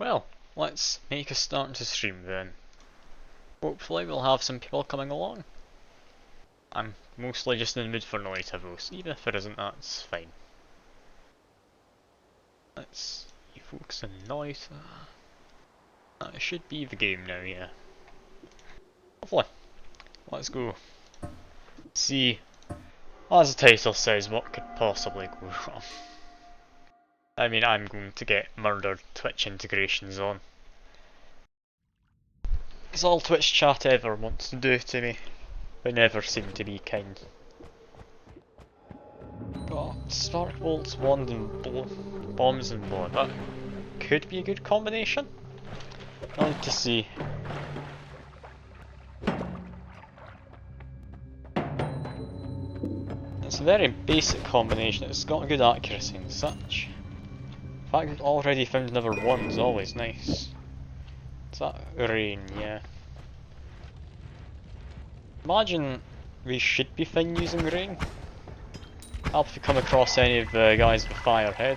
Well, let's make a start to stream then. Hopefully we'll have some people coming along. I'm mostly just in the mood for Noita though, so even if it isn't, that's fine. Let's focus on Noita. That should be the game now, yeah. Lovely. Let's go. See, as the title says, what could possibly go wrong. I mean, I'm going to get murdered Twitch integrations on. It's all Twitch chat ever wants to do to me. They never seem to be kind. Got spark bolts, wand and bombs and blood. That could be a good combination. I'll need to see. It's a very basic combination. It's got good accuracy and such. The fact that already found another one is always nice. Is that rain? Yeah. Imagine we should be fine using rain. Help if you come across any of the guys with Firehead.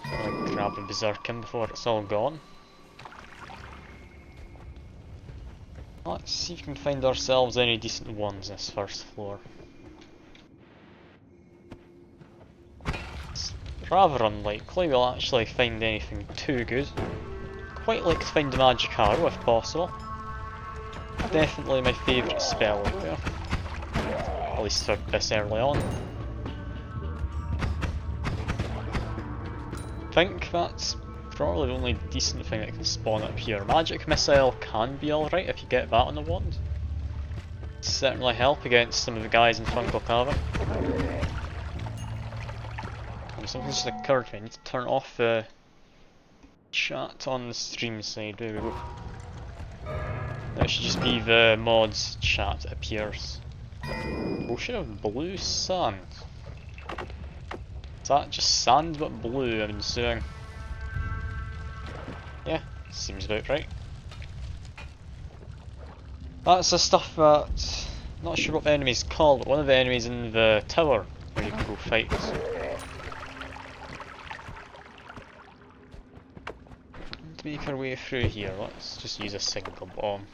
I'll grab and berserk him before it's all gone. Let's see if we can find ourselves any decent ones this first floor. It's rather unlikely we'll actually find anything too good. Quite like to find a magic arrow if possible. Definitely my favourite spell out there. At least for this early on. I think that's probably the only decent thing that can spawn up here. Magic Missile can be alright if you get that on the wand. Certainly help against some of the guys in Fungal Cavern. Something just occurred to me, I need to turn off the chat on the stream side. There we go. That should just be the mods chat that appears. Ocean of blue sand. Is that just sand but blue, I'm assuming? Yeah, seems about right. That's the stuff that... not sure what the enemy's called, but one of the enemies in the tower where you can go fight. To make our way through here, let's just use a single bomb.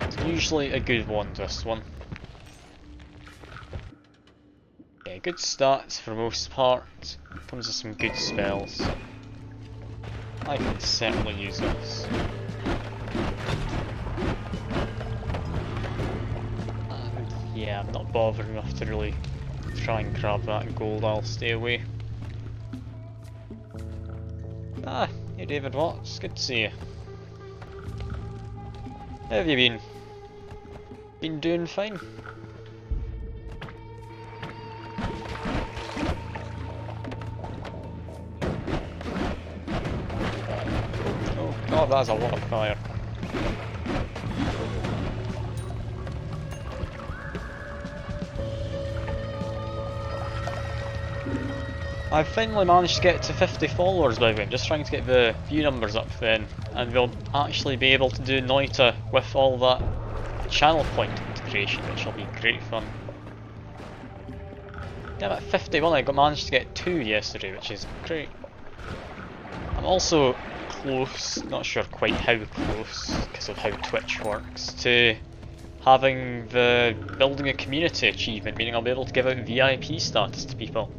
It's usually a good one, this one. Yeah, good stats for most part. Comes with some good spells. I can certainly use this. And yeah, I'm not bothered enough to really try and grab that gold, I'll stay away. Ah, hey David Watts, good to see you. How have you been? Been doing fine? Oh god, that's a lot of fire. I've finally managed to get to 50 followers by the way. I'm just trying to get the view numbers up then, and we'll actually be able to do Noita with all that channel point integration, which will be great fun. Yeah, I'm at 51, I managed to get 2 yesterday, which is great. I'm also close, not sure quite how close, because of how Twitch works, to having the building a community achievement, meaning I'll be able to give out VIP status to people.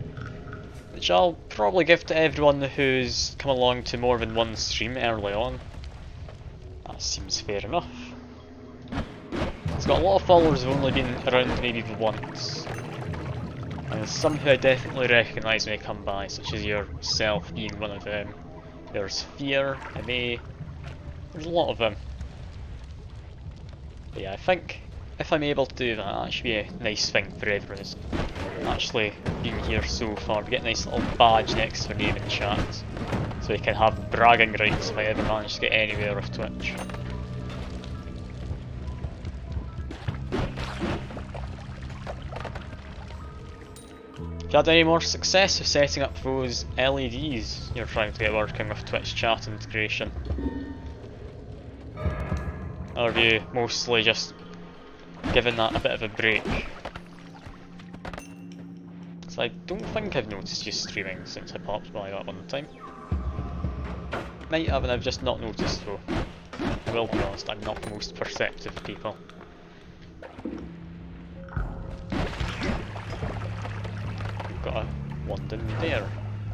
Which I'll probably give to everyone who's come along to more than one stream early on. That seems fair enough. It's got a lot of followers who've only been around maybe once. And some who I definitely recognise when they come by, such as yourself being one of them. There's Fear, MA, there's a lot of them. But yeah, I think if I'm able to do that, that should be a nice thing for everyone who's actually been here so far. We get a nice little badge next to their name in chat, so we can have bragging rights if I ever manage to get anywhere with Twitch. If you had any more success with setting up those LEDs you're trying to get working with Twitch chat integration? Or have you mostly just given that a bit of a break? Because I don't think I've noticed you streaming since I popped by that one time. Might have, and I've just not noticed though. I will be honest, I'm not the most perceptive of people. We've got a wand in there.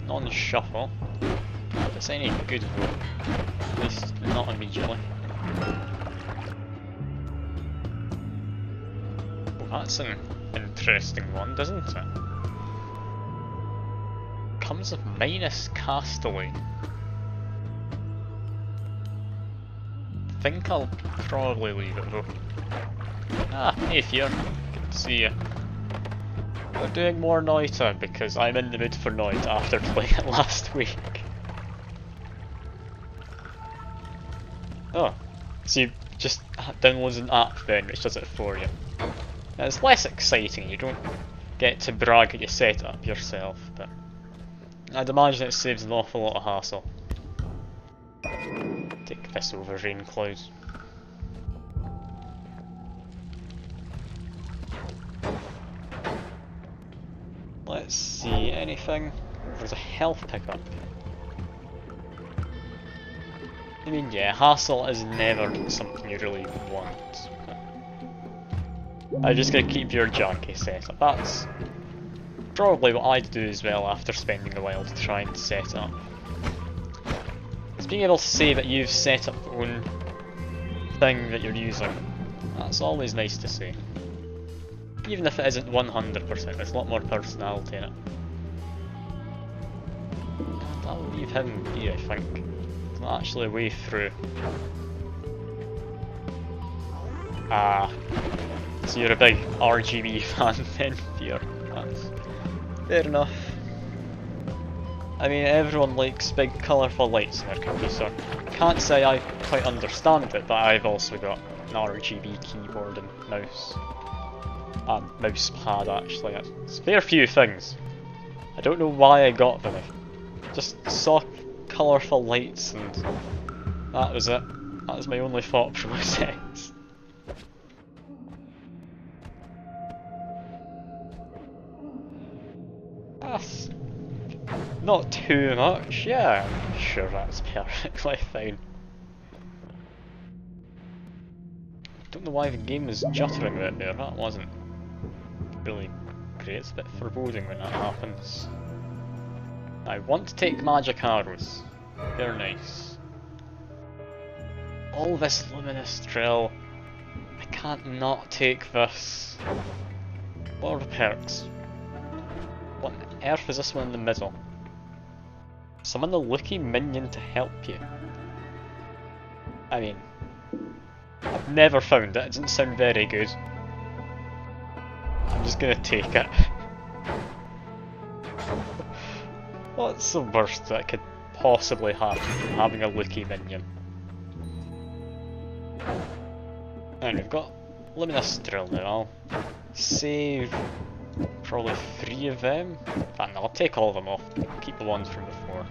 Non-shuffle. If it's any good though. At least not immediately. Well, that's an interesting one, doesn't it? Comes with minus Castellane. Think I'll probably leave it though. Ah, hey Fear. Good to see you. We're doing more Noita because I'm in the mood for Noita after playing it last week. Oh, so you just download an app then which does it for you. Now, it's less exciting, you don't get to brag that you set it up yourself, but I'd imagine it saves an awful lot of hassle. Take this over Rain Cloud. Let's see, anything? There's a health pickup. I mean, yeah, hassle is never something you really want. I'm just gonna keep your junkie setup. That's probably what I'd do as well after spending a while to try and set it up. It's being able to say that you've set up the own thing that you're using. That's always nice to say. Even if it isn't 100%, there's a lot more personality in it. And I'll leave him be, I think. It's not actually a way through. Ah. So you're a big RGB fan then, Fear. That's fair enough. I mean, everyone likes big colourful lights in their computer, so can't say I quite understand it, but I've also got an RGB keyboard and mouse. And mouse pad actually. It's a fair few things. I don't know why I got them. I just saw colourful lights and that was it. That was my only thought process. That's not too much, yeah, I'm sure that's perfectly fine. Don't know why the game was juttering a bit there, that wasn't really great, it's a bit foreboding when that happens. I want to take magic arrows, they're nice. All this luminous drill, I can't not take this. What are the perks? What on earth is this one in the middle? Summon a lucky minion to help you. I mean, I've never found it, it doesn't sound very good. I'm just gonna take it. What's the worst that could possibly happen from having a lucky minion? And we've got Luminous Drill now, I'll save probably 3 of them. No, I'll take all of them off, keep the ones from before.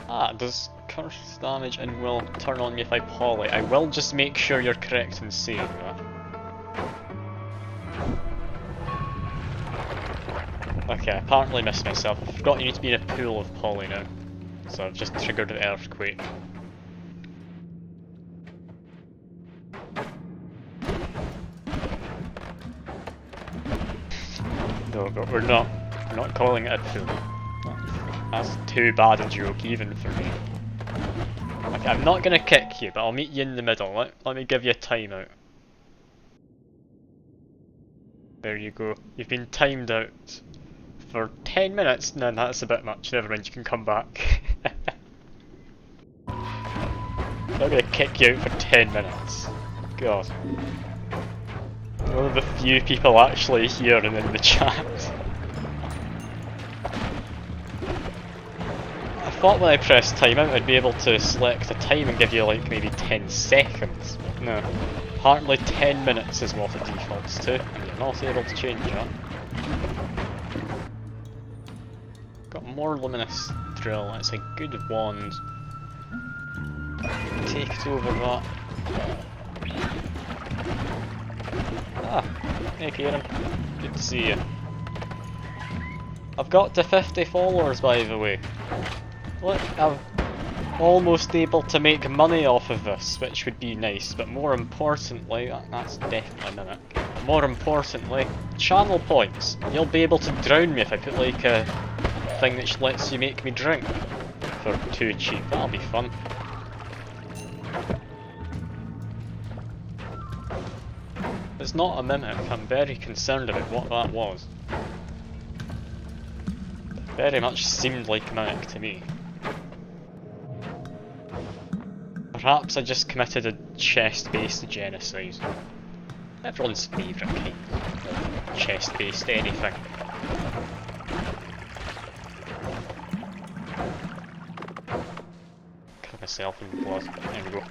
Ah, does curse damage and will turn on me if I poly. I will just make sure you're correct in saying that. Okay, I apparently missed myself. I forgot you need to be in a pool of poly now. So I've just triggered an earthquake. No, but we're not calling it a pool. That's too bad a joke, even for me. Okay, I'm not gonna kick you, but I'll meet you in the middle. Let me give you a timeout. There you go. You've been timed out for 10 minutes. No, that's a bit much. Never mind, you can come back. I'm not gonna kick you out for 10 minutes. God. One of the few people actually here and in the chat. I thought when I pressed timeout I'd be able to select a time and give you like maybe 10 seconds. But no. Apparently 10 minutes is what it defaults to, and you're not able to change that. Got more Luminous Drill, that's a good wand. Take it over that. Ah, hey Kieran, good to see you. I've got to 50 followers, by the way. Look, I'm almost able to make money off of this, which would be nice, but more importantly, that's definitely a mimic. More importantly, channel points. You'll be able to drown me if I put like a thing that lets you make me drink for too cheap. That'll be fun. It's not a mimic. I'm very concerned about what that was. It very much seemed like a mimic to me. Perhaps I just committed a chest-based genocide. Everyone's favourite kind of chest-based anything. Cover myself in blood. There we go.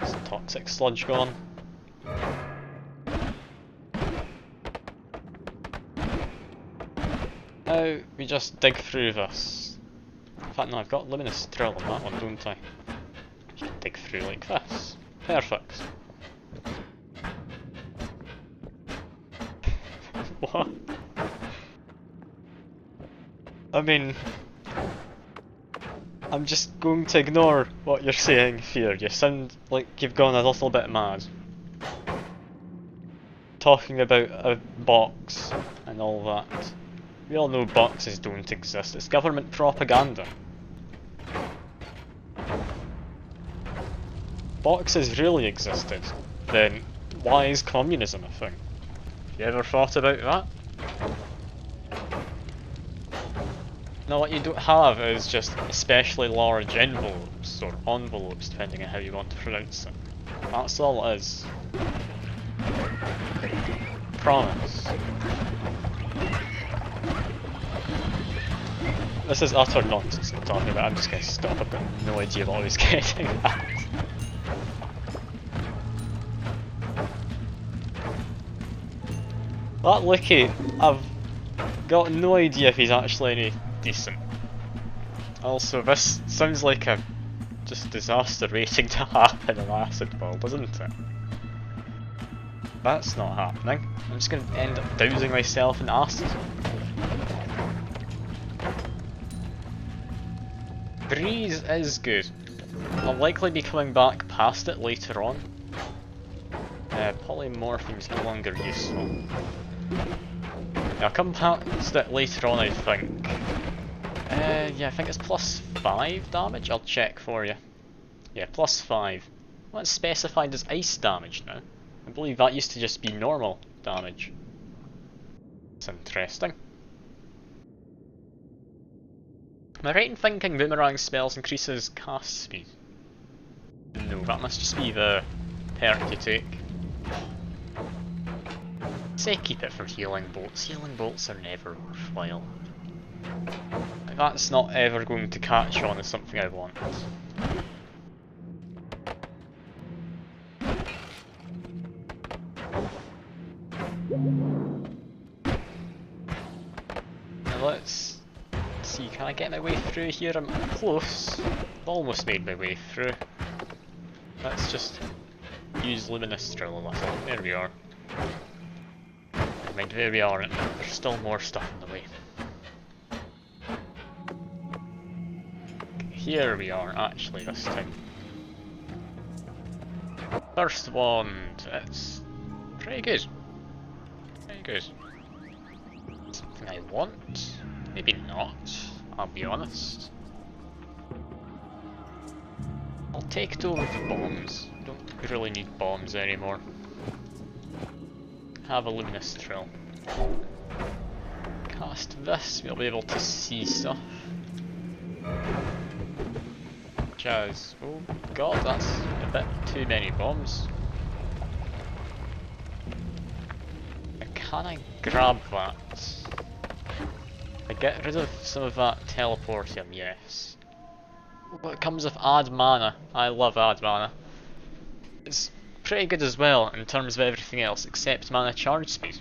Some toxic sludge gone. Now we just dig through this. In fact, no, I've got luminous drill on that one, don't I? You can dig through like this. Perfect. What? I mean, I'm just going to ignore what you're saying here. You sound like you've gone a little bit mad. Talking about a box and all that. We all know boxes don't exist. It's government propaganda. Boxes really existed, then why is communism a thing? Have you ever thought about that? No, what you don't have is just especially large envelopes, or envelopes depending on how you want to pronounce it. That's all it is. Promise. This is utter nonsense I'm talking about, I'm just gonna stop, I've got no idea what I was getting at. That Licky, I've got no idea if he's actually any decent. Also, this sounds like a just disaster waiting to happen in Acid Ball, doesn't it? That's not happening. I'm just gonna end up dousing myself in acid. Breeze is good. I'll likely be coming back past it later on. Polymorphing's no longer useful. I'll come past it later on, I think. Yeah, I think it's plus 5 damage. I'll check for you. Yeah, plus 5. Well, it's specified as ice damage now. I believe that used to just be normal damage. It's interesting. Am I right in thinking boomerang spells increases cast speed? No, that must just be the perk you take. Say keep it for healing bolts. Healing bolts are never worthwhile. That's not ever going to catch on as something I want. Now let's see, can I get my way through here? I'm close. I've almost made my way through. Let's just use Luminous Drill a little. There we are. Never mind, there we are, and there's still more stuff in the way. Here we are, actually, this time. First wand, it's pretty good. Pretty good. Something I want? Maybe not, I'll be honest. I'll take it over for bombs. Don't really need bombs anymore. Have a Luminous Drill. Cast this, we'll be able to see stuff. Jazz. Oh god, that's a bit too many bombs. Can I grab that? I get rid of some of that teleportium, yes. What comes with add mana? I love add mana. It's pretty good as well in terms of everything else except mana charge speed.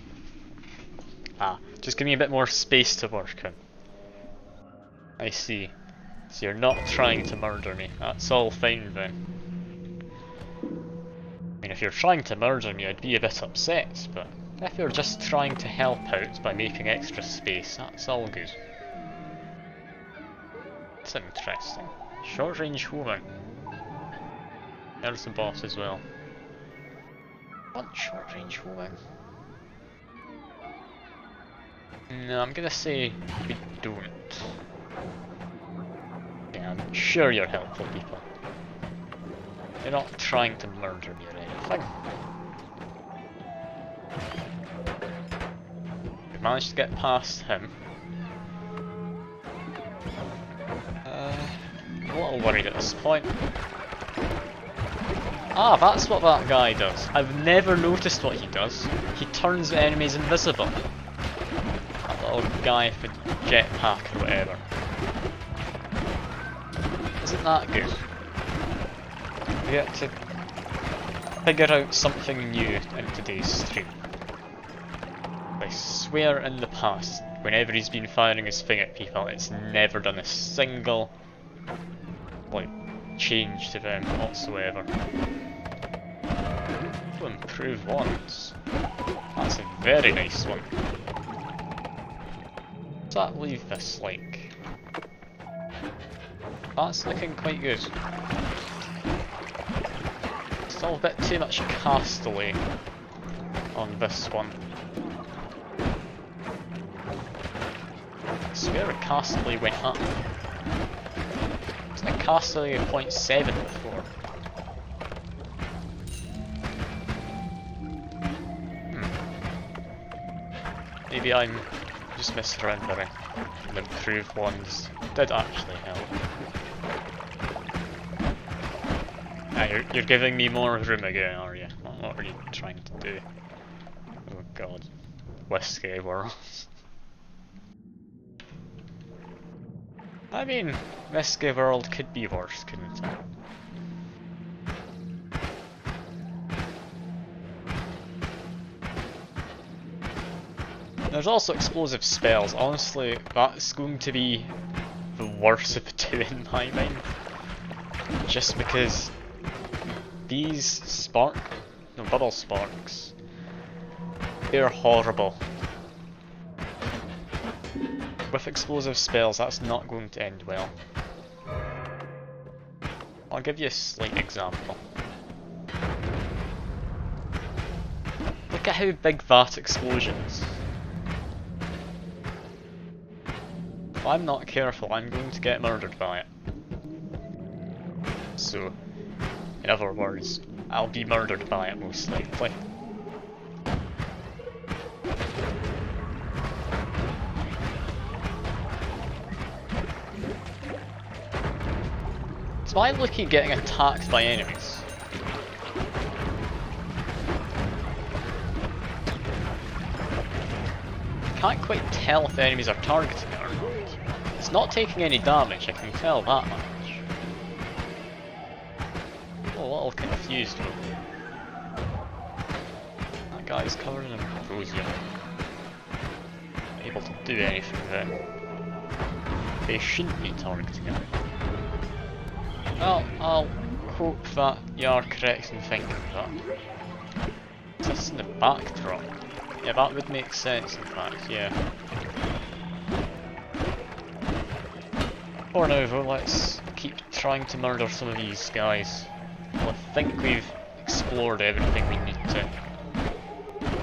Ah, just give me a bit more space to work in. I see. So you're not trying to murder me. That's all fine then. I mean, if you're trying to murder me, I'd be a bit upset, but If you're just trying to help out by making extra space, that's all good. It's interesting. Short range homing. There's the boss as well. Want short range homing? No, I'm gonna say we don't. Yeah, I'm sure you're helpful people. You're not trying to murder me or anything. We've managed to get past him. I'm a little worried at this point. Ah, that's what that guy does. I've never noticed what he does. He turns enemies invisible. That little guy with jetpack or whatever. Isn't that good? We get to figure out something new in today's stream. I swear in the past, whenever he's been firing his thing at people, it's never done a single like change to them whatsoever. To improve ones. That's a very nice one. Does that leave this like? That's looking quite good. Still a bit too much castelly on this one. I swear a castelly went up. Wasn't a castelly at 0.7 before? Maybe I'm just misremembering. The improved ones did actually help. You're giving me more room again, are you? What are you trying to do? Oh god. Whiskey World. I mean, Whiskey World could be worse, couldn't it? There's also explosive spells. Honestly, that's going to be the worst of the two in my mind. Just because these bubble sparks, they're horrible. With explosive spells, that's not going to end well. I'll give you a slight example. Look at how big that explosion is. If I'm not careful, I'm going to get murdered by it. So, in other words, I'll be murdered by it most likely. So I look at getting attacked by enemies. Can't quite tell if the enemies are targeting it or not. It's not taking any damage, I can tell that much. Oh, a little confused though. That guy's covered in ambrosia. Not able to do anything then. They shouldn't be targeting it. Well, I'll hope that you are correct in thinking that. Is this in the backdrop? Yeah, that would make sense in fact, yeah. For now though, let's keep trying to murder some of these guys. Well, I think we've explored everything we need to.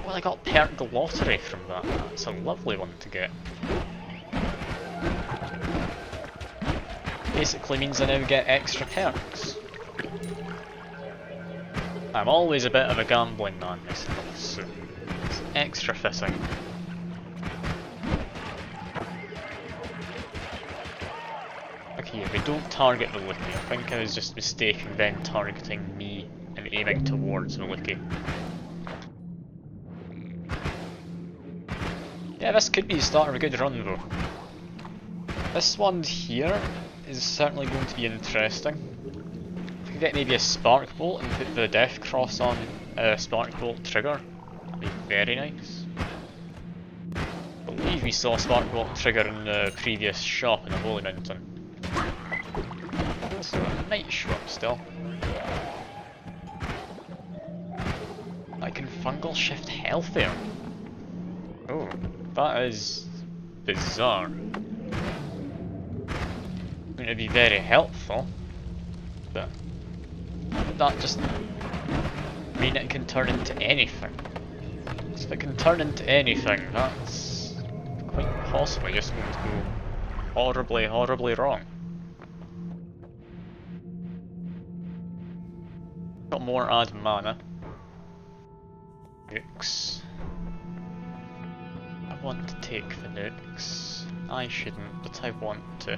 Well, I got perked the lottery from that. That's a lovely one to get. Basically means I now get extra perks. I'm always a bit of a gambling man myself, so it's extra fitting. Okay, we don't target the Wookiee. I think I was just mistaken then targeting me and aiming towards the Wookiee. Yeah, this could be the start of a good run though. This one here is certainly going to be interesting. If we could get maybe a spark bolt and put the death cross on a spark bolt trigger, that'd be very nice. I believe we saw a spark bolt trigger in the previous shop in the Holy Mountain. So it might show up still. I can fungal shift healthier. Oh, that is bizarre. Going to be very helpful, but would that just mean it can turn into anything? So if it can turn into anything, that's quite possibly just going to go horribly, horribly wrong. Got more add mana. Nukes. I want to take the nukes. I shouldn't, but I want to.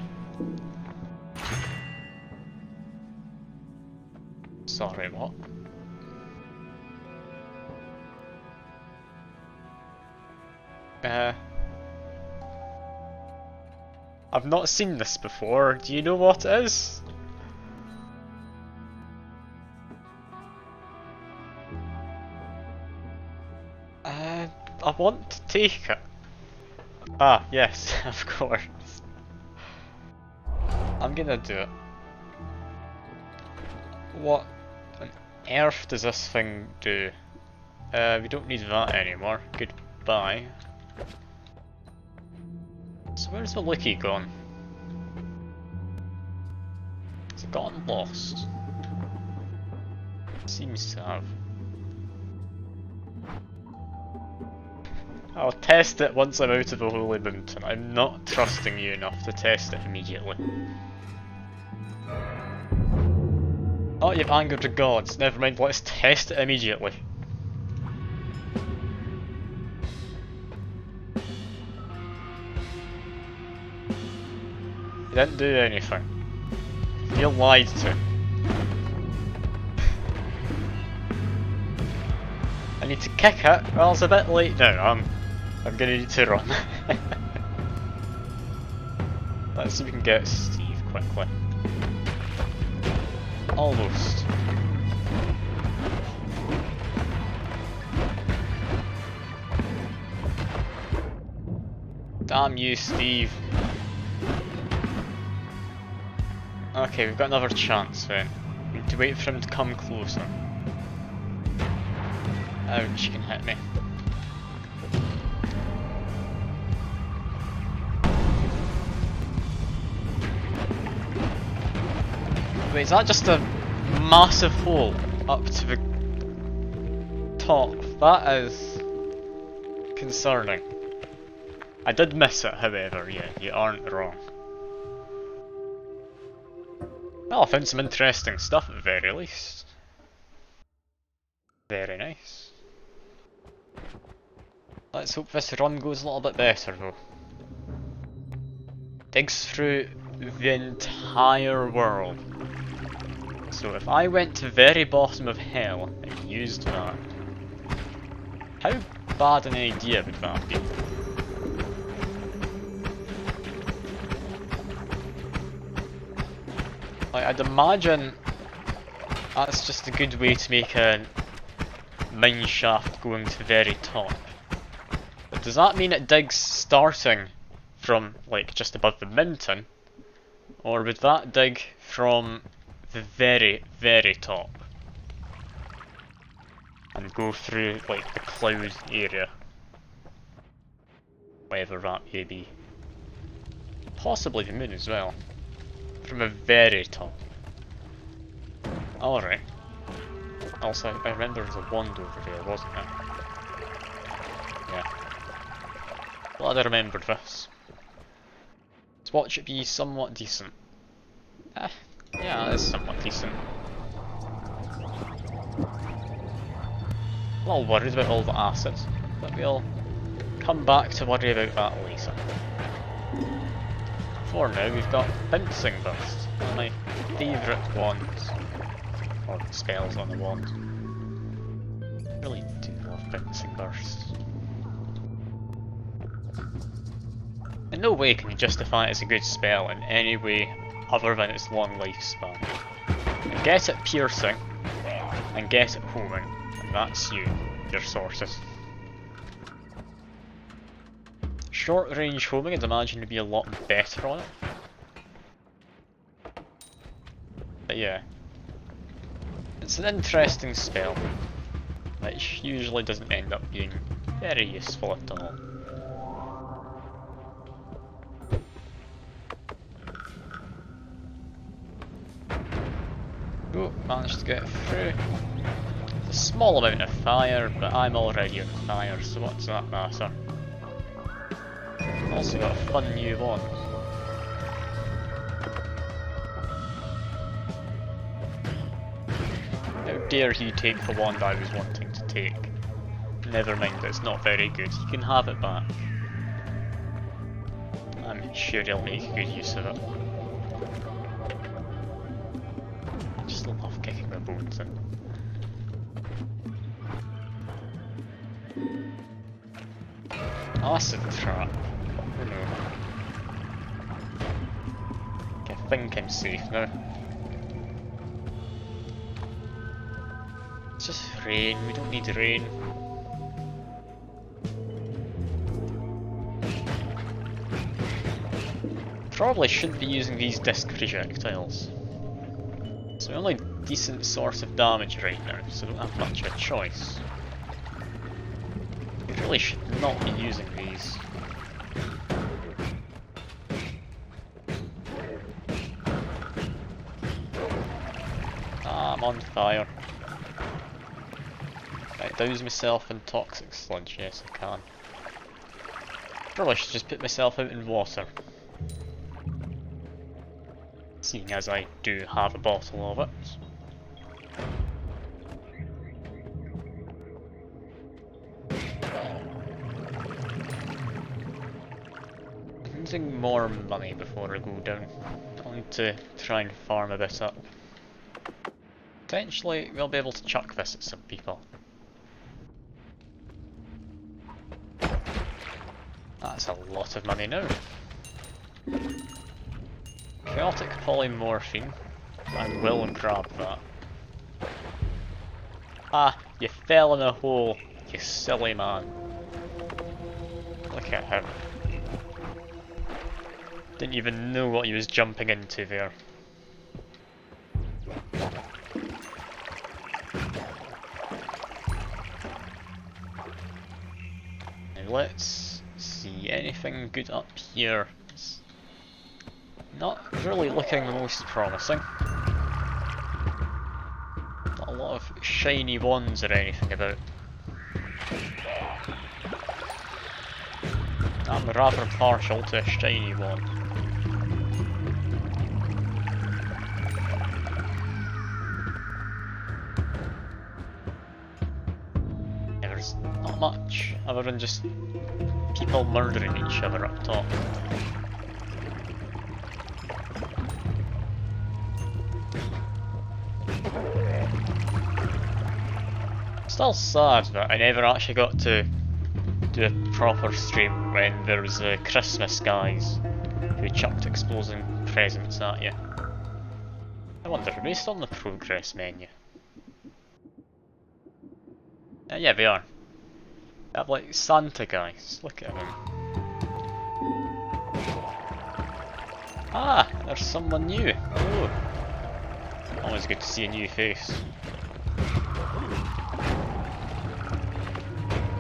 Sorry, what? I've not seen this before. Do you know what it is? I want to take it. Ah, yes, of course. I'm gonna do it. What on earth does this thing do? We don't need that anymore. Goodbye. So where's the Licky gone? Has it gotten lost? Seems to have. I'll test it once I'm out of the Holy Mountain. I'm not trusting you enough to test it immediately. Oh, you've angered the gods. Never mind, let's test it immediately. You didn't do anything. You're lied to. I need to kick it. Well, it's a bit late now. I'm gonna need to run. Let's see if we can get Steve quickly. Almost. Damn you, Steve. Okay, we've got another chance then. We need to wait for him to come closer. Ouch, he can hit me. Wait, is that just a massive hole up to the top? That is concerning. I did miss it, however, yeah, you aren't wrong. Well, I found some interesting stuff at the very least. Very nice. Let's hope this run goes a little bit better though. Digs through the entire world. So if I went to the very bottom of hell and used that, how bad an idea would that be? Like, I'd imagine that's just a good way to make a mine shaft going to the very top. But does that mean it digs starting from, like, just above the mountain? Or would that dig from the very, very top? And go through, like, the cloud area? Whatever that may be. Possibly the moon as well. From the very top. Alright. Also, I remember there was a wand over there, wasn't there? Yeah. Glad I remembered this. Let's watch it be somewhat decent. Yeah, it is somewhat decent. A little worried about all the assets, but we'll come back to worry about that later. For now, we've got Bouncing Burst, one of my favourite wands. Or spells on the wand. I really do love Bouncing Burst. In no way can you justify it as a good spell in any way other than its long lifespan. And get it piercing, and get it homing, and that's your sources. Short range homing I'd imagine would be a lot better on it. But yeah. It's an interesting spell, which usually doesn't end up being very useful at all. go, managed to get through. It's a small amount of fire, but I'm already on fire, so what's that matter? Also got a fun new one. How dare he take the wand I was wanting to take? Never mind, it's not very good. You can have it back. I'm sure he'll make good use of it. I just love kicking the bones in. Acid trap. Oh no. I think I'm safe now. It's just rain, we don't need rain. Probably shouldn't be using these disc projectiles. It's the only decent source of damage right now, so I don't have much of a choice. You really should not be using these. Ah, I'm on fire. Right, douse myself in toxic sludge, yes I can. Probably should just put myself out in water. Seeing as I do have a bottle of it. Using more money before I go down. I'll need to try and farm a bit up. Potentially we'll be able to chuck this at some people. That's a lot of money now. Chaotic polymorphine. I will grab that. Ah, you fell in a hole, you silly man. Look at him. Didn't even know what he was jumping into there. Now let's see, anything good up here? It's not really looking the most promising. Not a lot of shiny wands or anything about. I'm rather partial to a shiny wand. Yeah, there's not much other than just people murdering each other up top. Still sad that I never actually got to do a proper stream when there was Christmas guys who chucked exploding presents at you. I wonder, are they still on the progress menu? Yeah, they are. They have like Santa guys, look at them. Ah, there's someone new. Oh. Always good to see a new face.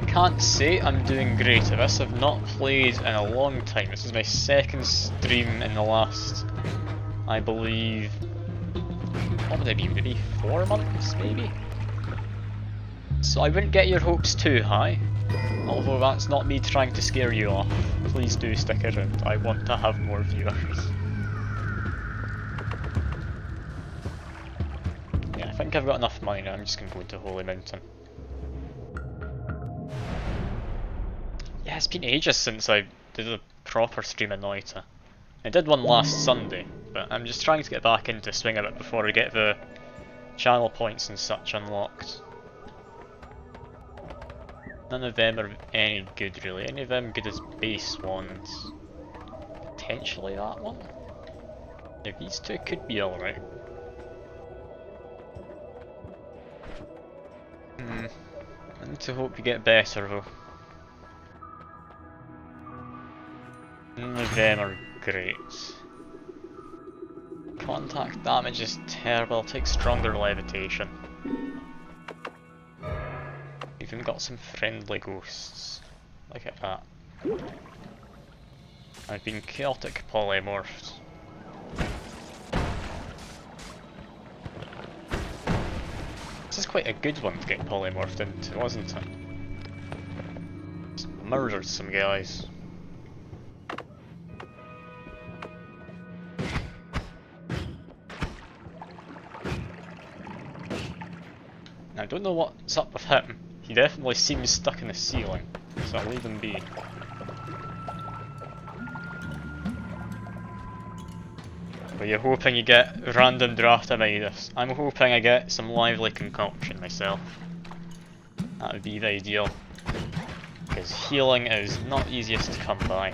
Can't say I'm doing great at this. I've not played in a long time. This is my second stream in the last, I believe, what would it be? Would it be 4 months maybe? So I wouldn't get your hopes too high, although that's not me trying to scare you off. Please do stick around, I want to have more viewers. Yeah, I think I've got enough money now, I'm just going to go into Holy Mountain. Yeah, it's been ages since I did a proper stream of Noita. I did one last Sunday, but I'm just trying to get back into swing of it before I get the channel points and such unlocked. None of them are any good really, any of them good as base ones. Potentially that one? Now these two could be alright. I need to hope you get better though. None of them are great. Contact damage is terrible, takes stronger levitation. Even got some friendly ghosts. Look at that. I've been chaotic polymorphed. quite a good one to get polymorphed into, wasn't it? Just murdered some guys. I don't know what's up with him. He definitely seems stuck in the ceiling, so I'll leave him be. But you're hoping you get random draft Amidas. I'm hoping I get some lively concoction myself. That would be the ideal. Because healing is not easiest to come by.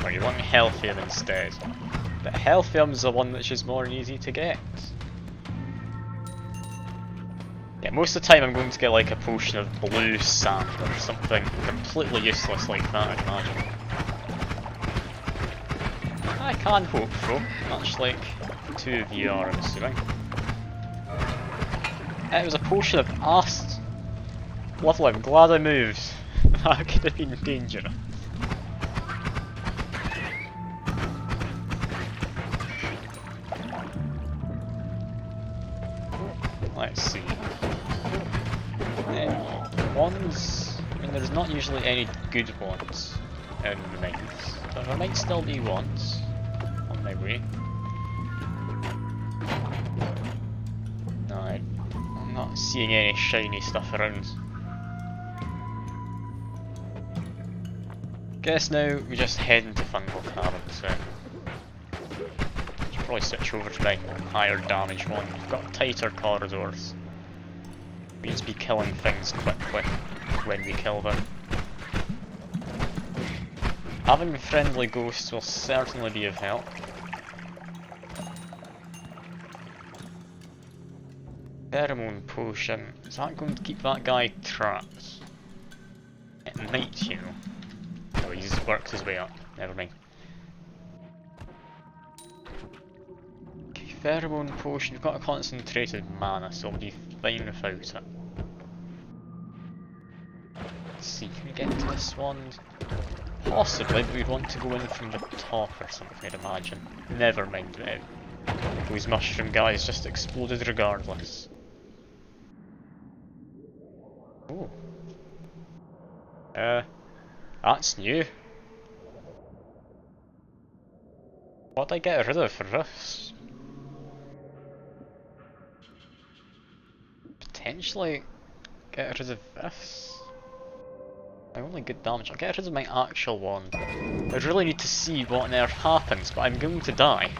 Or you want Healthium instead. But Healthium's the one which is more easy to get. Yeah, most of the time I'm going to get like a potion of blue sand or something completely useless like that, I'd imagine. I can hope though, much like two of you are, I'm assuming. It was a potion of acid. Lovely, I'm glad I moved. That could have been dangerous. Let's see. Ones, I mean, there's not usually any good ones in the mines, but there might still be ones on my way. No, I'm not seeing any shiny stuff around. Guess now we just head into Fungal Caverns then. Should probably switch over to my higher damage one. We've got tighter corridors. Means be killing things quickly when we kill them. Having friendly ghosts will certainly be of help. Pheromone potion, is that going to keep that guy trapped? It might, you know. Oh, he's worked his way up, never mind. Pheromone potion, we've got a concentrated mana, so we'll be fine without it. Let's see, can we get into this one? Possibly, but we'd want to go in from the top or something, I'd imagine. Never mind, those mushroom guys just exploded regardless. Oh. That's new. What did I get rid of for this? Potentially get rid of this. My only good damage. I'll get rid of my actual wand. I really need to see what on earth happens, but I'm going to die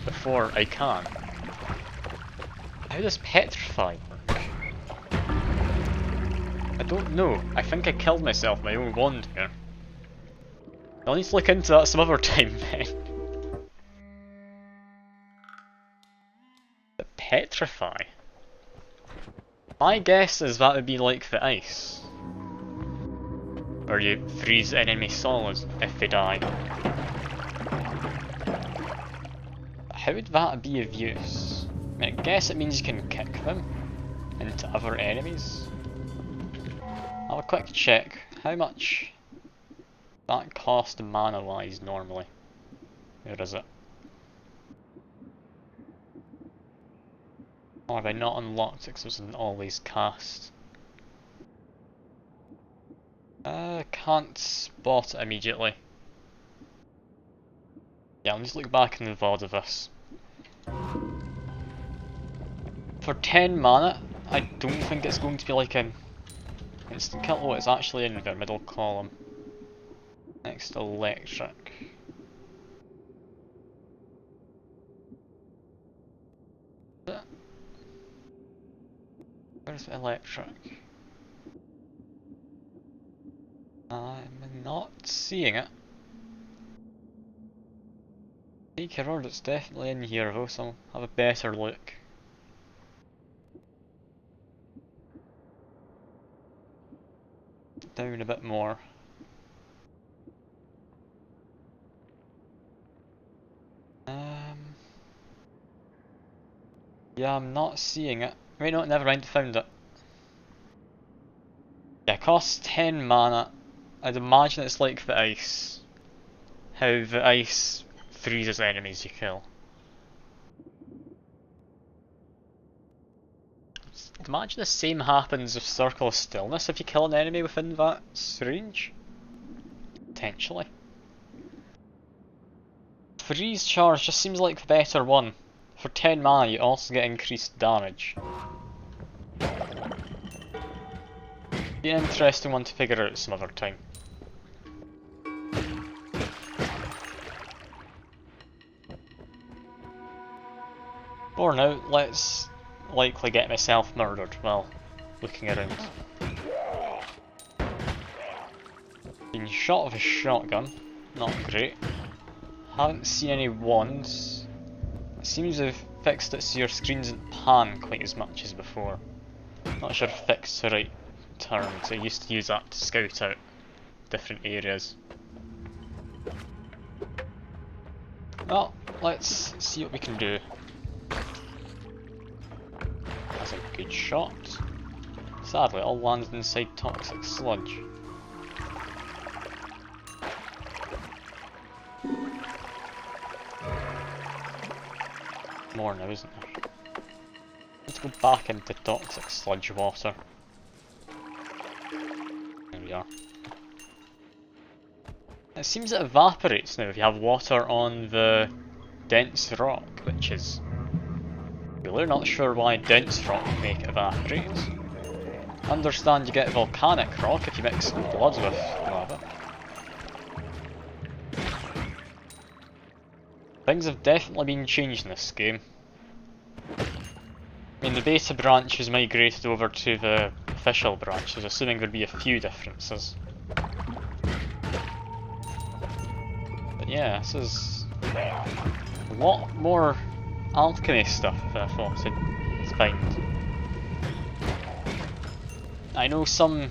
before I can. How does petrify work? I don't know. I think I killed myself with my own wand here. I'll need to look into that some other time then. The petrify. My guess is that would be like the ice. Where you freeze enemy solids if they die. How would that be of use? I mean, I guess it means you can kick them into other enemies. I'll have a quick check. How much that cost mana wise normally? Where is it? Or have I not unlocked it because it wasn't always cast? Can't spot it immediately. Yeah, I'll just look back in the VOD of this. For 10 mana, I don't think it's going to be like an instant kill. Oh, it's actually in the middle column. Next electric. Where's electric? I'm not seeing it. Take your word, it's definitely in here though, so I'll have a better look. Down a bit more. Yeah, I'm not seeing it. Wait, no, never mind, found it. Yeah, it costs 10 mana. I'd imagine it's like the ice. how the ice freezes enemies you kill. Imagine the same happens with Circle of Stillness if you kill an enemy within that range. Potentially. Freeze charge just seems like the better one. For 10 mana you also get increased damage. Be an interesting one to figure out some other time. For now, let's likely get myself murdered while looking around. Been shot with a shotgun, not great. Haven't seen any wands. It seems they've fixed it so your screen doesn't pan quite as much as before. Not sure if fixed the right term, so I used to use that to scout out different areas. Well, let's see what we can do. That's a good shot. Sadly, it all landed inside toxic sludge. More now, isn't there? Let's go back into toxic sludge water. There we are. It seems it evaporates now if you have water on the dense rock, which is really not sure why dense rock would make it evaporate. Understand you get volcanic rock if you mix blood with lava. Things have definitely been changed in this game. I mean, the beta branch has migrated over to the official branch, so assuming there'd be a few differences. But yeah, this is a lot more alchemy stuff than I thought I'd find. I know some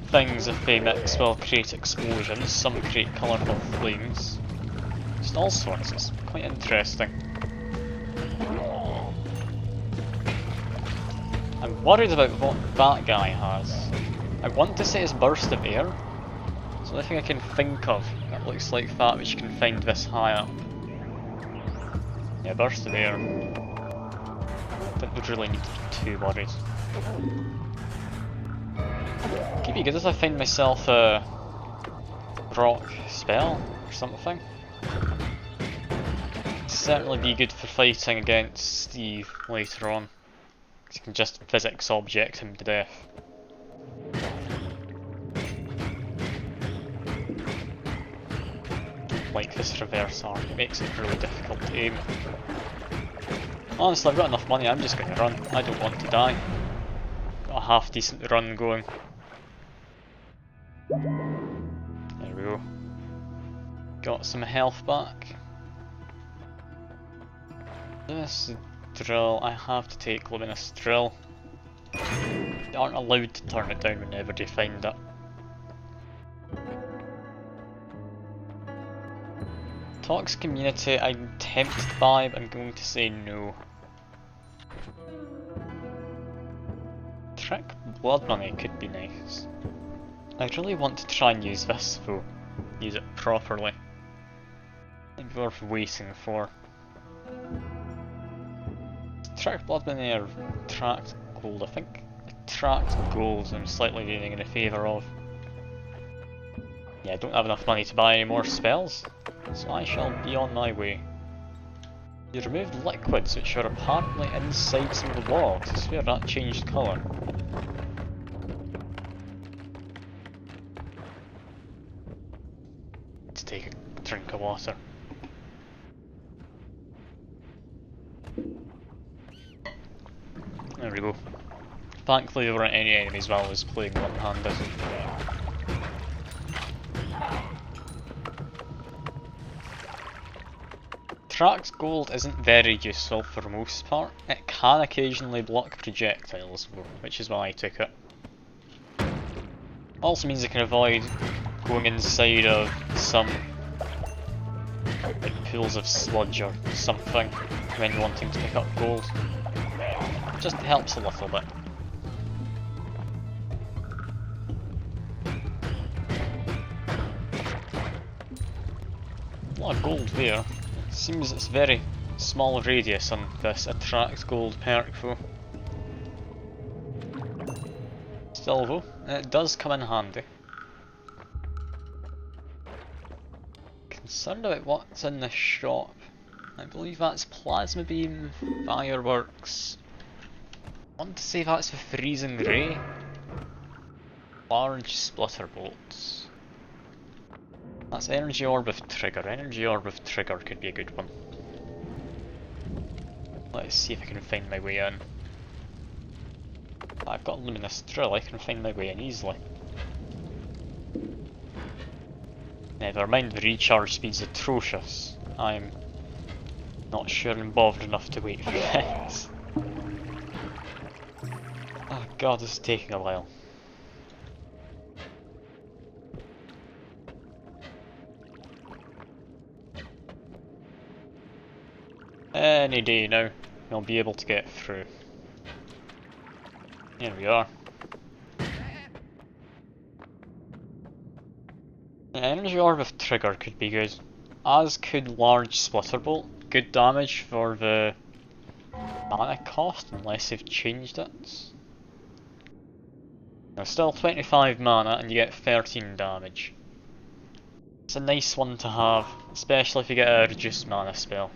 things, if they mix, will create explosions, some create colourful flames. Just all sorts, it's quite interesting. I'm worried about what that guy has. I want to say it's burst of air. It's the only thing I can think of that looks like that which you can find this high up. Yeah, burst of air. I don't would really need to be too worried. Could be good if I find myself a rock spell or something. Certainly be good for fighting against Steve later on. You can just physics object him to death. Like this reverse arc, it makes it really difficult to aim. Honestly, I've got enough money, I'm just going to run. I don't want to die. Got a half decent run going. There we go. Got some health back. This drill, I have to take Luminous Drill. They aren't allowed to turn it down whenever they find it. Tox Community, I'm tempted by, but I'm going to say no. Trick Blood Money could be nice. I really want to try and use this though. Use it properly. It'd be worth waiting for. Attract blood money or attract gold? I think attract gold I'm slightly leaning in favour of. Yeah, I don't have enough money to buy any more spells, so I shall be on my way. You removed liquids which are apparently inside some of the logs. I swear that changed colour. Let's take a drink of water. There we go. Thankfully there weren't any enemies while I was playing one-handed. Trax Gold isn't very useful for the most part. It can occasionally block projectiles, which is why I took it. Also means I can avoid going inside of some like pools of sludge or something when wanting to pick up gold. It just helps a little bit. lot of gold there. It seems it's very small radius on this attract gold perk though. Still though, it does come in handy. Concerned about what's in the shop. I believe that's plasma beam, fireworks. I want to say that's the freezing ray. Large splitter bolts. That's energy orb with trigger. Energy orb with trigger could be a good one. Let's see if I can find my way in. I've got luminous drill, I can find my way in easily. Never mind, the recharge speed's atrocious. I'm not sure I'm bothered enough to wait for this. Oh god, this is taking a while. Any day now, I'll be able to get through. Here we are. Energy orb with trigger could be good, as could large splitter bolt. Good damage for the mana cost, unless they've changed it. Now still 25 mana and you get 13 damage. It's a nice one to have, especially if you get a reduced mana spell.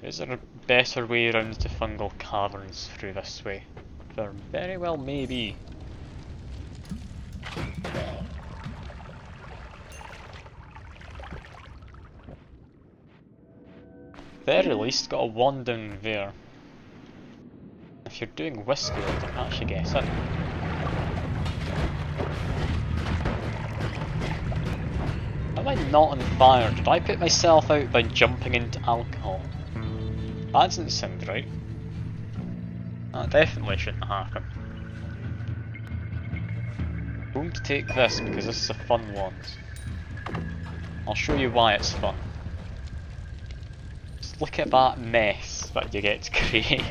Is there a better way around to fungal caverns through this way? There very well may be. Very least got a wand down there. If you're doing whiskey, I can actually guess it. Am I not on fire? Did I put myself out by jumping into alcohol? That doesn't sound right. That definitely shouldn't happen. I'm going to take this because this is a fun one. I'll show you why it's fun. Just look at that mess that you get to create.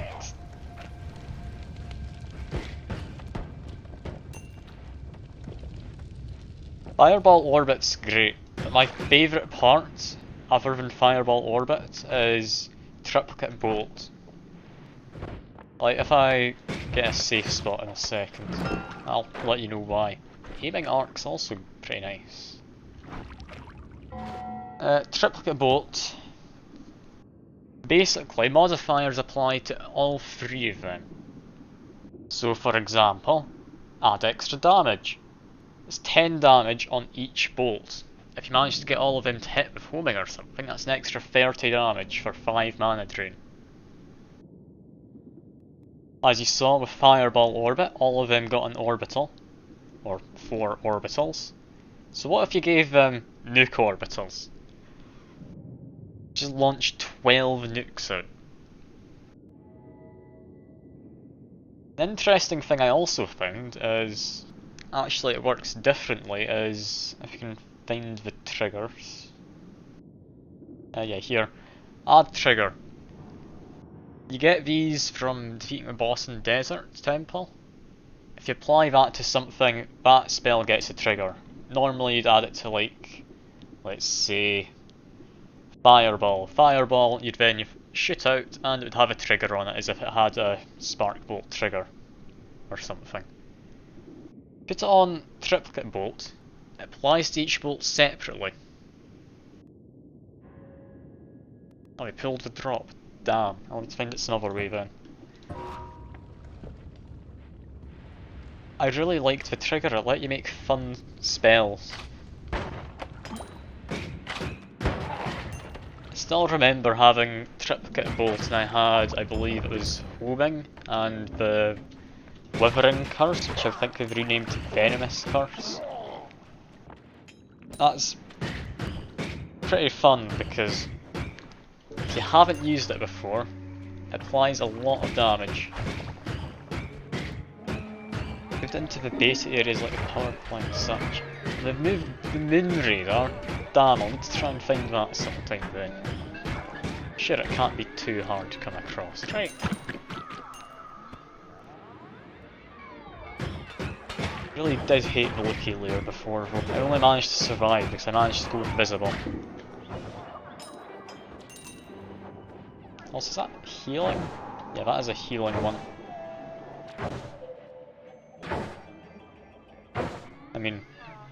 Fireball Orbit's great, but my favourite part, other than Fireball Orbit, is Triplicate Bolt. Like, if I get a safe spot in a second, I'll let you know why. Aiming Arc's also pretty nice. Triplicate Bolt. Basically, modifiers apply to all three of them. So, for example, add extra damage. It's 10 damage on each bolt. If you manage to get all of them to hit with homing or something, that's an extra 30 damage for 5 mana drain. As you saw with Fireball Orbit, all of them got an orbital, or 4 orbitals. So what if you gave them nuke orbitals? Just launch 12 nukes out. An interesting thing I also found is, actually it works differently, is if you can find the triggers. Yeah, here. Add trigger. You get these from defeating a boss in Desert Temple. If you apply that to something, that spell gets a trigger. Normally you'd add it to, like, let's say, Fireball. Fireball, you'd then shoot out and it would have a trigger on it as if it had a Spark Bolt trigger or something. Put it on Triplicate Bolt. It applies to each bolt separately. Oh, we pulled the drop. Damn, I'll need to find it some other way then. I really liked the trigger, it let you make fun spells. I still remember having Triplicate Bolt and I had, I believe it was Homing and the Withering Curse, which I think they've renamed to Venomous Curse. That's pretty fun because if you haven't used it before, it applies a lot of damage. Moved into the base areas like the power plant and such. They've moved the moon radar. Damn, I'll need to try and find that sometime then. Sure, it can't be too hard to come across. Right. Really did hate the looky layer before, but I only managed to survive because I managed to go invisible. Also, is that healing? Yeah, that is a healing one. I mean,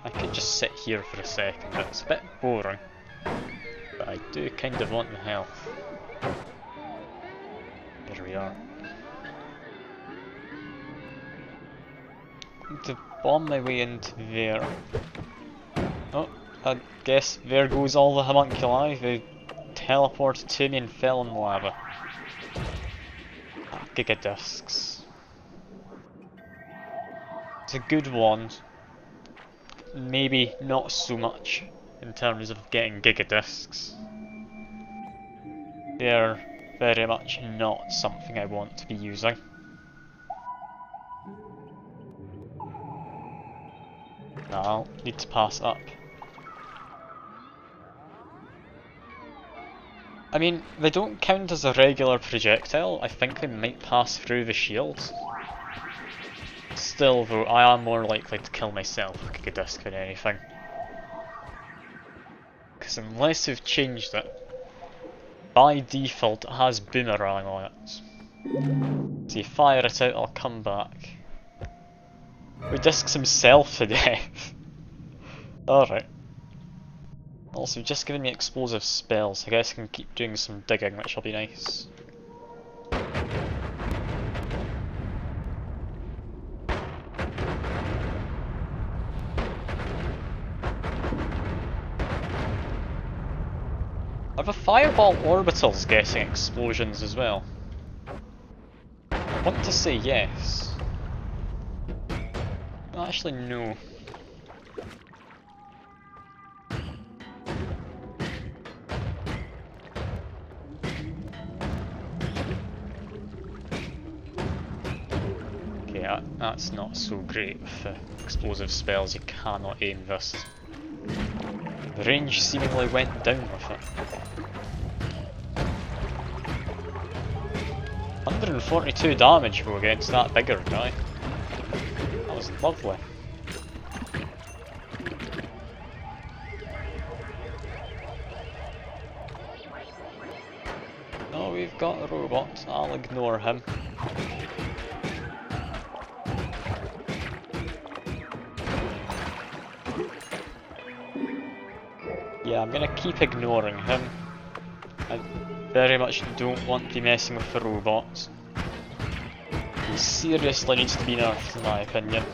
I could just sit here for a second, but it's a bit boring. But I do kind of want the health. There we are. I'm going to bomb my way into there. Oh, I guess there goes all the homunculi. They teleported to me and fell in the lava. Gigadiscs. It's a good wand. Maybe not so much in terms of getting gigadiscs. They're very much not something I want to be using. No, I'll need to pass up. I mean, they don't count as a regular projectile. I think they might pass through the shield. Still though, I am more likely to kill myself with Gigadisc than anything. Because unless they've changed it, by default it has boomerang on it. So you fire it out, it'll come back. He discs himself to death. Alright. Also, just giving me explosive spells. I guess I can keep doing some digging, which will be nice. Are the fireball orbitals getting explosions as well? I want to say yes. Well, actually, no. Okay, that's not so great with explosive spells. You cannot aim this. The range seemingly went down with it. 142 damage though against that bigger guy. That was lovely. Oh, we've got a robot. I'll ignore him. Yeah, I'm gonna keep ignoring him. I very much don't want to be messing with the robots. He seriously needs to be nerfed in my opinion.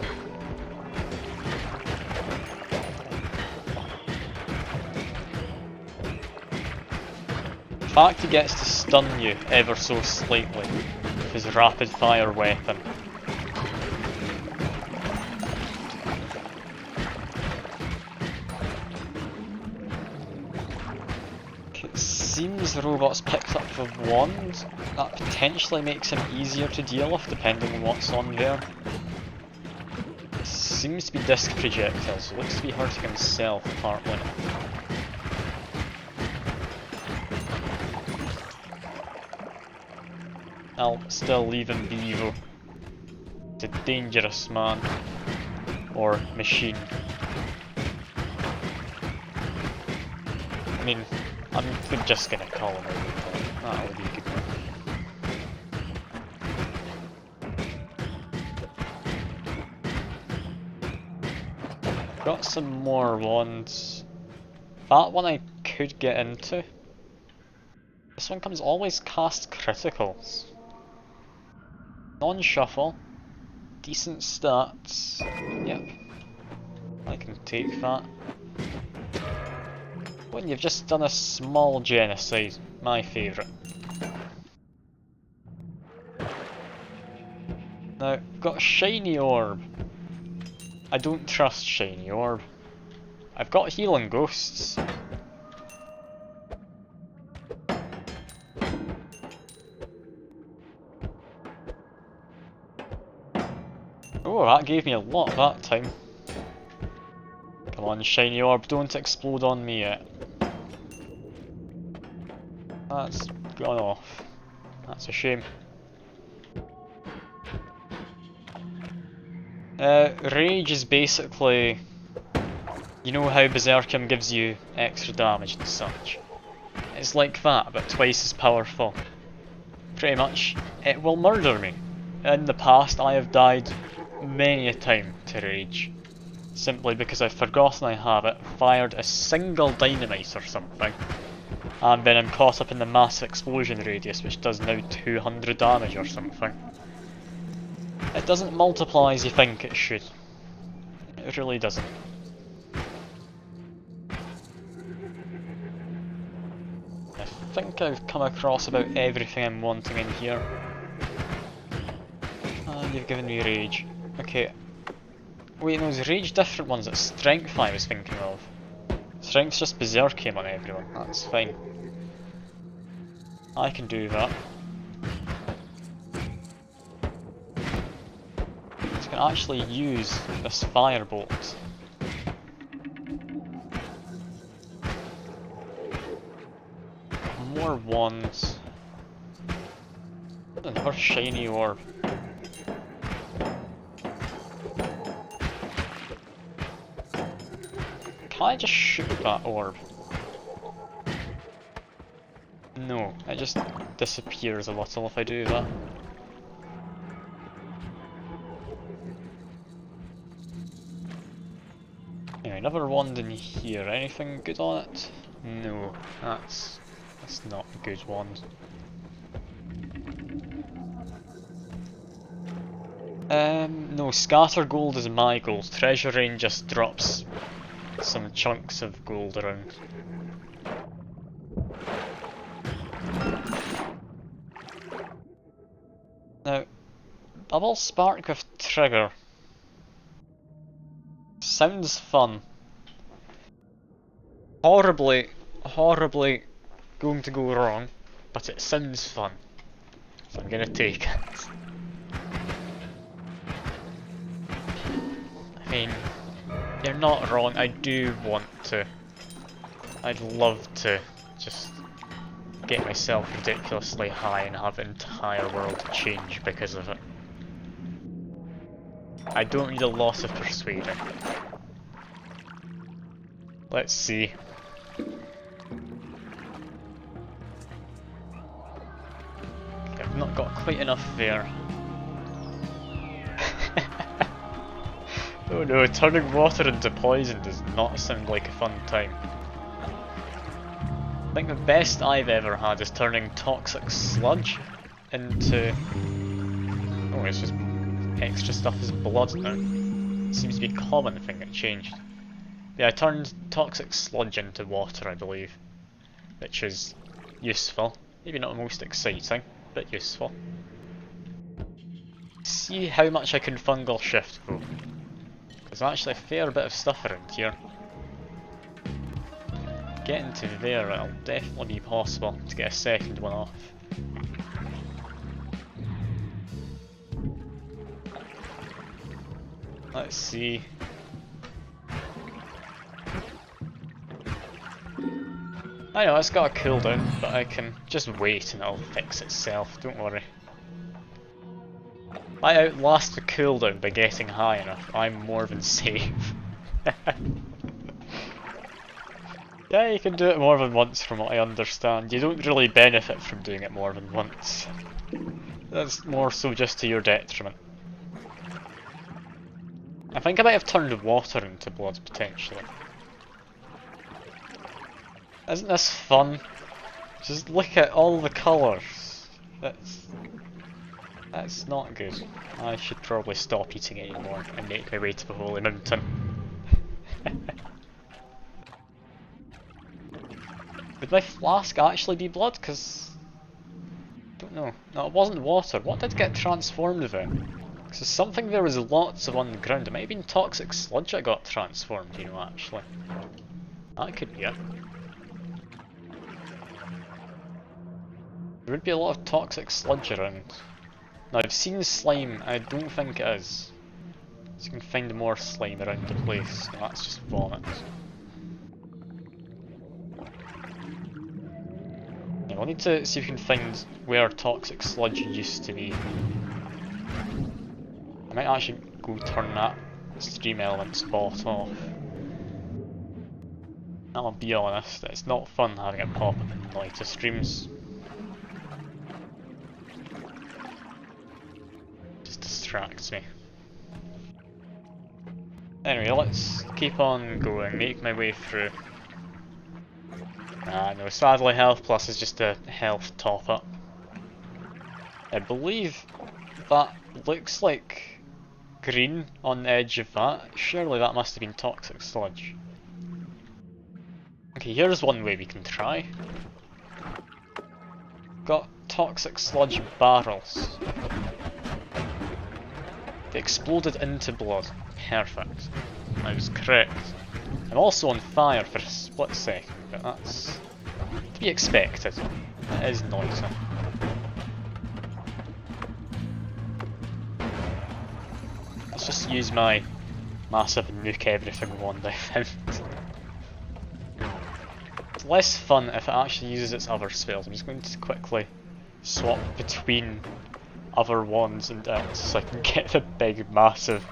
The fact he gets to stun you ever so slightly with his rapid fire weapon. It seems the robot's picked up the wand. That potentially makes him easier to deal with depending on what's on there. It seems to be disc projectiles, so it looks to be hurting himself partly. I'll still leave him be though. It's a dangerous man. Or machine. I mean, I'm just gonna call him a robot. That'll be good enough. Got some more wands. That one I could get into. This one comes always cast criticals. Non-shuffle. Decent stats. Yep. I can take that. When you've just done a small genocide. My favourite. Now, we've got a shiny orb. I don't trust shiny orb. I've got healing ghosts. Oh, that gave me a lot that time. Come on, shiny orb, don't explode on me yet. That's gone off. That's a shame. Rage is basically, you know how Berserkium gives you extra damage and such? It's like that, but twice as powerful. Pretty much, it will murder me. In the past, I have died many a time to rage, simply because I've forgotten I have it, fired a single dynamite or something, and then I'm caught up in the massive explosion radius, which does now 200 damage or something. It doesn't multiply as you think it should. It really doesn't. I think I've come across about everything I'm wanting in here. And you've given me rage. Okay. Wait, no, is rage different ones? It's strength I was thinking of. Strength's just berserkium on everyone, that's fine. I can do that. So I can actually use this firebolt. More wands. Another shiny orb. Can I just shoot that orb? No, it just disappears a little if I do that. Anyway, another wand in here. Anything good on it? No, that's not a good wand. No, scatter gold is my gold. Treasure rain just drops some chunks of gold around. Now, Bubble Spark with Trigger sounds fun. Horribly going to go wrong, but it sounds fun. So I'm gonna take it. I mean, you're not wrong, I do want to. I'd love to just get myself ridiculously high and have the entire world change because of it. I don't need a lot of persuading. Let's see. Okay, I've not got quite enough there. Oh no, turning water into poison does not sound like a fun time. I think the best I've ever had is turning toxic sludge into... Oh, it's just extra stuff as blood now. It seems to be a common thing that changed. Yeah, I turned toxic sludge into water, I believe. Which is useful. Maybe not the most exciting, but useful. See how much I can fungal shift though. There's actually a fair bit of stuff around here. Getting to there, it'll definitely be possible to get a second one off. Let's see. I know, it's got a cooldown, but I can just wait and it'll fix itself, don't worry. I outlast the cooldown by getting high enough, I'm more than safe. Yeah, you can do it more than once from what I understand. You don't really benefit from doing it more than once. That's more so just to your detriment. I think I might have turned water into blood, potentially. Isn't this fun? Just look at all the colours. That's not good. I should probably stop eating anymore and make my way to the Holy Mountain. Would my flask actually be blood? Cause I don't know. No, it wasn't water. What did get transformed then? Because there's something there was lots of on the ground. It might have been toxic sludge that got transformed, you know, actually. That could be it. There would be a lot of toxic sludge around. Now I've seen slime, I don't think it is. So you can find more slime around the place. No, that's just vomit. Yeah, we'll need to see if we can find where toxic sludge used to be. I might actually go turn that stream element spot off. I'll be honest, it's not fun having it pop up in Noita streams. Just distracts me. Anyway, let's keep on going, make my way through. No, sadly health plus is just a health top up. I believe that looks like green on the edge of that. Surely that must have been toxic sludge. Okay, here's one way we can try. Got toxic sludge barrels. They exploded into blood. Perfect. I was correct. I'm also on fire for a split second, but that's to be expected. It is Noita. Let's just use my massive nuke everything wand I found. It's less fun if it actually uses its other spells. I'm just going to quickly swap between other wands and it so I can get the big massive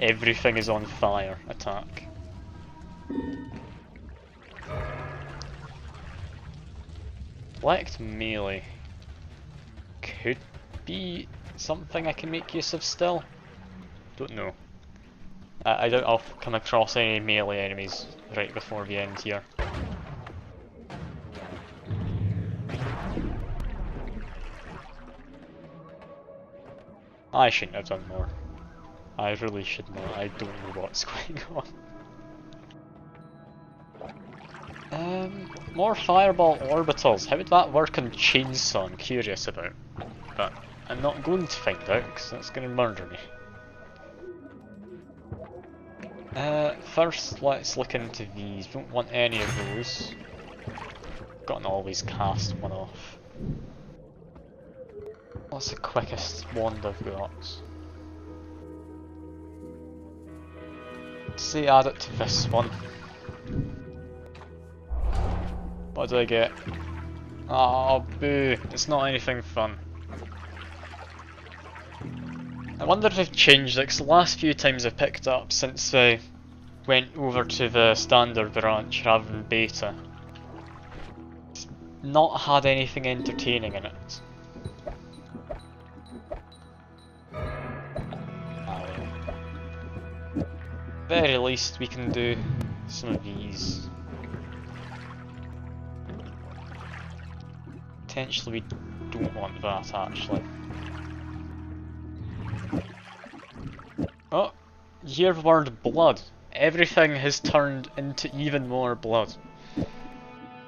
everything is on fire attack. Select melee could be something I can make use of still. Don't know. I doubt I'll come across any melee enemies right before the end here. I shouldn't have done more. I really should not. I don't know what's going on. More fireball orbitals. How would that work on Chainsaw? I'm curious about. But I'm not going to find out because that's going to murder me. First let's look into these. Don't want any of those. Gotten always cast one off. What's the quickest wand I've got? Say add it to this one. What do I get? Oh boo, it's not anything fun. I wonder if they've changed it, 'cause the last few times I've picked up since I went over to the standard branch rather than beta, it's not had anything entertaining in it. Very least we can do some of these. Potentially we don't want that actually. Oh, you hear the word blood. Everything has turned into even more blood.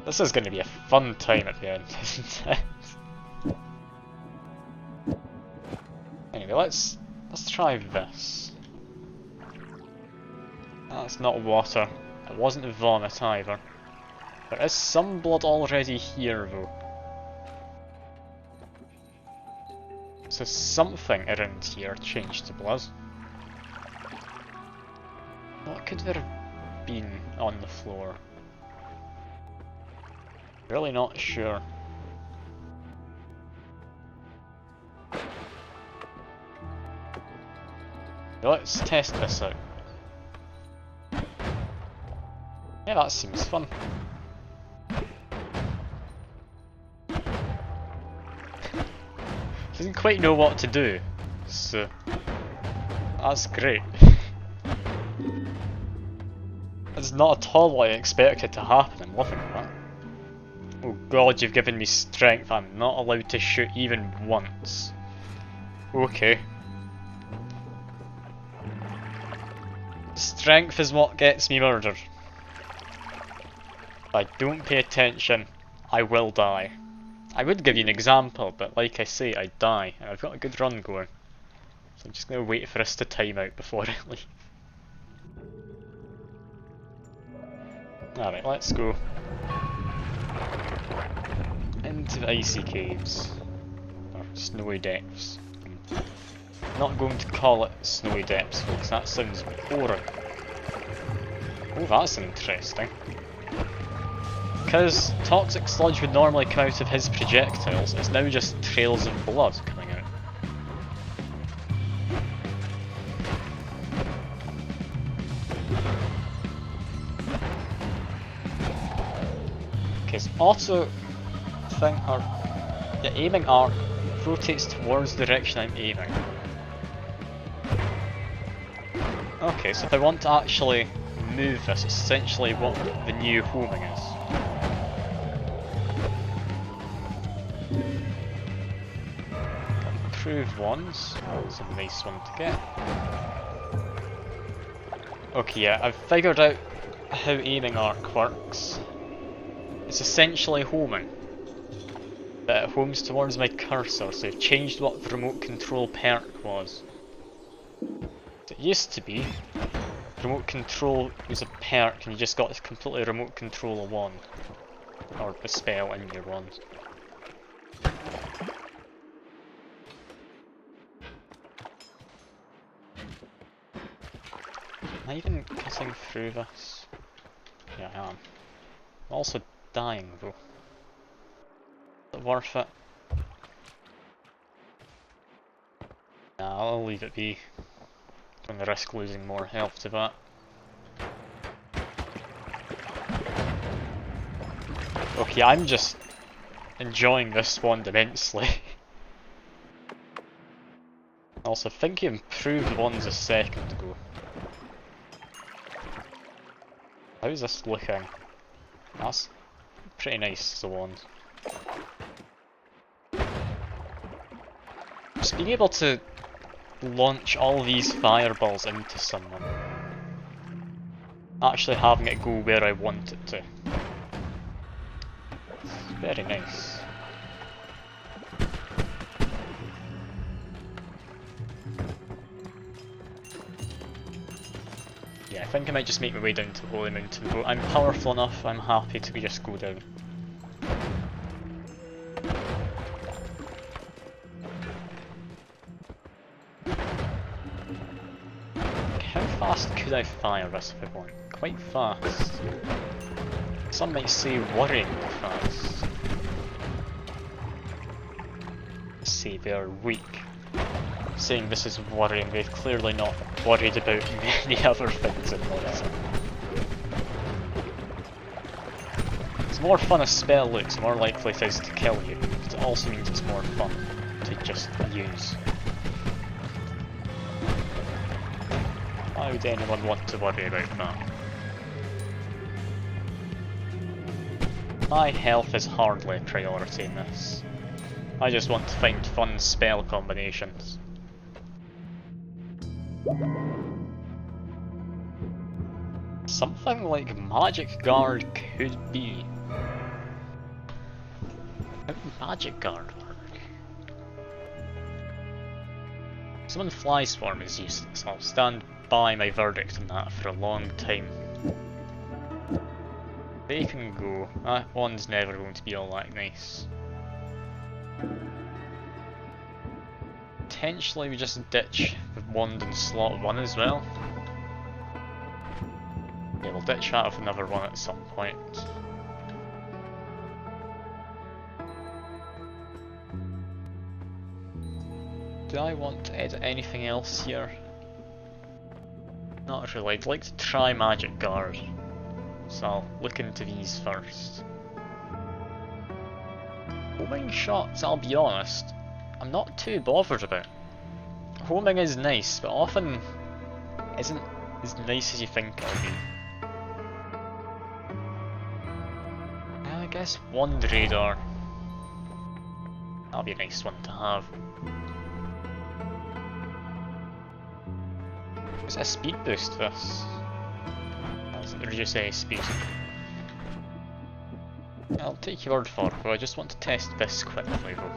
This is going to be a fun time at the end, isn't it? Anyway, let's try this. That's not water. It wasn't vomit either. There is some blood already here though. So something around here changed to blood. What could there have been on the floor? Really not sure. Let's test this out. Yeah, that seems fun. Doesn't quite know what to do, so that's great. That's not at all what I expected to happen. I'm loving that. Oh god, you've given me strength. I'm not allowed to shoot even once. Okay. Strength is what gets me murdered. If I don't pay attention, I will die. I would give you an example, but like I say, I die, and I've got a good run going. So I'm just going to wait for us to time out before I leave. Alright, let's go. Into the icy caves. Or snowy depths. I'm not going to call it snowy depths, folks, that sounds boring. Oh, that's interesting. Because toxic sludge would normally come out of his projectiles, it's now just trails of blood coming out. Because auto thing, or the aiming arc rotates towards the direction I'm aiming. Okay, so if I want to actually move this, it's essentially what the new homing is. Improved ones, that's a nice one to get. Okay, yeah, I've figured out how aiming arc works. It's essentially homing, but it homes towards my cursor, so I've changed what the remote control perk was. It used to be remote control was a perk and you just got to completely remote control a wand, or a spell in your wand. Am I even cutting through this? Yeah, I am. I'm also dying though. Is it worth it? Nah, I'll leave it be. Don't want to risk losing more health to that. Okay, I'm just enjoying this wand immensely. Also, I think you improved wands a second ago. How's this looking? That's pretty nice as a wand. Just being able to launch all these fireballs into someone. Actually having it go where I want it to. It's very nice. Yeah, I think I might just make my way down to Holy Mountain, but I'm powerful enough, I'm happy to just go down. How fast could I fire this if I want? Quite fast. Some might say worryingly fast. Let's see, they are weak. Saying this is worrying, they're clearly not worried about many other things in life. It's more fun a spell looks, the more likely it is to kill you, but it also means it's more fun to just use. Why would anyone want to worry about that? My health is hardly a priority in this. I just want to find fun spell combinations. Something like Magic Guard could be. How would Magic Guard work? Summon Fly Swarm is useless. I'll stand by my verdict on that for a long time. They can go. That one's never going to be all that nice. Potentially we just ditch the wand in slot 1 as well. Yeah, we'll ditch that with another one at some point. Do I want to edit anything else here? Not really. I'd like to try Magic Guard, so I'll look into these first. Homing shots, I'll be honest, I'm not too bothered about. Homing is nice, but often isn't as nice as you think it'll be. I guess Wand Radar. That'll be a nice one to have. Is it a speed boost this? Or does it reduce any speed? I'll take your word for it, but I just want to test this quickly though.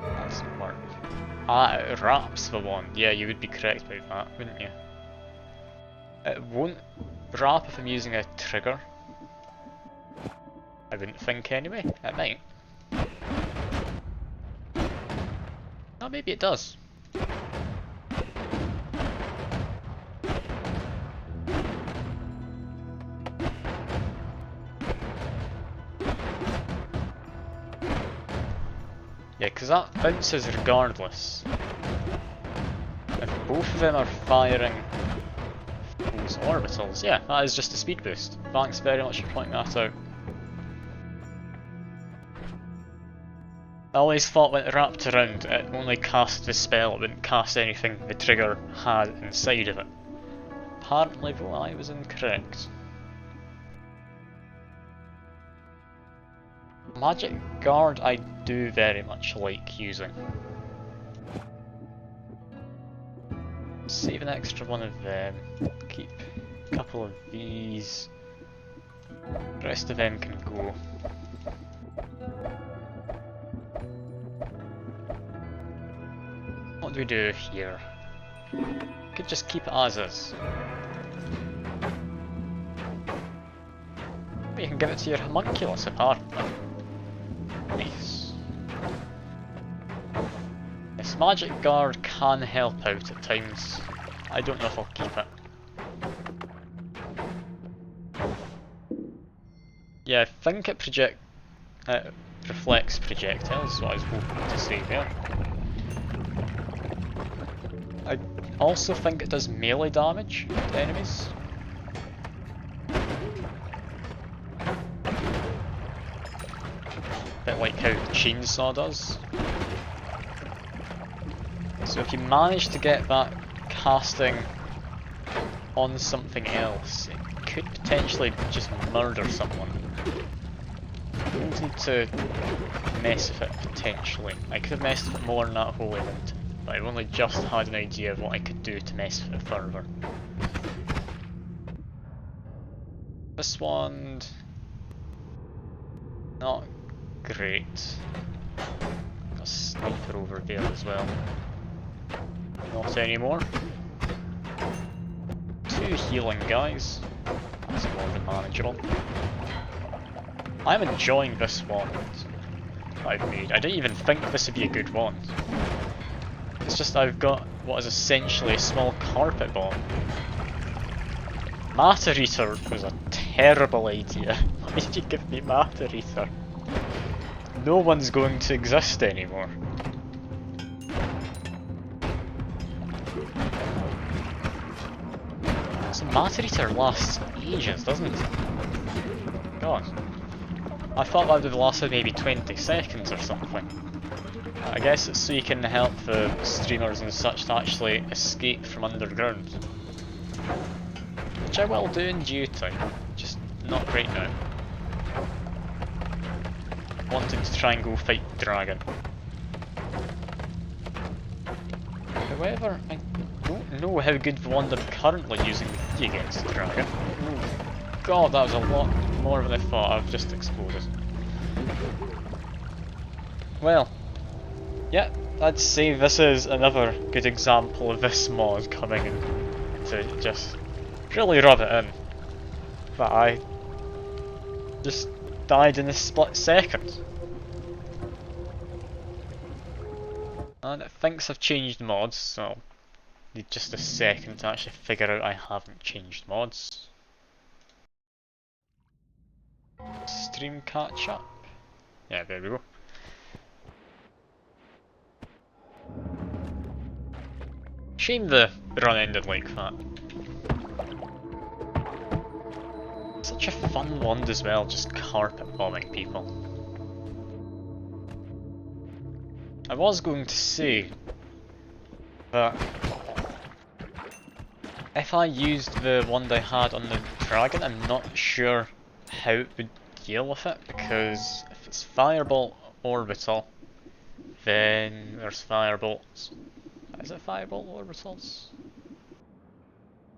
That doesn't work. Ah, it wraps the wand. Yeah, you would be correct about that, wouldn't you? It won't wrap if I'm using a trigger. I wouldn't think anyway. It might. Oh, maybe it does. Yeah, because that bounces regardless. If both of them are firing, those orbitals. Yeah, that is just a speed boost. Thanks very much for pointing that out. I always thought when it wrapped around it only cast the spell, it wouldn't cast anything the trigger had inside of it. Apparently though, I was incorrect. Magic Guard I do very much like using. Save an extra one of them, keep a couple of these, the rest of them can go. What do we do here? Could just keep it as is. But you can give it to your homunculus apparently. Nice. This Magic Guard can help out at times. I don't know if I'll keep it. Yeah, I think it reflects projectiles, what I was hoping to say there. I also think it does melee damage to enemies. Bit like how the chainsaw does. So if you manage to get that casting on something else, it could potentially just murder someone. You don't need to mess with it potentially. I could have messed with it more in that Holy Wind, but I've only just had an idea of what I could do to mess with it further. This one... not great. Got a sniper over there as well. Not anymore. 2 healing guys. That's more than manageable. I'm enjoying this wand I've made. I didn't even think this would be a good wand. It's just I've got what is essentially a small carpet bomb. Matter Eater was a terrible idea. Why did you give me Matter Eater? No one's going to exist anymore. So Matter Eater lasts ages, doesn't it? God. I thought that would have lasted maybe 20 seconds or something. I guess it's so you can help the streamers and such to actually escape from underground. Which I will do in due time, just not right now. Wanting to try and go fight the dragon. However, I don't know how good the wand I'm currently using would be against the dragon. Ooh. God, that was a lot more than I thought. I've just exploded. Well, yeah, I'd say this is another good example of this mod coming in to just really rub it in. But I just died in a split second. And it thinks I've changed mods, so need just a second to actually figure out I haven't changed mods. Stream catch up. Yeah, there we go. Shame the run ended like that. Such a fun wand as well, just carpet bombing people. I was going to say that if I used the wand I had on the dragon, I'm not sure how it would deal with it, because if it's Firebolt Orbital, then there's Firebolts. Is it Firebolt Orbitals?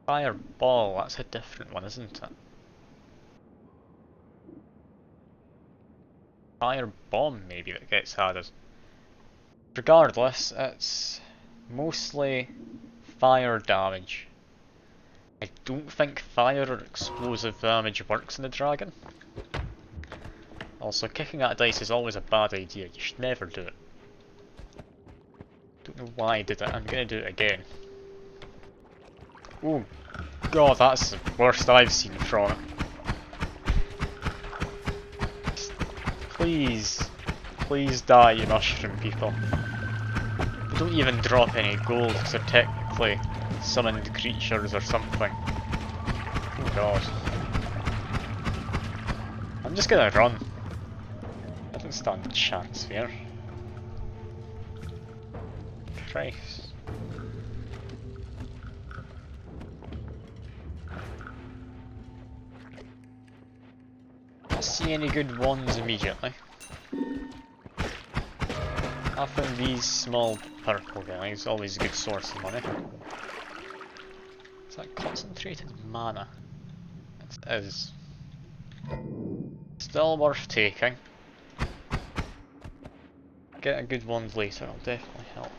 Fireball, that's a different one, isn't it? Firebomb maybe that gets added. Regardless, it's mostly fire damage. I don't think fire or explosive damage works in the dragon. Also, kicking at dice is always a bad idea, you should never do it. Don't know why I did it, I'm gonna do it again. Oh god, that's the worst I've seen from it. Please, please die, you mushroom people. They don't even drop any gold because they're technically summoned creatures or something. Oh god. I'm just gonna run. I don't stand a chance here. Christ. Don't see any good ones immediately. I found these small purple guys, always a good source of money. Is that concentrated mana? It is. Still worth taking. Get a good one later, will definitely help.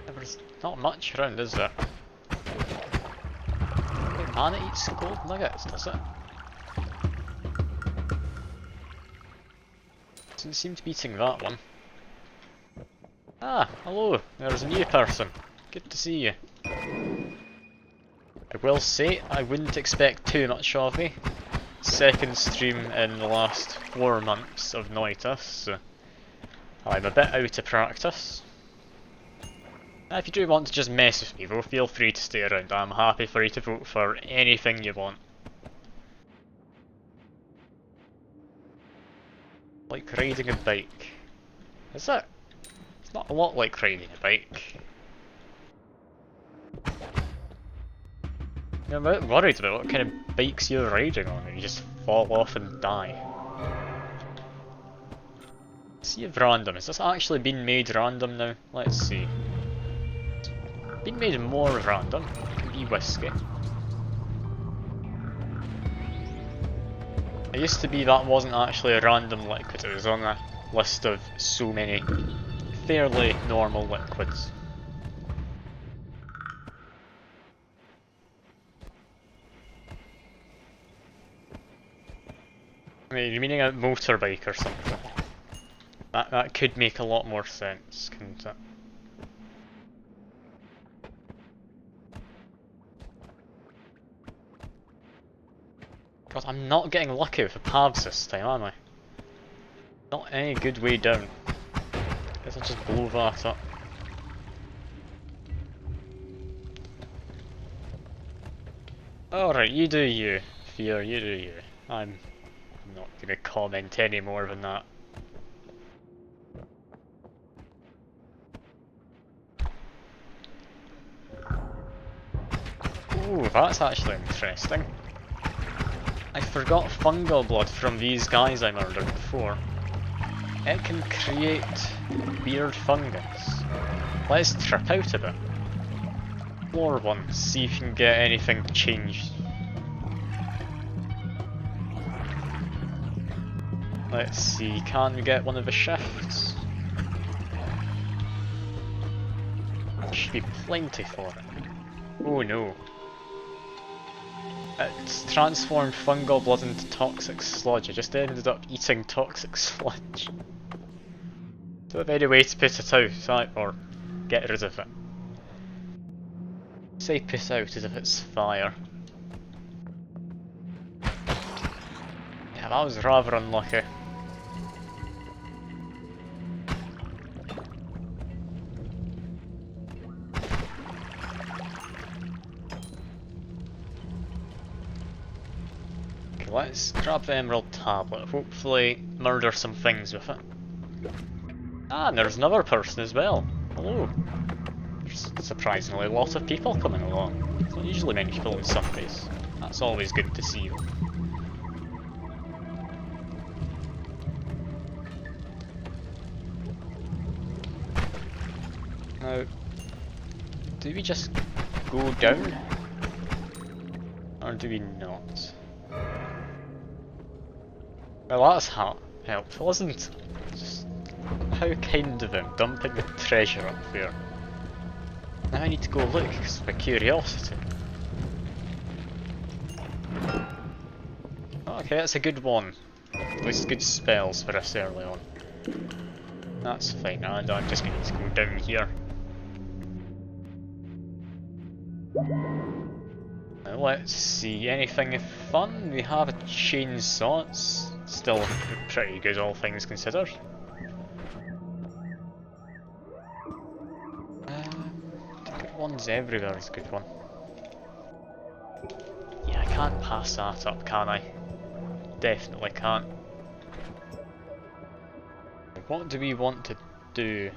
There's not much around, is there? Wait, mana eats gold nuggets, does it? Doesn't seem to be eating that one. Ah, hello, there's a new person. Good to see you. I will say, I wouldn't expect too much of me. Second stream in the last 4 months of Noita, so I'm a bit out of practice. If you do want to just mess with me though, feel free to stay around. I'm happy for you to vote for anything you want. Like riding a bike. Is it? It's not a lot like riding a bike. I'm a bit worried about what kind of bikes you're riding on and you just fall off and die. See if random. Has this actually been made random now? Let's see. It's been made more random. It can be whiskey. It used to be that wasn't actually a random liquid, it was on a list of so many fairly normal liquids. I mean, you're meaning a motorbike or something. That could make a lot more sense, couldn't it? God, I'm not getting lucky with the paths this time, am I? Not any good way down. Guess I'll just blow that up. Alright, you do you. Fear, you do you. I'm not gonna comment any more than that. Ooh, that's actually interesting. I forgot fungal blood from these guys I murdered before. It can create weird fungus. Let's trip out a bit. Explore one, see if you can get anything changed. Let's see, can we get one of the shifts? Should be plenty for it. Oh no. It's transformed fungal blood into toxic sludge. I just ended up eating toxic sludge. So any way to put it out, or get rid of it. Say put out as if it's fire. Yeah, that was rather unlucky. Okay, let's grab the emerald tablet, hopefully murder some things with it. Ah, and there's another person as well. Hello. There's surprisingly a lot of people coming along. There's not usually many people on Sundays. That's always good to see. Now, do we just go down? Or do we not? Well, that's helpful, isn't it? Just how kind of them, dumping the treasure up there. Now I need to go look, because of my curiosity. Okay, that's a good one. At least good spells for us early on. That's fine, and I'm just going to go down here. Let's see, anything fun? We have a chainsaw, it's still pretty good all things considered. Good ones everywhere is a good one. Yeah, I can't pass that up, can I? Definitely can't. What do we want to do?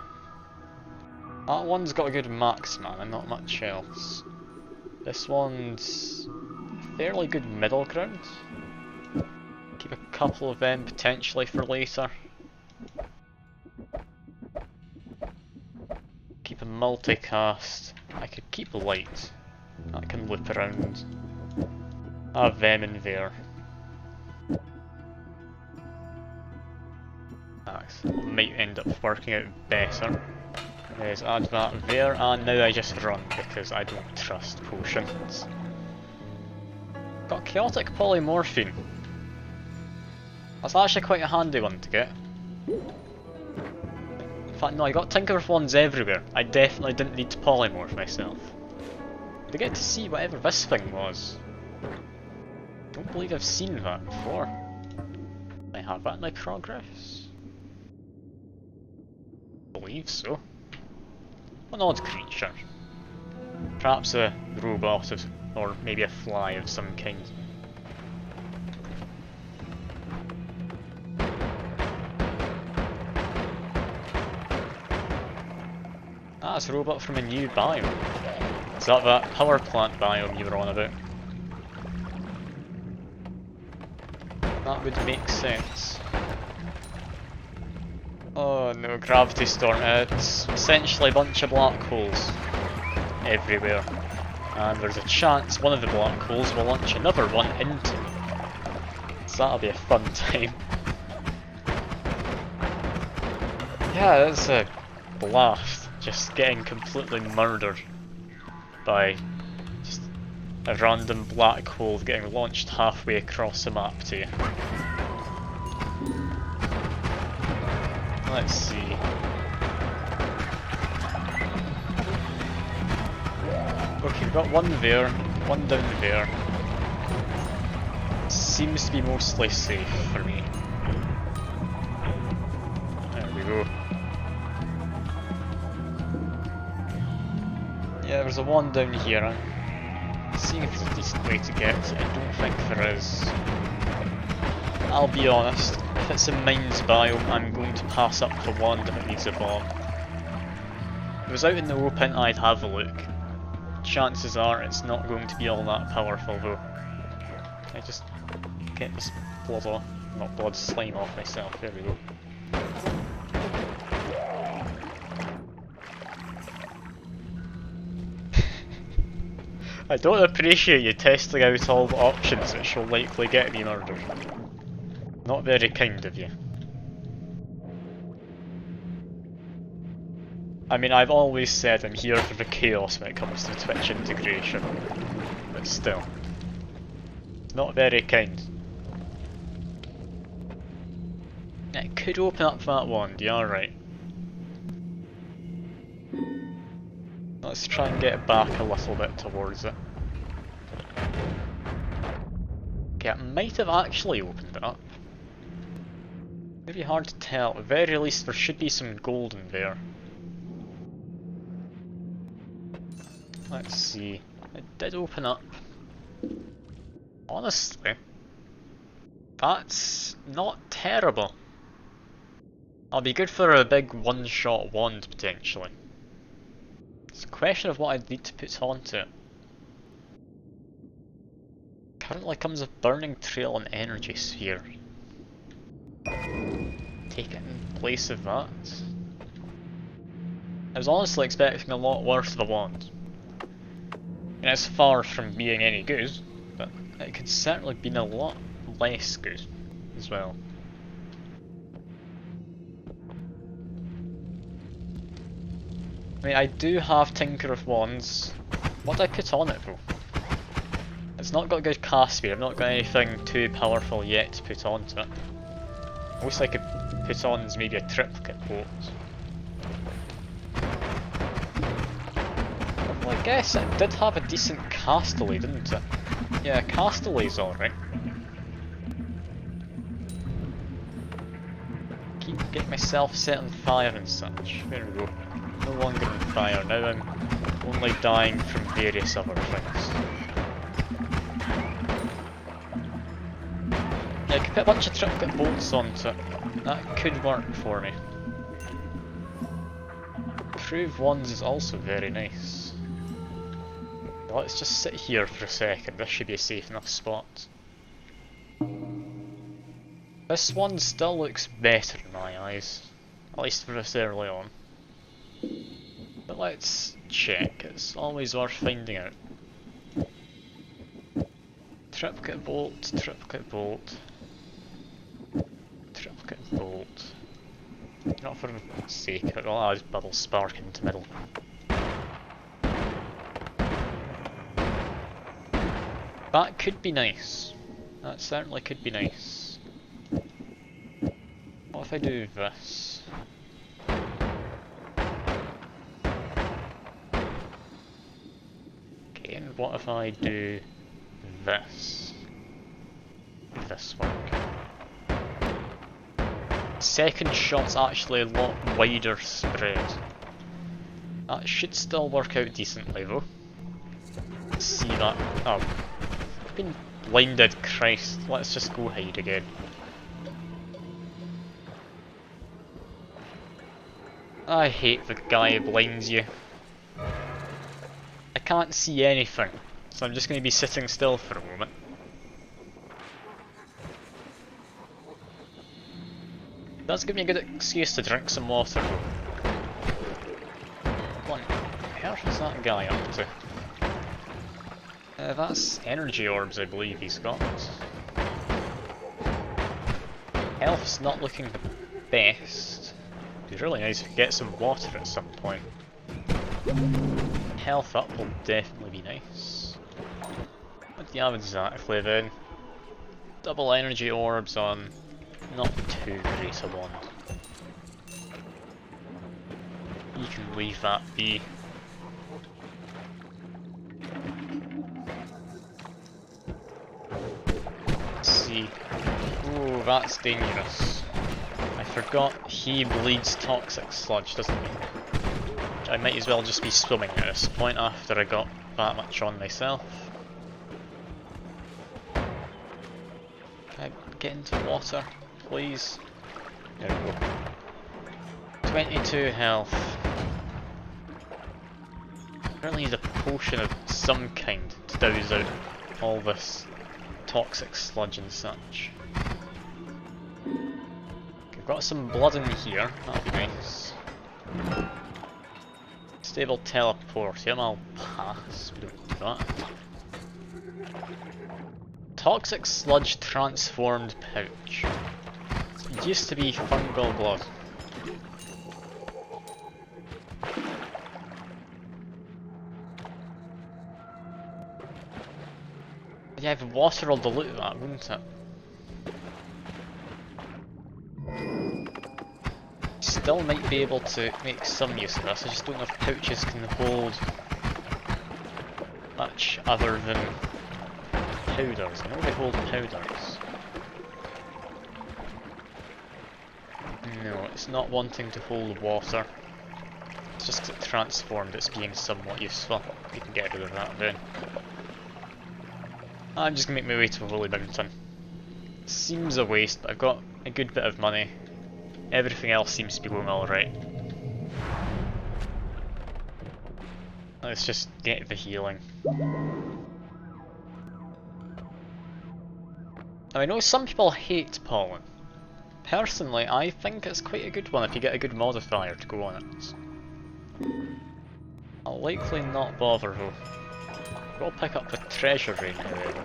That one's got a good max mana and not much else. This one's fairly good middle ground. Keep a couple of them potentially for later. Keep a multicast. I could keep light. That can loop around. Have them in there. That might end up working out better. Is add that there, and now I just run because I don't trust potions. Got chaotic polymorphine. That's actually quite a handy one to get. In fact, no, I got Tinker's Wands everywhere. I definitely didn't need to polymorph myself. To get to see whatever this thing was. Don't believe I've seen that before. I have that in my progress? I believe so. An odd creature. Perhaps a robot or maybe a fly of some kind. Ah, it's a robot from a new biome. Is that power plant biome you were on about? That would make sense. Oh no, gravity storm. It's essentially a bunch of black holes everywhere. And there's a chance one of the black holes will launch another one into it. So that'll be a fun time. Yeah, that's a blast. Just getting completely murdered by just a random black hole getting launched halfway across the map to you. Let's see. Okay, we've got one there, one down there. Seems to be mostly safe for me. There we go. Yeah, there's a one down here. I'm seeing if there's a decent way to get it. I don't think there is. I'll be honest. If it's a mines biome, I'm going to pass up the wand if it needs a bomb. If it was out in the open, I'd have a look. Chances are it's not going to be all that powerful though. I just get this blood off, not blood, slime off myself, there we go. I don't appreciate you testing out all the options which will likely get me murdered. Not very kind of you. I mean, I've always said I'm here for the chaos when it comes to Twitch integration, but still. Not very kind. It could open up that wand, yeah, right. Let's try and get it back a little bit towards it. Okay, it might have actually opened it up. Maybe hard to tell. At the very least, there should be some gold in there. Let's see. It did open up. Honestly, that's not terrible. I'll be good for a big one-shot wand, potentially. It's a question of what I'd need to put onto it. Currently comes with Burning Trail and Energy Sphere. Take it in place of that. I was honestly expecting a lot worse of a wand. And it's far from being any good, but it could certainly have been a lot less good as well. I mean, I do have Tinker of Wands. What do I put on it though? It's not got good cast speed, I've not got anything too powerful yet to put onto it. Most I could put on is maybe a triplicate bolt. Well, I guess it did have a decent cast delay, didn't it? Yeah, Castaways alright. Keep getting myself set on fire and such. There we go. No longer on fire, now I'm only dying from various other things. Yeah, I could put a bunch of triplicate bolts onto it. That could work for me. Improve ones is also very nice. Let's just sit here for a second, this should be a safe enough spot. This one still looks better in my eyes, at least for this early on. But let's check, it's always worth finding out. Triplicate bolt, triplicate bolt, triplicate bolt. Not for the sake of it, well, I'll just bubble spark into middle. That could be nice. That certainly could be nice. What if I do this? Okay, and what if I do this? This work. Second shot's actually a lot wider spread. That should still work out decently though. Let's see that. Oh. I've been blinded, Christ. Let's just go hide again. I hate the guy who blinds you. I can't see anything, so I'm just going to be sitting still for a moment. That's giving me a good excuse to drink some water. What on earth is that guy up to? That's energy orbs, I believe he's got. Health's not looking the best. It'd be really nice if we get some water at some point. Health up will definitely be nice. What do you have exactly then? Double energy orbs on not too great a one. You can leave that be. Ooh, that's dangerous. I forgot he bleeds toxic sludge, doesn't he? I might as well just be swimming at this point after I got that much on myself. Can I get into water, please? There we go. 22 health. Apparently need a potion of some kind to douse out all this toxic sludge and such. We've got some blood in here, that'll be nice. Stable teleportium, I'll pass, we don't do that. Toxic sludge transformed pouch. It used to be fungal blood. Yeah, if water will dilute that, wouldn't it? Still might be able to make some use of this, I just don't know if pouches can hold much other than powders. I know they hold powders. No, it's not wanting to hold water. It's just 'cause it transformed, it's being somewhat useful. You can get rid of that then. I'm just gonna make my way to Holy Mountain. Seems a waste, but I've got a good bit of money. Everything else seems to be going alright. Let's just get the healing. Now I know some people hate pollen. Personally, I think it's quite a good one if you get a good modifier to go on it. I'll likely not bother though. We'll pick up the treasury now.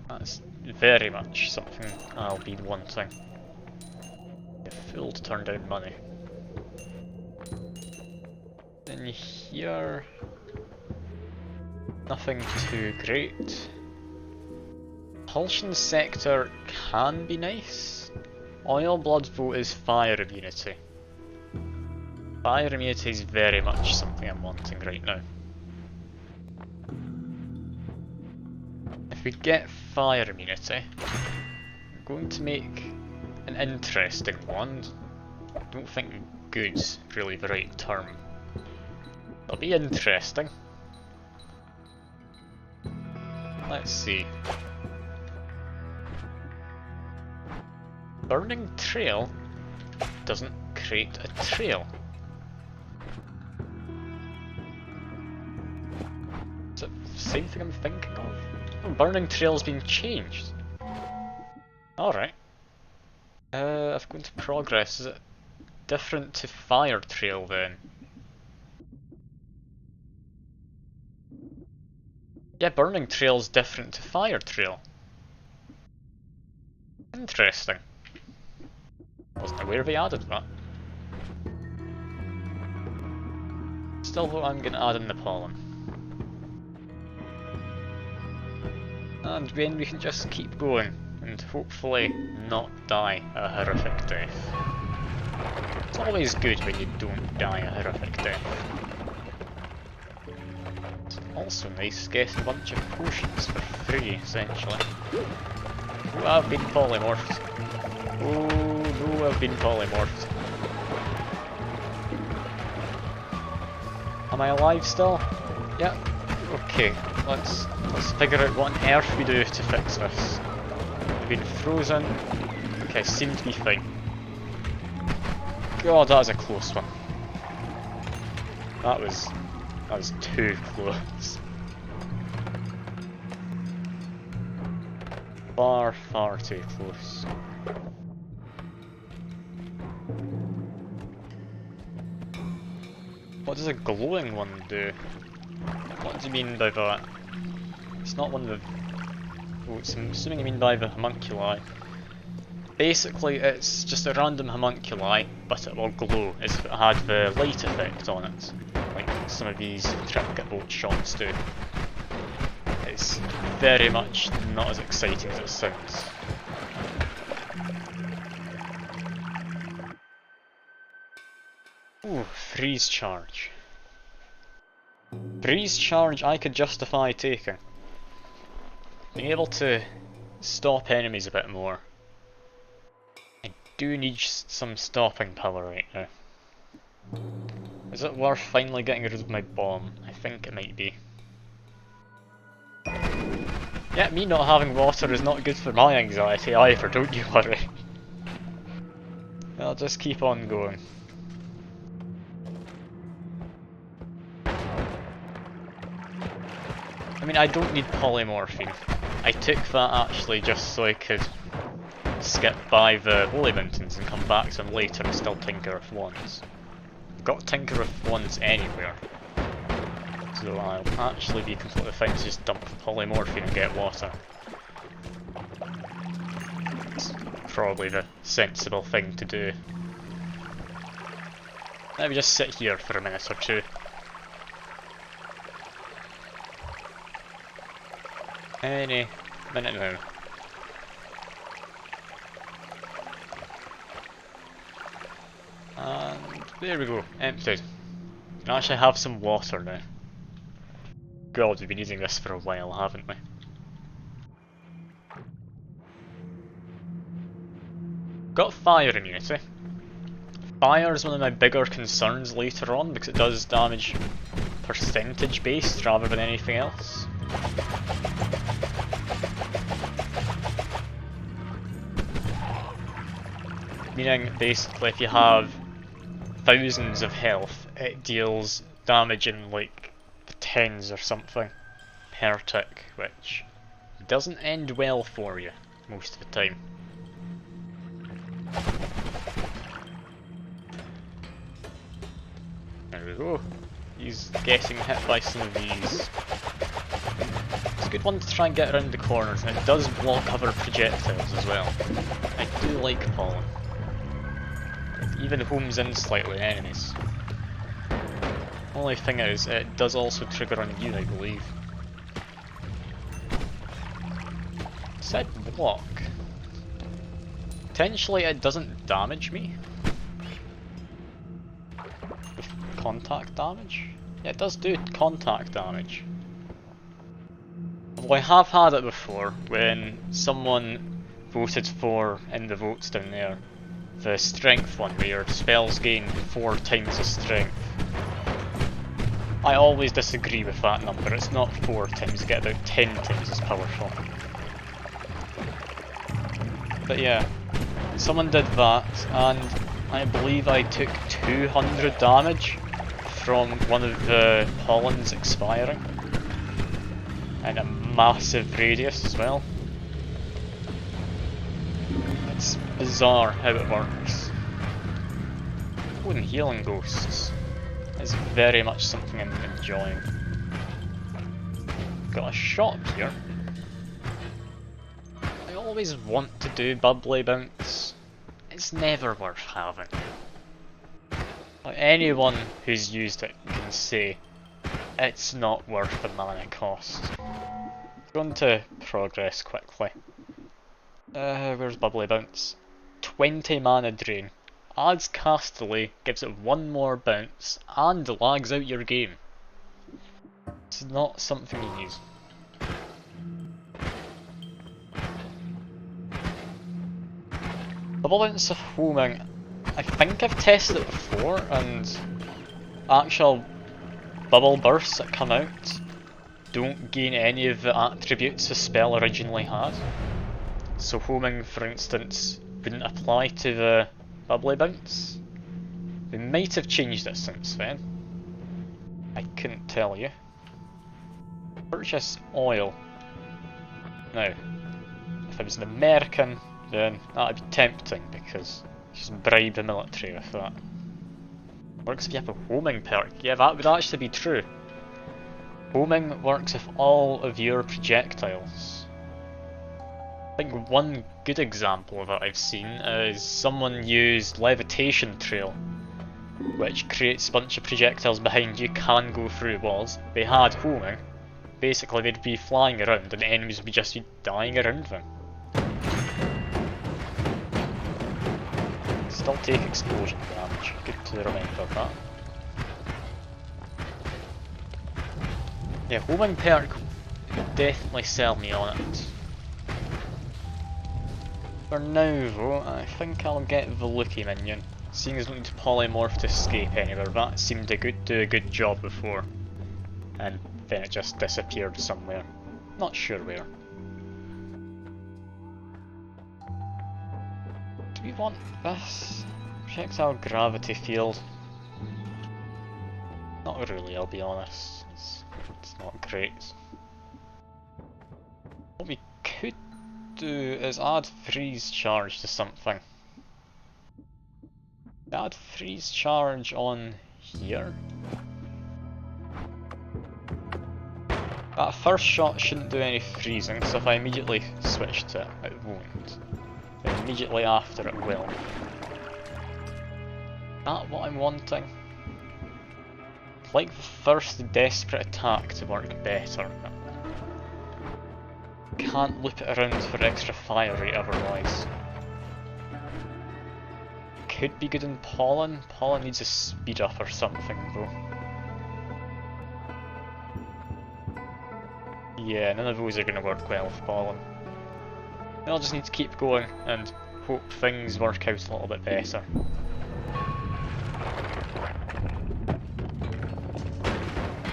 That's very much something I'll be wanting. A fool to turn down money. In here, nothing too great. Propulsion sector can be nice. Oil blood vote is fire immunity. Fire immunity is very much something I'm wanting right now. we get fire immunity, we're going to make an interesting one. I don't think good's really the right term. It'll be interesting. Let's see. Burning trail doesn't create a trail. Is it the same thing I'm thinking of? Oh, burning trail's been changed. Alright. I've gone to progress. Is it different to fire trail then? Yeah, burning trail's different to fire trail. Interesting. Wasn't aware they added that. Still though, I'm gonna add in the pollen. And then we can just keep going and hopefully not die a horrific death. It's always good when you don't die a horrific death. It's also nice getting a bunch of potions for free, essentially. Oh, I've been polymorphed. Oh no, I've been polymorphed. Am I alive still? Yeah. Okay, let's figure out what on earth we do to fix this. We've been frozen. Okay, seem to be fine. God, that was a close one. That was too close. Far, far too close. What does a glowing one do? What do you mean by that? It's not one of the... Oh, I'm assuming you mean by the homunculi. Basically, it's just a random homunculi, but it will glow as if it had the light effect on it. Like some of these trinket bolt shots do. It's very much not as exciting as it sounds. Ooh, freeze charge. Freeze charge I could justify taking. Being able to stop enemies a bit more. I do need some stopping power right now. Is it worth finally getting rid of my bomb? I think it might be. Yeah, me not having water is not good for my anxiety either, don't you worry. I'll just keep on going. I mean, I don't need polymorphine. I took that actually just so I could skip by the Holy Mountains and come back to them later and still tinker with wands. Got tinker with wands anywhere. So I'll actually be completely fine to just dump polymorphine and get water. It's probably the sensible thing to do. Let me just sit here for a minute or two. Any minute now. And there we go, emptied. Can actually have some water now. God, we've been using this for a while, haven't we? Got fire immunity. Fire is one of my bigger concerns later on because it does damage percentage based rather than anything else. Meaning, basically, if you have thousands of health, it deals damage in like the tens or something per tick, which doesn't end well for you most of the time. There we go. He's getting hit by some of these. It's a good one to try and get around the corners, and it does block other projectiles as well. I do like pollen. It even homes in slightly enemies. Only thing is, it does also trigger on you, I believe. It said block. Potentially it doesn't damage me. With contact damage? Yeah, it does do contact damage. Well, I have had it before when someone voted for, in the votes down there, the strength one where your spells gain 4 times the strength. I always disagree with that number. It's not 4 times, you get about 10 times as powerful. But yeah, someone did that, and I believe I took 200 damage from one of the pollens expiring. And a massive radius as well. It's bizarre how it works. Oh, and healing ghosts is very much something I'm enjoying. Got a shop here. I always want to do bubbly bounce. It's never worth having. Like, anyone who's used it can say it's not worth the mana cost. Going to progress quickly. Where's bubbly bounce? 20 mana drain. Adds cast delay, gives it 1 more bounce, and lags out your game. It's not something you use. Bubble bounce of homing. I think I've tested it before, and actual bubble bursts that come out don't gain any of the attributes the spell originally had. So homing, for instance, wouldn't apply to the bubbly bounce. They might have changed it since then. I couldn't tell you. Purchase oil. Now, if it was an American, then that'd be tempting because you can bribe the military with that. Works if you have a homing perk. Yeah, that would actually be true. Homing works with all of your projectiles. I think one good example of it I've seen is someone used Levitation Trail, which creates a bunch of projectiles behind you, can go through walls. They had homing. Basically they'd be flying around and enemies would just be dying around them. Still take explosion damage, good to remember that. Yeah, homing perk would definitely sell me on it. For now though, I think I'll get the Lucky minion. Seeing as I don't need to polymorph to escape anywhere, that seemed to do a good job before. And then it just disappeared somewhere. Not sure where. Do we want this? Projectile gravity field? Not really, I'll be honest. It's not great. What we could do is add freeze charge to something. Add freeze charge on here. That first shot shouldn't do any freezing, so if I immediately switch to it, it won't. But immediately after it will. That what I'm wanting? I'd like the first desperate attack to work better. Can't loop it around for extra fire rate otherwise. Could be good in pollen. Pollen needs a speed up or something though. Yeah, none of those are going to work well with pollen. I'll just need to keep going and hope things work out a little bit better.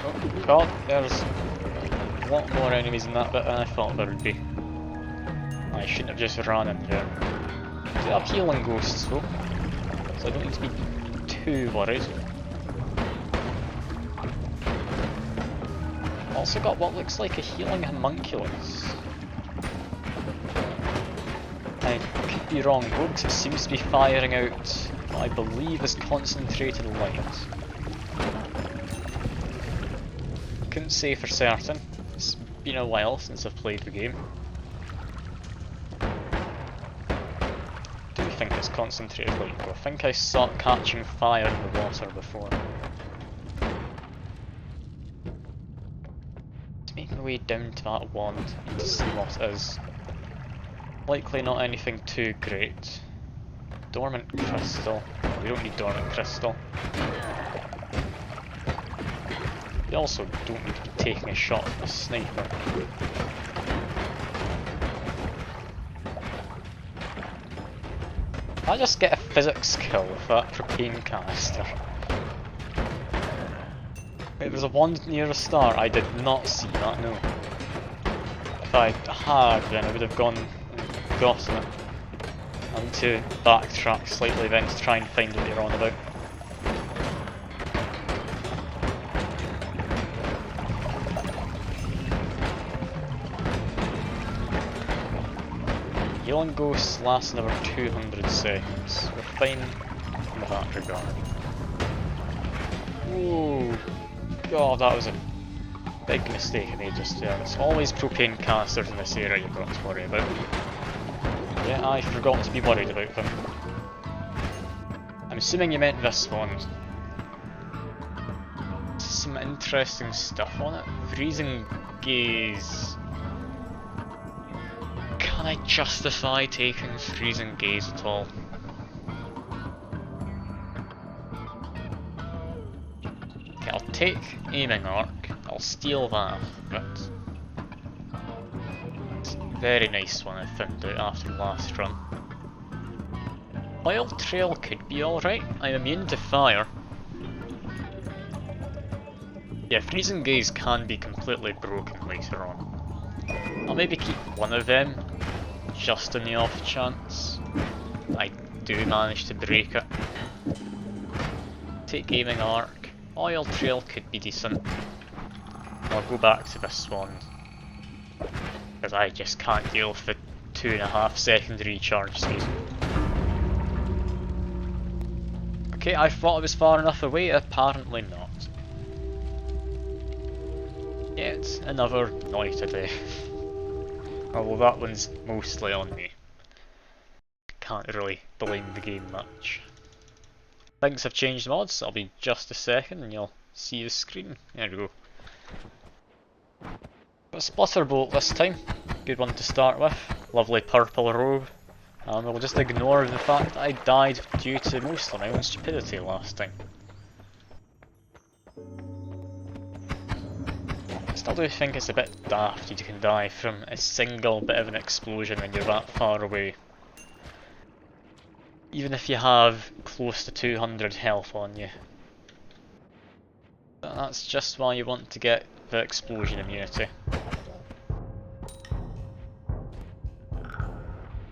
Oh god, there's a lot more enemies in that bit than I thought there would be. I shouldn't have just ran in there. I do have healing ghosts though, so I don't need to be too worried. Also got what looks like a healing homunculus. I could be wrong though, because it seems to be firing out what I believe is concentrated light. Couldn't say for certain. It's been a while since I've played the game. Do think it's concentrated light though. I think I saw it catching fire in the water before. Let's make my way down to that wand to see what it is. Likely not anything too great. Dormant crystal. We don't need dormant crystal. We also don't need to be taking a shot at the sniper. I just get a physics kill with that propane canister. Wait, there's a one near the start. I did not see that, no. If I had, then I would have gone and gotten it. I need to backtrack slightly then to try and find what you're on about. Healing ghosts last another 200 seconds. We're fine in that regard. Ooh, God, that was a big mistake I made just there. It's always propane canisters in this area you've got to worry about. Yeah, I forgot to be worried about them. I'm assuming you meant this one. Some interesting stuff on it. Freezing gaze. Can I justify taking freezing gaze at all? Okay, I'll take aiming arc. I'll steal that, but it's a very nice one I found out after the last run. Oil trail could be alright. I'm immune to fire. Yeah, freezing gaze can be completely broken later on. I'll maybe keep one of them, just on the off chance I do manage to break it. Take aiming arc. Oil trail could be decent. I'll go back to this one, because I just can't deal with the 2.5 second recharge speed. Okay, I thought it was far enough away, apparently not. Yet another Noita day. Although that one's mostly on me. Can't really blame the game much. Things have changed mods, I'll be just a second and you'll see the screen. There we go. Got a splatter bolt this time. Good one to start with. Lovely purple robe. And we'll just ignore the fact that I died due to mostly my own stupidity last time. I still do think it's a bit daft you can die from a single bit of an explosion when you're that far away. Even if you have close to 200 health on you. But that's just why you want to get the explosion immunity.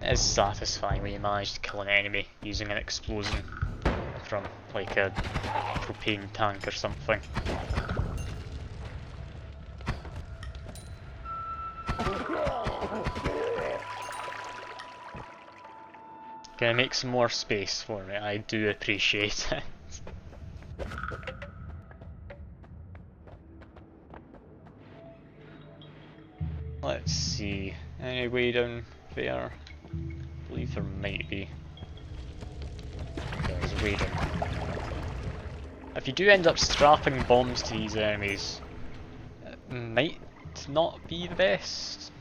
It is satisfying when you manage to kill an enemy using an explosion from like a propane tank or something. Can I make some more space for me? I do appreciate it. Let's see, any way down there? I believe there might be. There's a way down. If you do end up strapping bombs to these enemies, it might not be the best.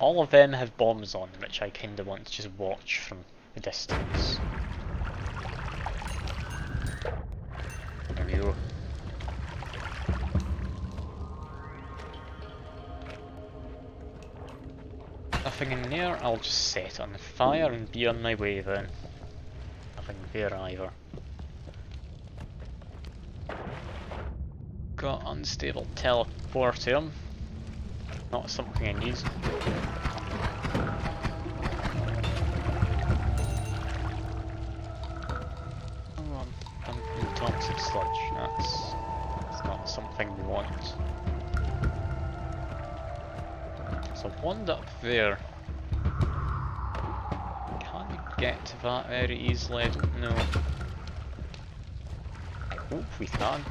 All of them have bombs on them, which I kinda want to just watch from a distance. There we go. Nothing in there, I'll just set it on fire and be on my way then. Nothing there either. Got unstable teleportium. Not something I need. Oh, I'm toxic sludge. That's not something we want. So one up there. Can we get to that very easily? I don't know. I hope we can.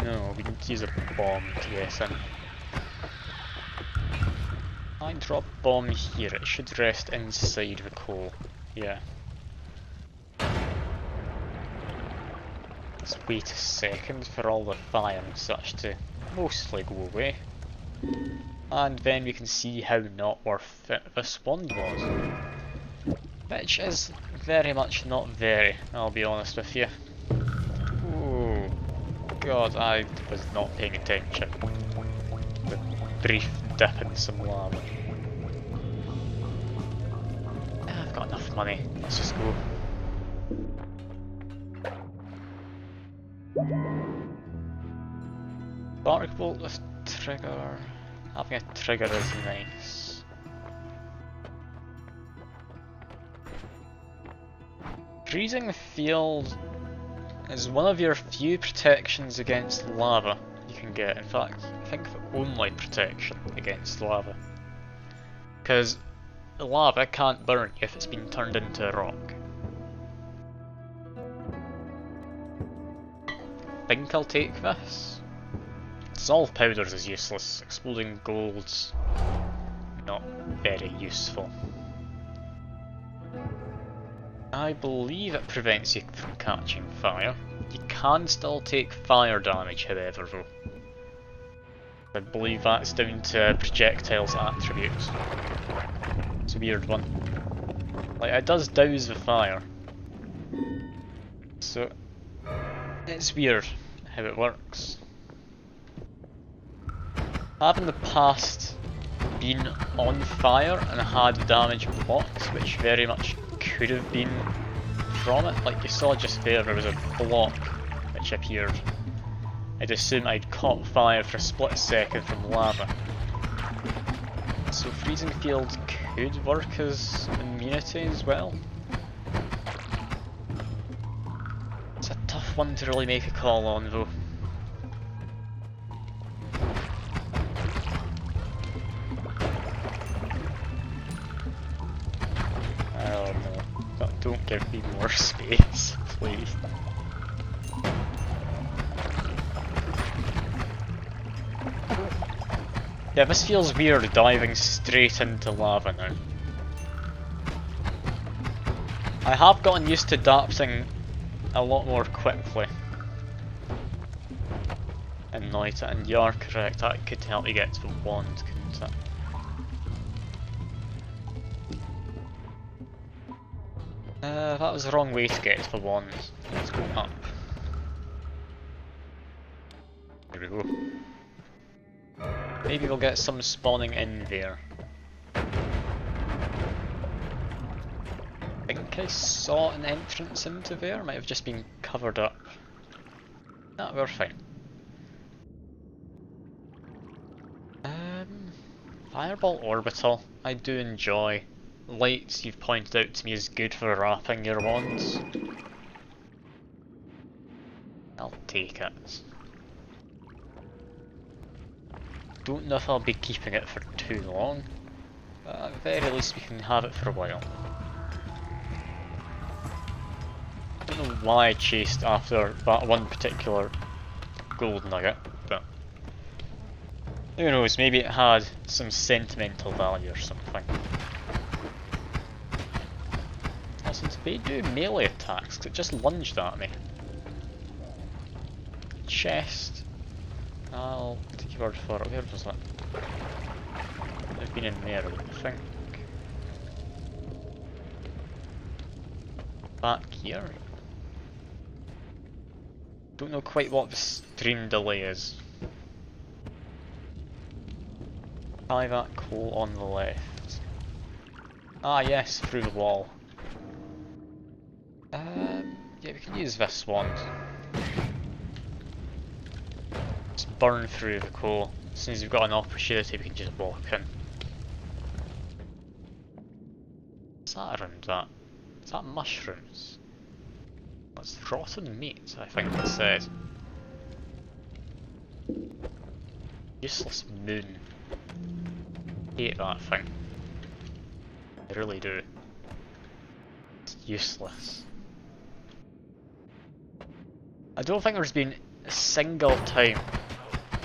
No, we need to use a bomb to get in. I drop bomb here, it should rest inside the coal. Yeah. Let's wait a second for all the fire and such to mostly go away. And then we can see how not worth it this one was. Which is very much not very, I'll be honest with you. Ooh. God, I was not paying attention. The brief dip in some lava. I've got enough money, let's just go. Spark bolt with trigger. Having a trigger is nice. Freezing the field is one of your few protections against lava you can get. In fact, I think the only protection against lava. Because the lava can't burn you if it's been turned into a rock. I think I'll take this. Dissolve powders is useless. Exploding gold's not very useful. I believe it prevents you from catching fire. You can still take fire damage, however, though. I believe that's down to projectiles attributes. It's a weird one. Like, it does douse the fire. So, it's weird how it works. Have in the past been on fire and had damage blocked, which very much could have been from it. Like you saw just there was a block which appeared. I'd assume I'd caught fire for a split second from lava. So freezing field could work as immunity as well. It's a tough one to really make a call on though. Oh no, don't give me more space, please. Yeah, this feels weird diving straight into lava now. I have gotten used to adapting a lot more quickly in Noita, and you are correct, that could help you get to the wand, couldn't it? That was the wrong way to get to the wand. Let's go up. There we go. Maybe we'll get some spawning in there. I think I saw an entrance into there, might have just been covered up. No, we're fine. Fireball Orbital, I do enjoy. Lights you've pointed out to me is good for wrapping your wands. I'll take it. Don't know if I'll be keeping it for too long, but at the very least we can have it for a while. I don't know why I chased after that one particular gold nugget, but who knows, maybe it had some sentimental value or something. Since they do melee attacks, 'cause it just lunged at me. Chest. I'll take your word for it. Where was that? I've been in there, I think. Back here. Don't know quite what the stream delay is. Try that coal on the left. Ah yes, through the wall. Yeah, we can use this one. Just burn through the coal. As soon as we've got an opportunity, we can just walk in. What's that around that? Is that mushrooms? That's rotten meat, I think it said. Useless moon. Hate that thing. I really do. It's useless. I don't think there's been a single time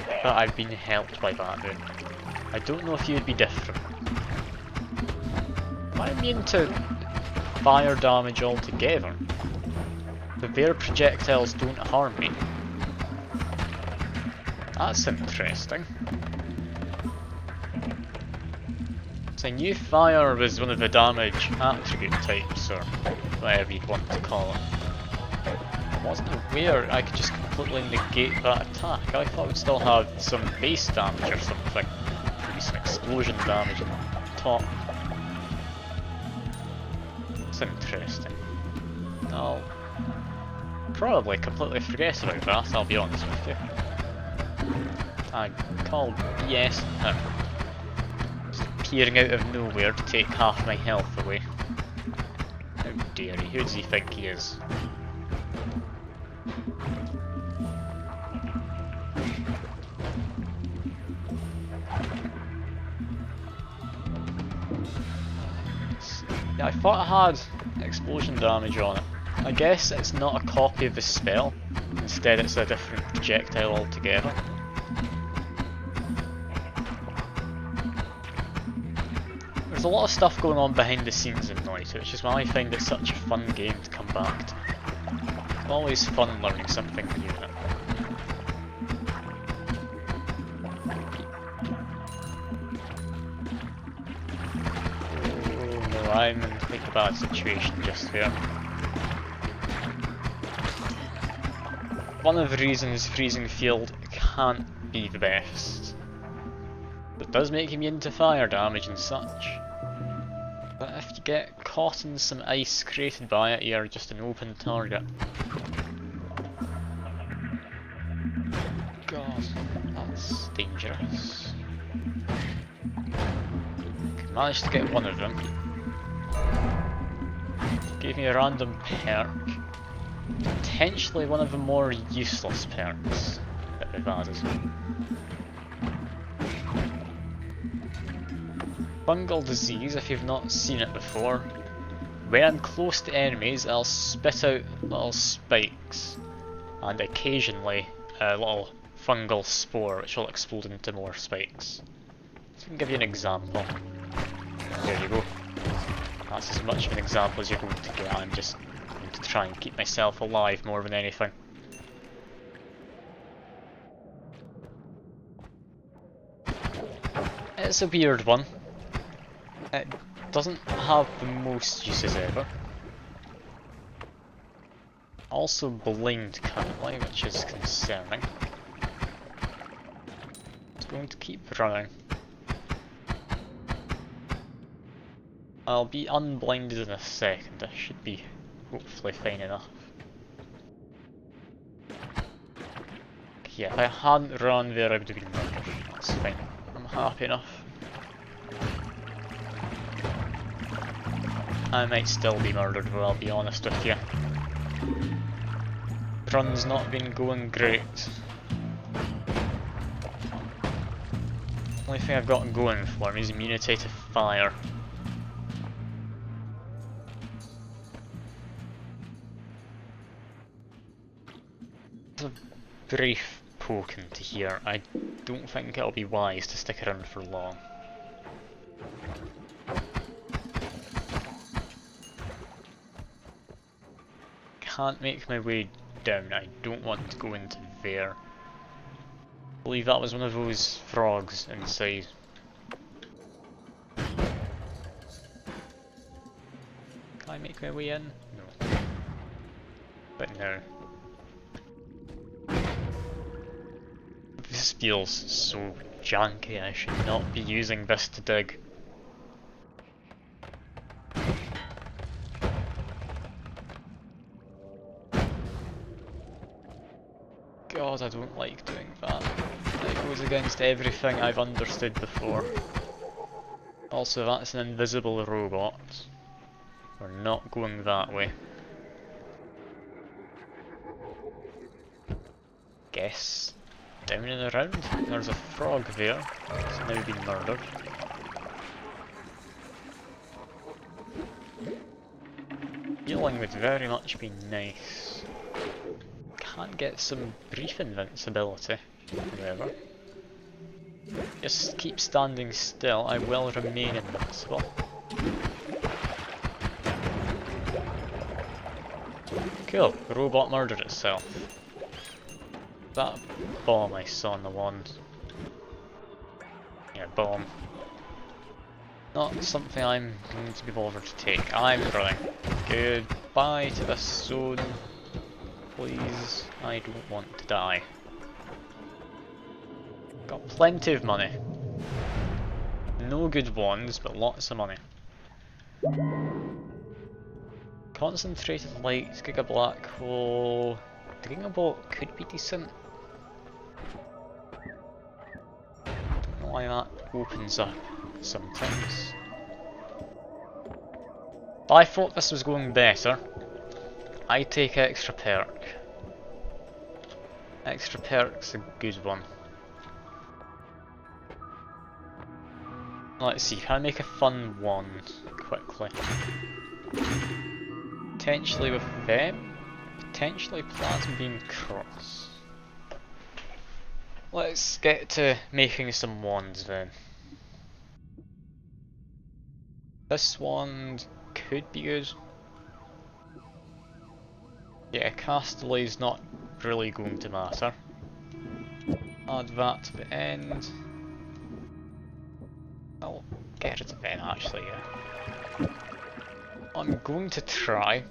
that I've been helped by that moon. I don't know if you'd be different. Am I immune to fire damage altogether? Their projectiles don't harm me. That's interesting. So I knew fire was one of the damage attribute types, or whatever you'd want to call it. wasn't aware I could just completely negate that attack. I thought it would still have some base damage or something. Maybe some explosion damage on top. It's interesting. I'll probably completely forget about that, I'll be honest with you. I called BS on him. Just appearing out of nowhere to take half my health away. How dare he? Who does he think he is? Yeah, I thought I had explosion damage on it. I guess it's not a copy of the spell, instead it's a different projectile altogether. There's a lot of stuff going on behind the scenes in Noita, which is why I find it such a fun game to come back to. It's always fun learning something new in it. Oh no, I'm in quite a bad situation just here. One of the reasons Freezing Field can't be the best. It does make him immune to fire damage and such. But if you get caught in some ice created by it, you're just an open target. God, that's dangerous. Managed to get one of them. Gave me a random perk. Potentially one of the more useless perks that they've added. Fungal disease, if you've not seen it before. When I'm close to enemies, I'll spit out little spikes, and occasionally a little fungal spore which will explode into more spikes. So I can give you an example. There you go. That's as much of an example as you're going to get. I'm just going to try and keep myself alive more than anything. It's a weird one. It doesn't have the most uses ever. Also blind currently, which is concerning. It's going to keep running. I'll be unblinded in a second. I should be hopefully fine enough. Yeah, if I hadn't run there I would have been murdered. That's fine. I'm happy enough. I might still be murdered, but I'll be honest with you. The run's not been going great. The only thing I've got going for me is immunity to fire. It's a brief poke into here. I don't think it'll be wise to stick around for long. Can't make my way down. I don't want to go into there. I believe that was one of those frogs inside. Can I make my way in? No. But no. This feels so janky. I should not be using this to dig. God, I don't like doing that. It goes against everything I've understood before. Also, that's an invisible robot. We're not going that way. Guess down and around. There's a frog there. It's now been murdered. Healing would very much be nice. Can't get some brief invincibility, however. Just keep standing still, I will remain invincible. Cool, the robot murdered itself. That bomb I saw on the wand. Yeah, bomb. Not something I'm going to be bothered to take. I'm running. Goodbye to this zone. please. I don't want to die. Got plenty of money. No good ones, but lots of money. Concentrated lights, Giga Black Hole. Digging a boat could be decent. Don't know why that opens up sometimes. But I thought this was going better. I take extra perk. Extra perk's a good one. Let's see, can I make a fun wand quickly? Potentially with them, potentially Plasma Beam Cross. Let's get to making some wands then. This wand could be good. Yeah, Castelli's not really going to matter. Add that to the end. I'll get rid of Ben actually, yeah. What I'm going to try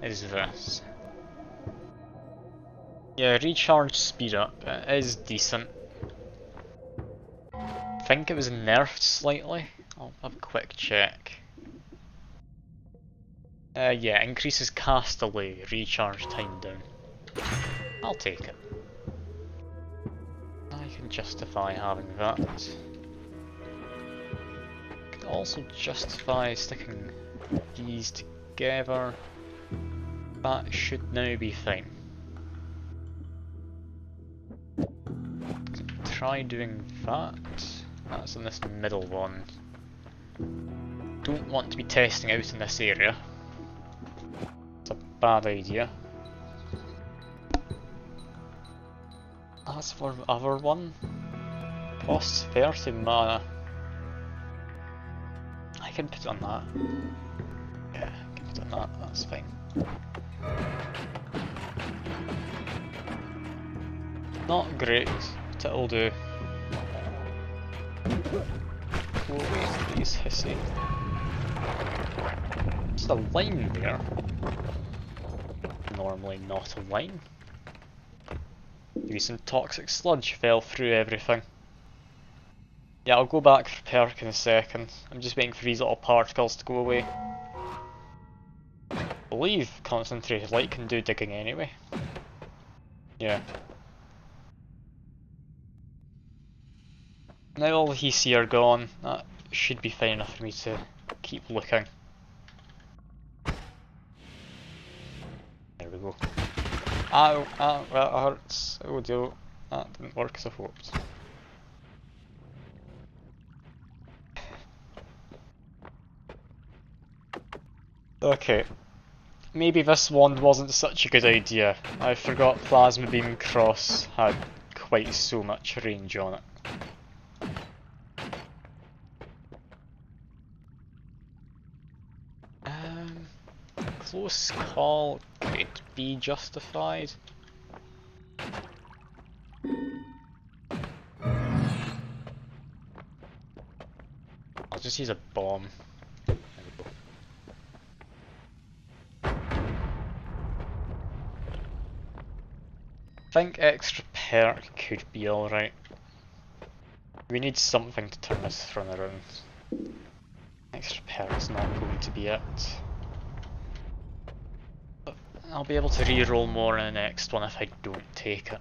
is this. Yeah, recharge speed up, it is decent. I think it was nerfed slightly. I'll have a quick check. Yeah, increases cast delay, recharge time down. I'll take it. I can justify having that. Could also justify sticking these together. That should now be fine. Try doing that. That's in this middle one. Don't want to be testing out in this area. It's a bad idea. As for the other one, costs 30 mana. I can put on that. Yeah, I can put on that, that's fine. Not great, but it'll do. Go away, please, hissy. Just a line there. Normally not a line. Maybe some toxic sludge fell through everything. Yeah, I'll go back for perk in a second. I'm just waiting for these little particles to go away. I believe concentrated light can do digging anyway. Yeah. Now all the HC are gone, that should be fine enough for me to keep looking. There we go. Ow, ow, that hurts. Oh dear, that didn't work as I hoped. Okay, maybe this wand wasn't such a good idea. I forgot Plasma Beam Cross had quite so much range on it. Close call could be justified. I'll just use a bomb. There we go. I think extra perk could be alright. We need something to turn this run around. Extra perk's not going to be it. I'll be able to reroll more in the next one if I don't take it.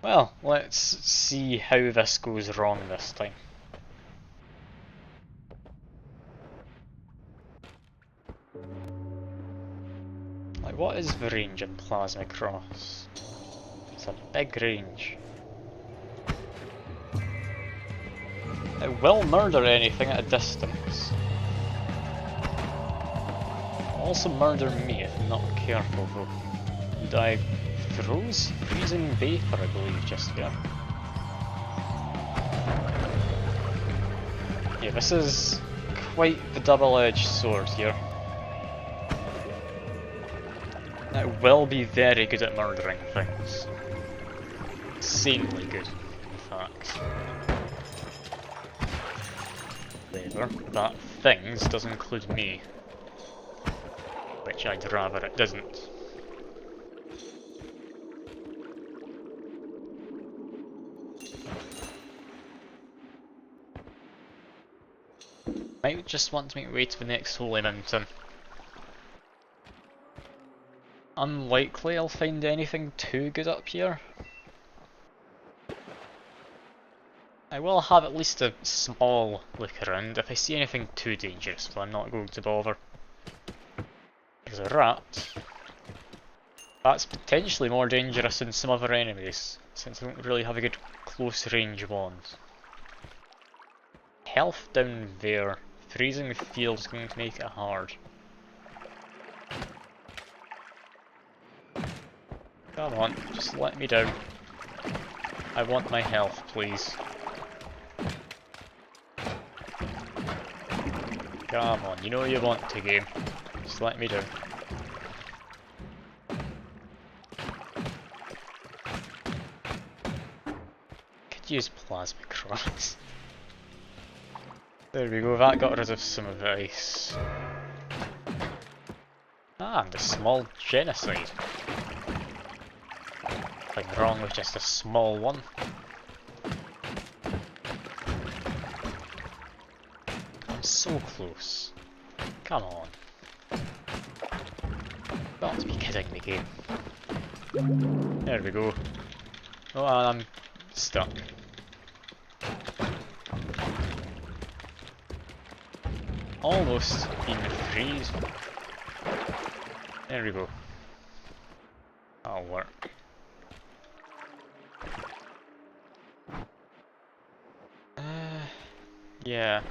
Well, let's see how this goes wrong this time. Like, what is the range in Plasma Cross? It's a big range. It will murder anything at a distance. It'll also murder me if I'm not careful though. And I froze freezing vapor, I believe, just there. Yeah, this is quite the double-edged sword here. It will be very good at murdering things. Insanely good, in fact. That things does include me. Which I'd rather it doesn't. Might just want to make way to the next holy mountain. Unlikely I'll find anything too good up here. I will have at least a small look around. If I see anything too dangerous, well, I'm not going to bother. There's a rat. That's potentially more dangerous than some other enemies, since I don't really have a good close range ones. Health down there. Freezing the field is going to make it hard. Come on, just let me down. I want my health, please. Come on, you know you want to, game. Just let me down. Could use plasma cross. There we go, that got rid of some of the ice. Ah, and a small genocide. Nothing wrong with just a small one. I'm so close. Come on. Got to be kidding me, game. There we go. Oh, I'm stuck. Almost been freeze. There we go. That'll work. Yeah.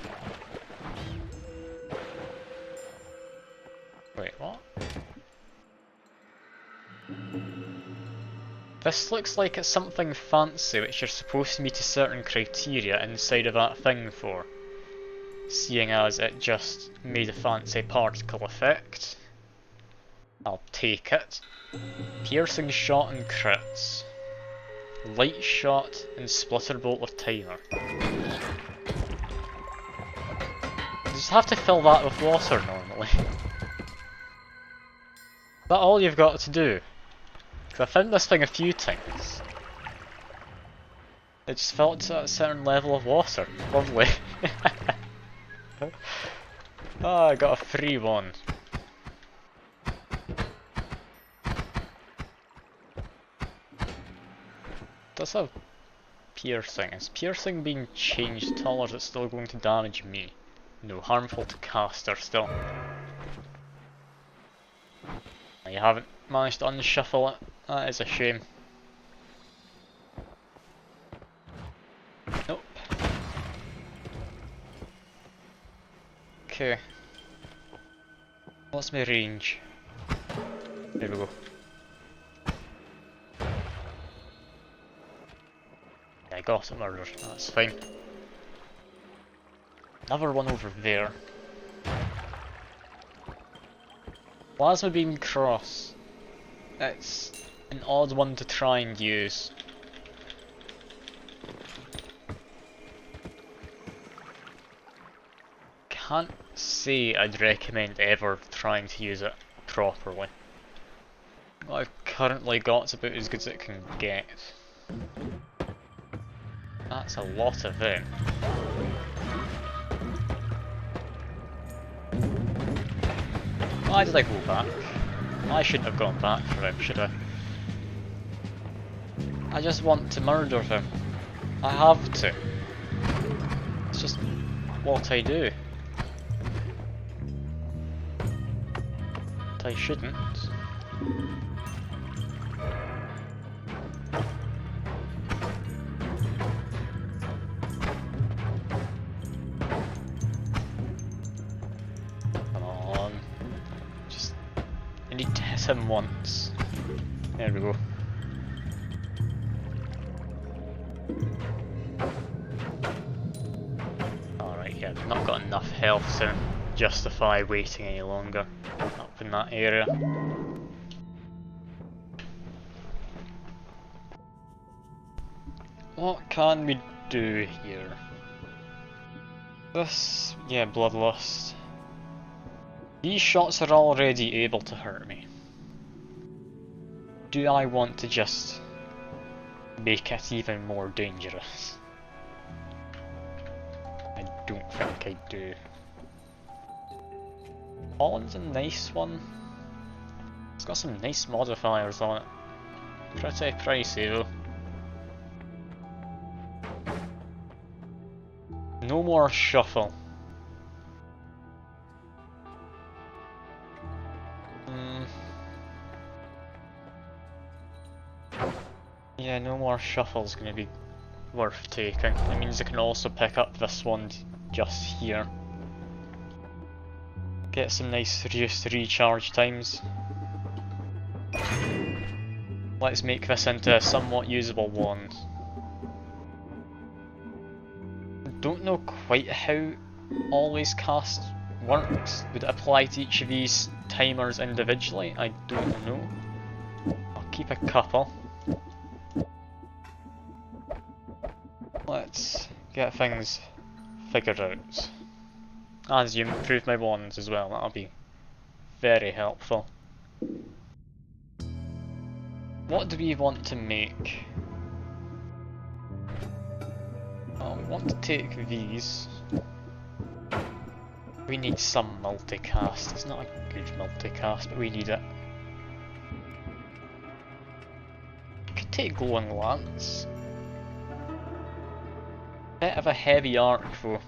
Wait, what? This looks like it's something fancy which you're supposed to meet a certain criteria inside of that thing for. Seeing as it just made a fancy particle effect. I'll take it. Piercing shot and crits. Light shot and splitter bolt with timer. You just have to fill that with water normally. Is that all you've got to do? Because I found this thing a few times. It just felt to a certain level of water. Lovely. Ah, I got a free one. Does have piercing. Is piercing being changed at all, or is it still going to damage me? No, harmful to caster still. You haven't managed to unshuffle it. That is a shame. Nope. Okay. What's my range? There we go. Yeah, I got it murdered. That's fine. Another one over there. Plasma beam cross. It's an odd one to try and use. Can't say I'd recommend ever trying to use it properly. What I've currently got's about as good as it can get. That's a lot of them. Why did I go back? I shouldn't have gone back for him, should I? I just want to murder him. I have to. It's just what I do. But I shouldn't. I need to hit him once. There we go. Alright, yeah, I've not got enough health to justify waiting any longer up in that area. What can we do here? This, yeah, Bloodlust. These shots are already able to hurt me. Do I want to just make it even more dangerous? I don't think I do. Pollen's a nice one. It's got some nice modifiers on it. Pretty pricey though. No more shuffle. Yeah, no more shuffle's gonna be worth taking. It means I can also pick up this one just here. Get some nice reduced recharge times. Let's make this into a somewhat usable wand. Don't know quite how always cast works. Would it apply to each of these timers individually? I don't know. I'll keep a couple. Let's get things figured out. As you improve my wands as well, that'll be very helpful. What do we want to make? Oh, we want to take these. We need some multicast. It's not a good multicast, but we need it. Could take glowing lance. Bit of a heavy arc though.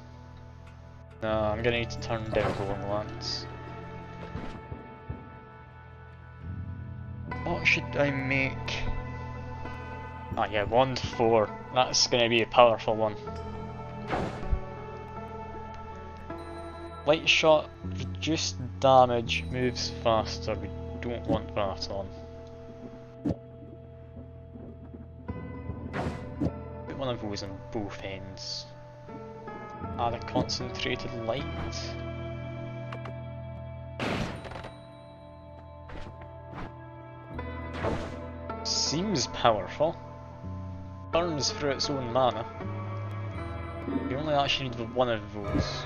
No, I'm gonna need to turn down glowing lance. What should I make? Ah yeah, wand 4. That's gonna be a powerful one. Light shot, reduced damage, moves faster. We don't want that on. Put one of those on both ends. Add a concentrated light. Seems powerful. Burns through its own mana. You only actually need one of those.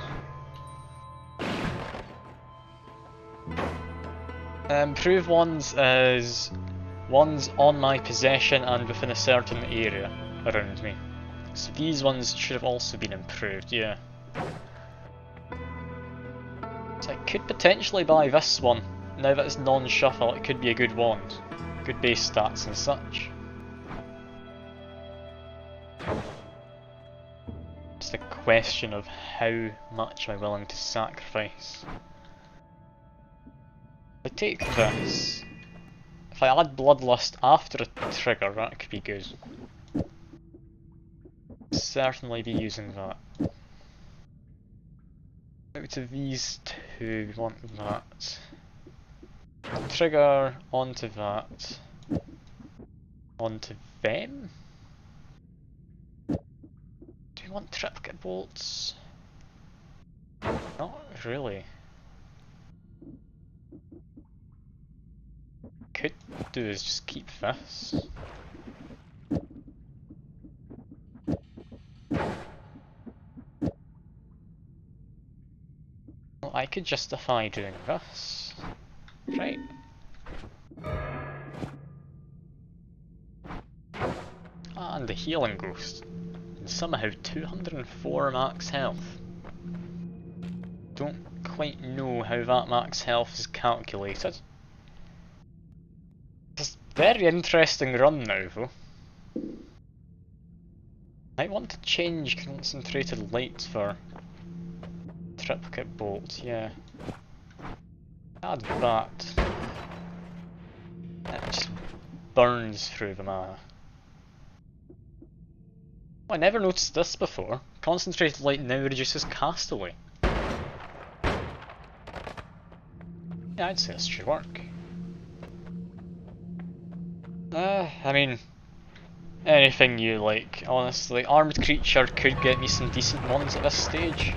Improve ones is ones on my possession and within a certain area around me. So these ones should have also been improved, yeah. So I could potentially buy this one. Now that it's non-shuffle, it could be a good wand. Good base stats and such. It's a question of how much am I willing to sacrifice. If I take this, if I add Bloodlust after a trigger, that could be good. Certainly be using that. Out of these two, we want that. Trigger onto that. Onto them? Do we want triplicate bolts? Not really. Could do is just keep this. Well, I could justify doing this. Right. And the healing ghost. And somehow 204 max health. Don't quite know how that max health is calculated. It's a very interesting run now though. Might want to change concentrated light for triplicate bolt, yeah. Add that. It just burns through the mana. Oh, I never noticed this before. Concentrated light now reduces castaway. Yeah, I'd say this should work. I mean, anything you like, honestly. Armed creature could get me some decent ones at this stage.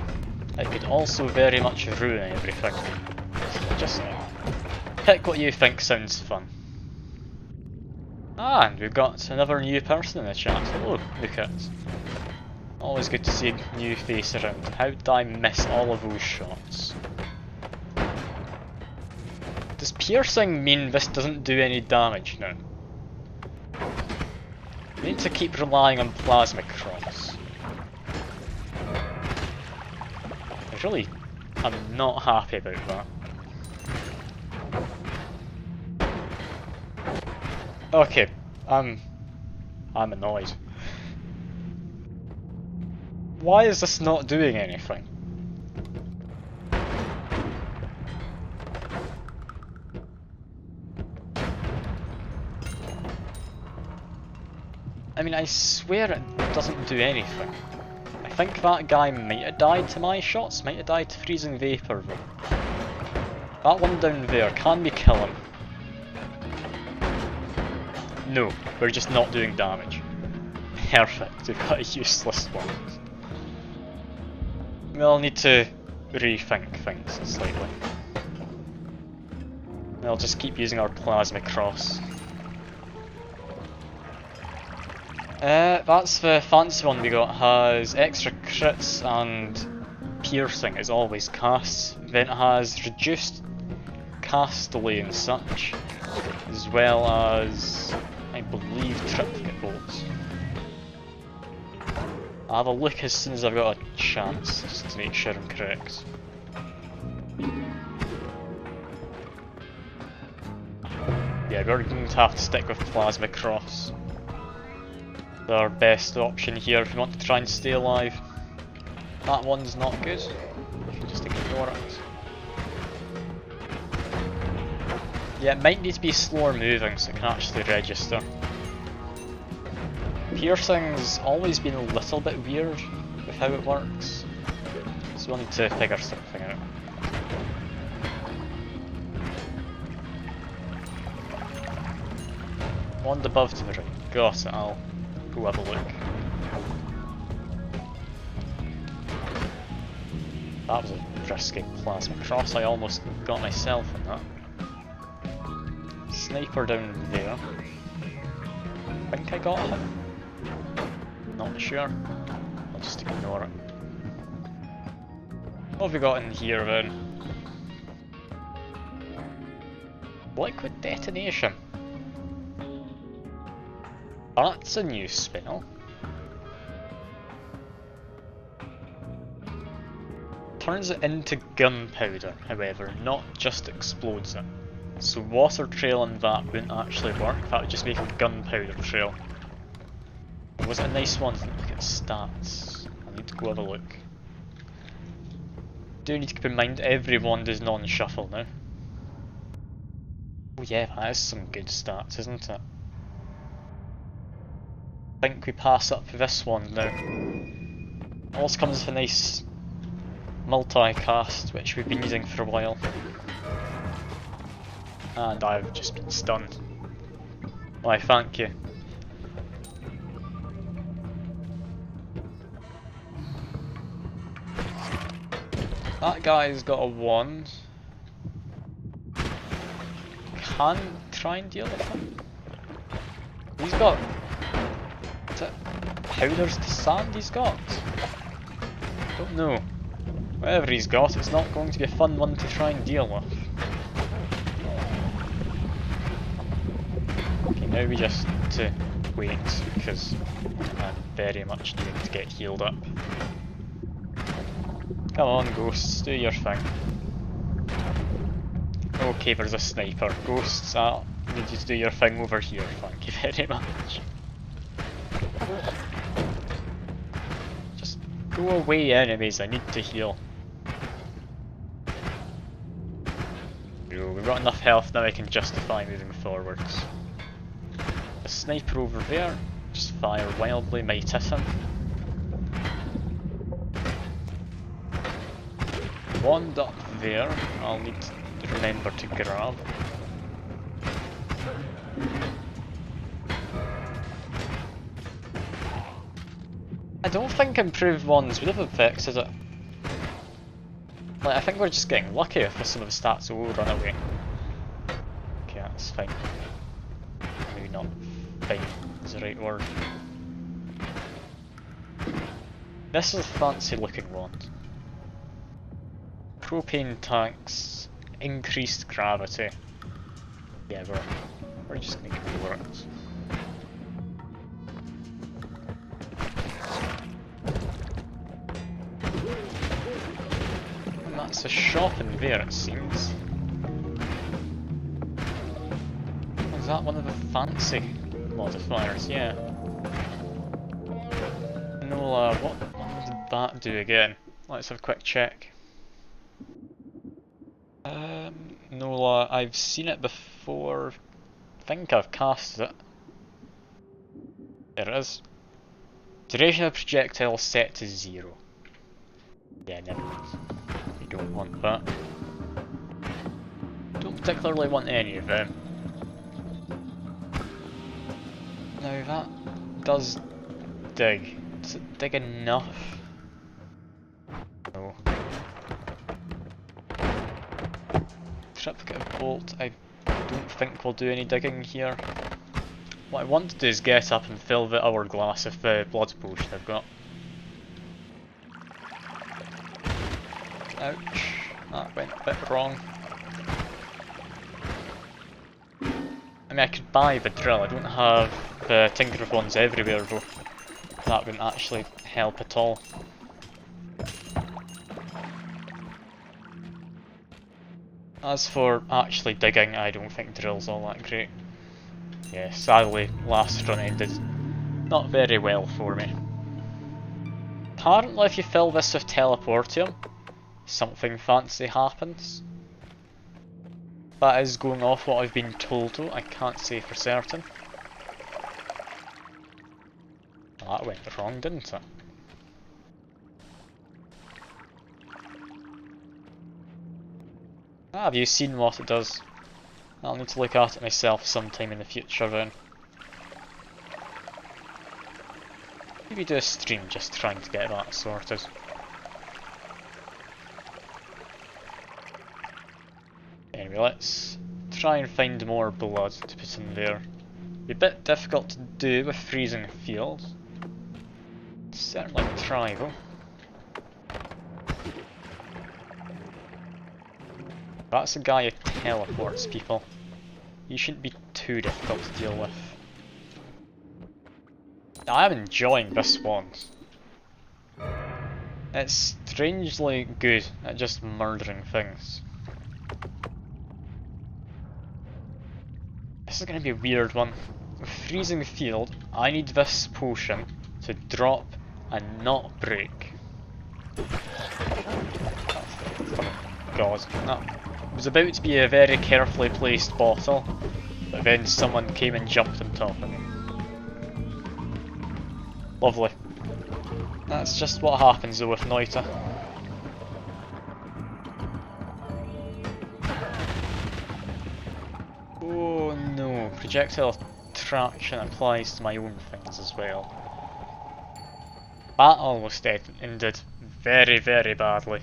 It could also very much ruin everything. So just pick what you think sounds fun. Ah, and we've got another new person in the chat. Hello, Lucas. Always good to see a new face around. How did I miss all of those shots? Does piercing mean this doesn't do any damage now? I need to keep relying on plasma cross. I'm not happy about that. Okay, I'm annoyed. Why is this not doing anything? I mean, I swear it doesn't do anything. I think that guy might have died to my shots, might have died to freezing vapour though. That one down there, can we kill him? No, we're just not doing damage. Perfect, we've got a useless one. We'll need to rethink things slightly. We'll just keep using our plasma cross. That's the fancy one we got, has extra crits and piercing as always casts. Then it has reduced cast delay and such, as well as, I believe, triplicate bolts. I'll have a look as soon as I've got a chance, just to make sure I'm correct. Yeah, we're going to have to stick with plasma cross. Our best option here if we want to try and stay alive. That one's not good. You can just ignore it. Yeah, it might need to be slower moving so it can actually register. Piercing's always been a little bit weird with how it works, so we'll need to figure something out. One above to the right. Got it, I'll go have a look. That was a risky plasma cross, I almost got myself in that. Sniper down there. I think I got him. Not sure. I'll just ignore it. What have we got in here then? Liquid detonation. That's a new spell. Turns it into gunpowder, however, not just explodes it. So water trail and that wouldn't actually work, that would just make a gunpowder trail. Was it a nice one? Look at stats. I need to go have a look. Do need to keep in mind everyone does non-shuffle now. Oh yeah, that is some good stats, isn't it? I think we pass up this one now. Also comes with a nice multi-cast, which we've been using for a while. And I've just been stunned. Why, thank you. That guy's got a wand. Can try and deal with him. He's got... Is it powders to sand he's got? Don't know. Whatever he's got, it's not going to be a fun one to try and deal with. Okay, now we just need to wait, because I'm very much needing to get healed up. Come on, ghosts, do your thing. Okay, there's a sniper. Ghosts, I need you to do your thing over here, thank you very much. Just go away, enemies, I need to heal. We've got enough health now I can justify moving forwards. A sniper over there, just fire wildly, might hit him. Wand up there, I'll need to remember to grab. I don't think improved ones would have effects, is it? Like, I think we're just getting lucky if some of the stats will run away. Okay, that's fine. Maybe not fine is the right word. This is a fancy looking wand. Propane tanks, increased gravity. Yeah, we're just gonna ignore it. And that's a shop in there, it seems. Is that one of the fancy modifiers? Yeah. Nola, what did that do again? Let's have a quick check. Nola, I've seen it before. I think I've casted it. There it is. Duration of projectile set to 0. Yeah, never mind. You don't want that. Don't particularly want any of them. Now that does dig. Does it dig enough? No. Triplicate bolt, I don't think we'll do any digging here. What I want to do is get up and fill the hourglass of the blood potion I've got. Ouch, that went a bit wrong. I mean, I could buy the drill, I don't have the tinker ones everywhere though. That wouldn't actually help at all. As for actually digging, I don't think drill's all that great. Yeah, sadly, last run ended not very well for me. Apparently if you fill this with teleportium, something fancy happens. That is going off what I've been told though, I can't say for certain. That went wrong, didn't it? Have you seen what it does? I'll need to look at it myself sometime in the future then. Maybe do a stream just trying to get that sorted. Anyway, let's try and find more blood to put in there. Be a bit difficult to do with freezing fields. Certainly try though. That's a guy who teleports people. He shouldn't be too difficult to deal with. I'm enjoying this wand. It's strangely good at just murdering things. This is going to be a weird one. With freezing the field, I need this potion to drop and not break. Oh god, that was about to be a very carefully placed bottle, but then someone came and jumped on top of me. Lovely. That's just what happens though with Noita. Oh no, projectile attraction applies to my own things as well. That almost ended very, very badly.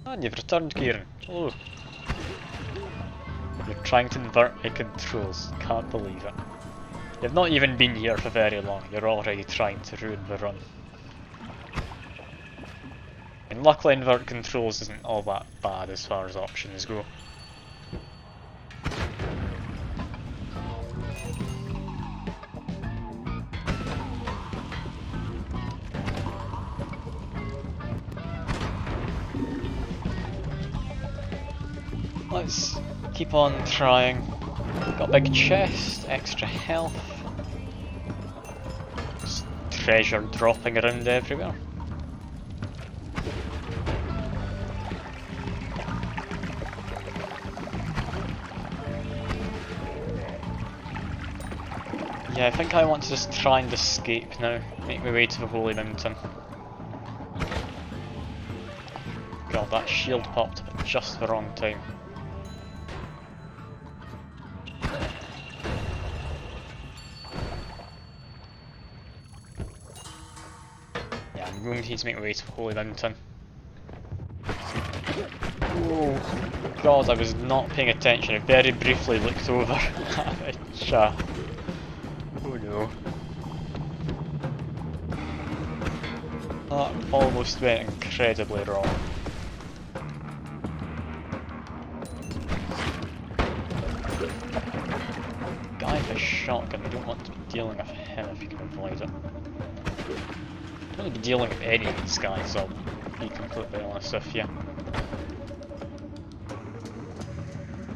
And you've returned, Kieran. Hello. You're trying to invert my controls. Can't believe it. You've not even been here for very long. You're already trying to ruin the run. And luckily invert controls isn't all that bad as far as options go. Let's keep on trying. Got a big chest, extra health. Just treasure dropping around everywhere. Yeah, I think I want to just try and escape now. Make my way to the Holy Mountain. God, that shield popped up at just the wrong time. I'm going to need to make my way to Holy Mountain. Oh god, I was not paying attention. I very briefly looked over at the chat. Oh no. That almost went incredibly wrong. Guy with a shotgun, you don't want to be dealing with him if you can avoid it. You don't want to be dealing with any of these guys, I'll be completely honest with you.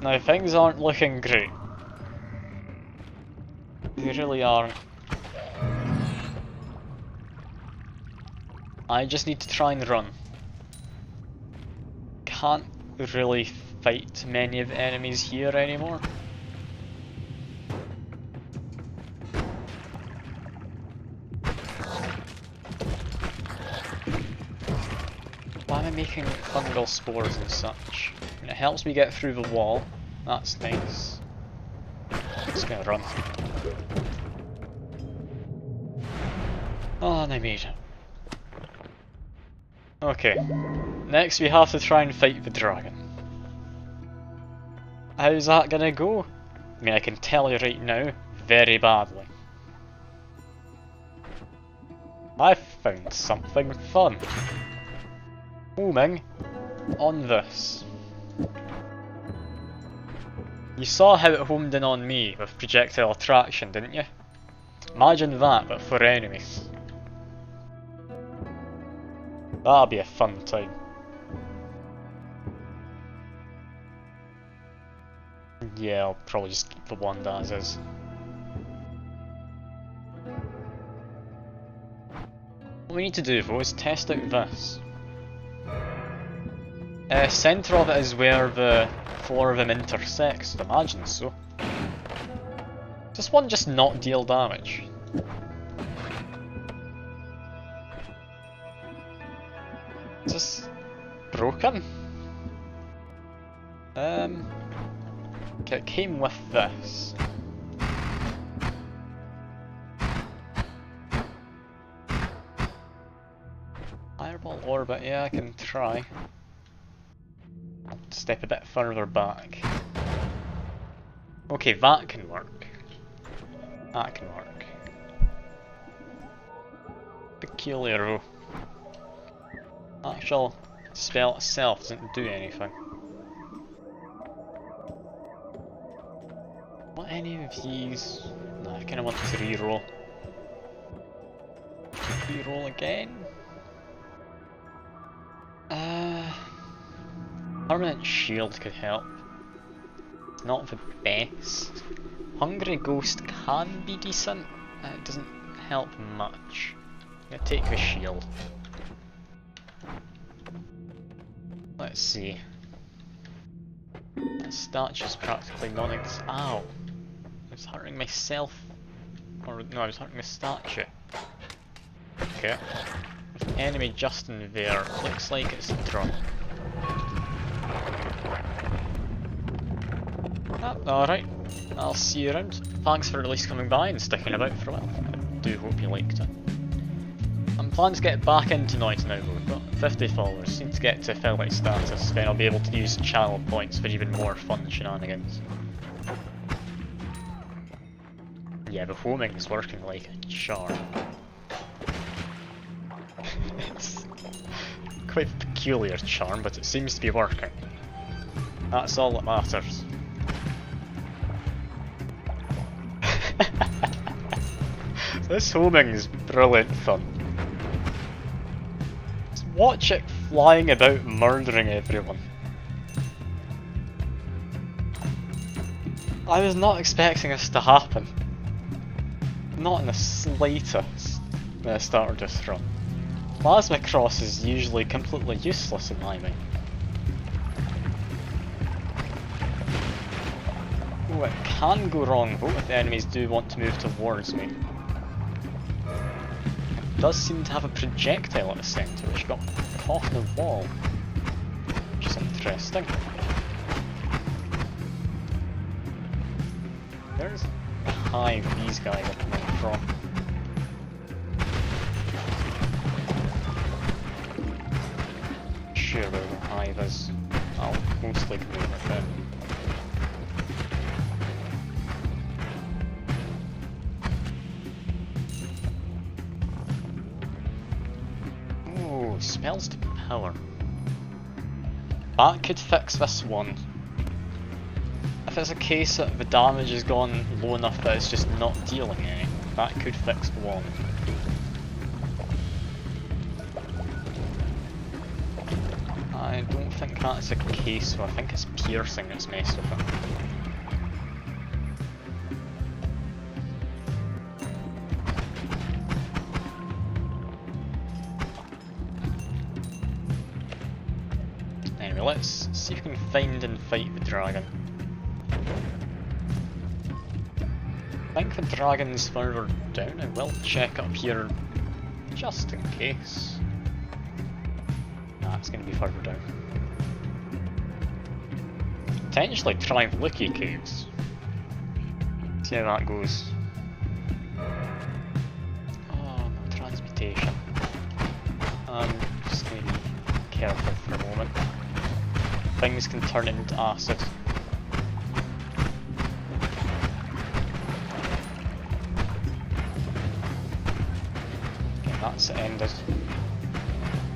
Now things aren't looking great. They really aren't. I just need to try and run. Can't really fight many of the enemies here anymore. Why am I making fungal spores and such? I mean, it helps me get through the wall. That's nice. Just gonna run. Oh, and I made it. Okay, next we have to try and fight the dragon. How's that gonna go? I mean, I can tell you right now, very badly. I found something fun. Homing on this. You saw how it homed in on me with projectile attraction, didn't you? Imagine that, but for enemies. That'll be a fun time. Yeah, I'll probably just keep the one as is. What we need to do though is test out this. Centre of it is where the floor of them intersects, I'd imagine so. Does one just not deal damage? Is this broken? Okay, it came with this. Fireball orbit, yeah, I can try. I'll step a bit further back. Okay, that can work. That can work. Peculiar though. Actual spell itself doesn't do anything. Want any of these? No, I kinda want to reroll. Reroll again? Permanent shield could help. It's not the best. Hungry Ghost can be decent. It doesn't help much. I'm gonna take the shield. Let's see. That statue's practically non-existent. Ow! I was hurting myself. Or no, I was hurting the statue. Okay. With an enemy just in there, looks like it's a drop. Alright, I'll see you around. Thanks for at least coming by and sticking about for a while. I do hope you liked it. I'm planning to get back into Noita now though. We've got 50 followers, need to get to affiliate status, then I'll be able to use channel points for even more fun shenanigans. Yeah, the homing is working like a charm. It's quite a peculiar charm, but it seems to be working. That's all that matters. This homing is brilliant fun. Just watch it flying about murdering everyone. I was not expecting this to happen. Not in the slightest when I started this run. Plasma Cross is usually completely useless in my mind. Oh, it can go wrong though if the enemies do want to move towards me. It does seem to have a projectile at the centre which got caught in the wall, which is interesting. Where's the hive these guys are coming from? Sure where the hive is. I'll most likely go with it. Oh, spells to power. That could fix this one. If it's a case that the damage has gone low enough that it's just not dealing any, that could fix one. I don't think that's the case, so I think it's piercing that's messed with it. Anyway, let's see if we can find and fight the dragon. I think the dragon's further down. I will check up here just in case. Nah, it's going to be further down. Potentially try Lucky Caves. See how that goes. Oh, no, transmutation. I'm just going to be careful for a moment. Things can turn into acid. Okay, that's ended.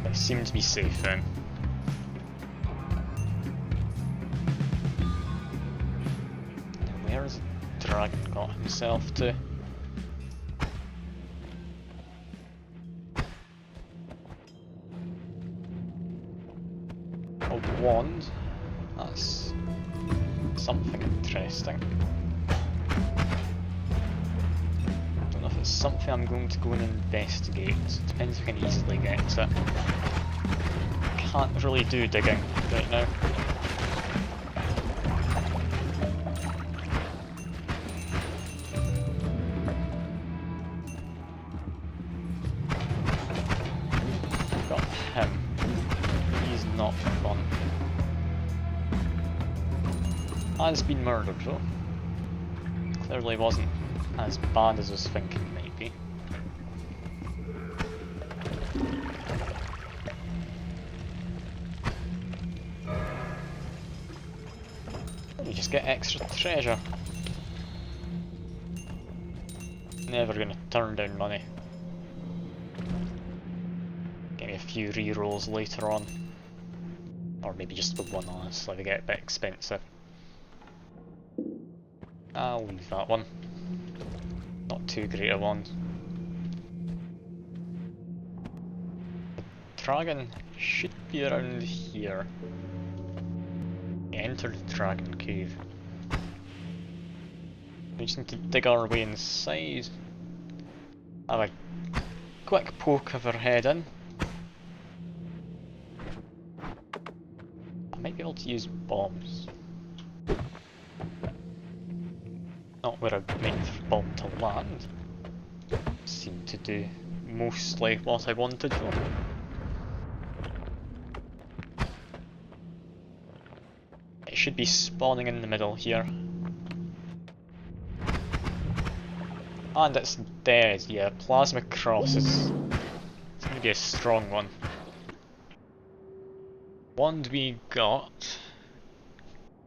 I seem to be safe then. Now where's the dragon got himself to? A wand. That's something interesting. Don't know if it's something I'm going to go and investigate. Depends if I can easily get to it. Can't really do digging right now. Got him. He's not fun. Has been murdered though. Clearly wasn't as bad as I was thinking it might be. You just get extra treasure. Never gonna turn down money. Get me a few rerolls later on. Or maybe just the one, honestly, they get a bit expensive. I'll leave that one. Not too great a one. The dragon should be around here. Enter the dragon cave. We just need to dig our way inside. Have a quick poke of our head in. I might be able to use bombs. Not where I meant for the bomb to land. Seemed to do mostly what I wanted though. It should be spawning in the middle here. And it's dead, yeah. Plasma Cross is... it's going to be a strong one. Wand we got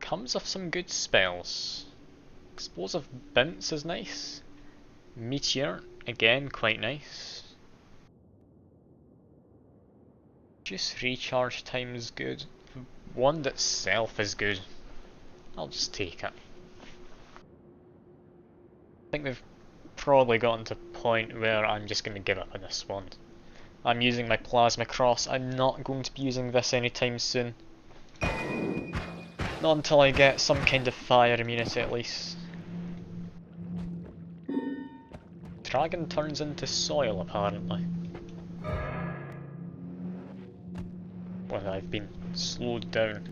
comes with some good spells. Explosive Bounce is nice. Meteor, again, quite nice. Juice recharge time is good. Wand itself is good. I'll just take it. I think we've probably gotten to a point where I'm just going to give up on this wand. I'm using my Plasma Cross. I'm not going to be using this anytime soon. Not until I get some kind of fire immunity at least. Dragon turns into soil apparently. Well, I've been slowed down.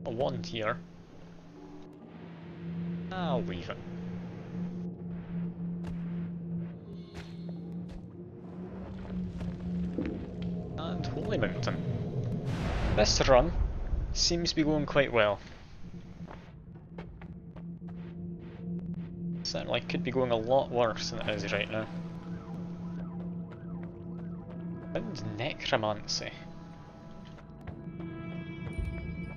A wand here. I'll leave it. And Holy Mountain. This run seems to be going quite well. Certainly could be going a lot worse than it is right now. And necromancy.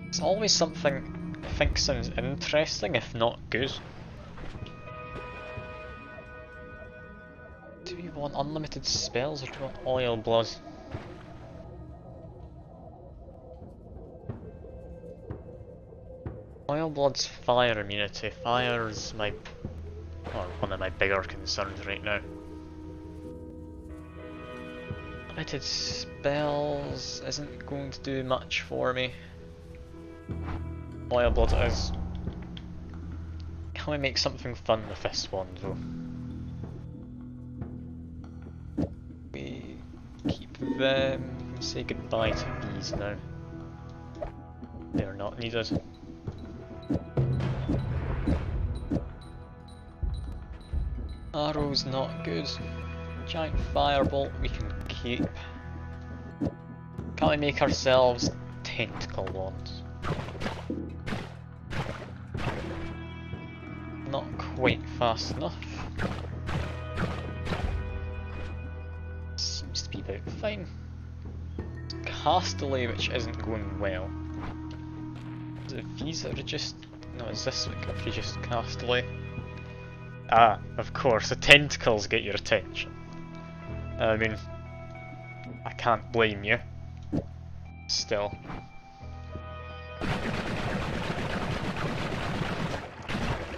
It's always something I think sounds interesting, if not good. Do we we want unlimited spells or do we want oil blood? Oil blood's fire immunity. Fire's my, or one of my bigger concerns right now. Limited spells isn't going to do much for me. Oil blood it is. Can we make something fun with this one though? We keep them, say goodbye to these now. They are not needed. Arrow's not good. Giant firebolt we can keep. Can't we make ourselves tentacle wands? Not quite fast enough. Seems to be about fine. Castaway, which isn't going well. Is it these that are just... No, is this what if you just castaway? Ah, of course, the tentacles get your attention. I mean, I can't blame you. Still.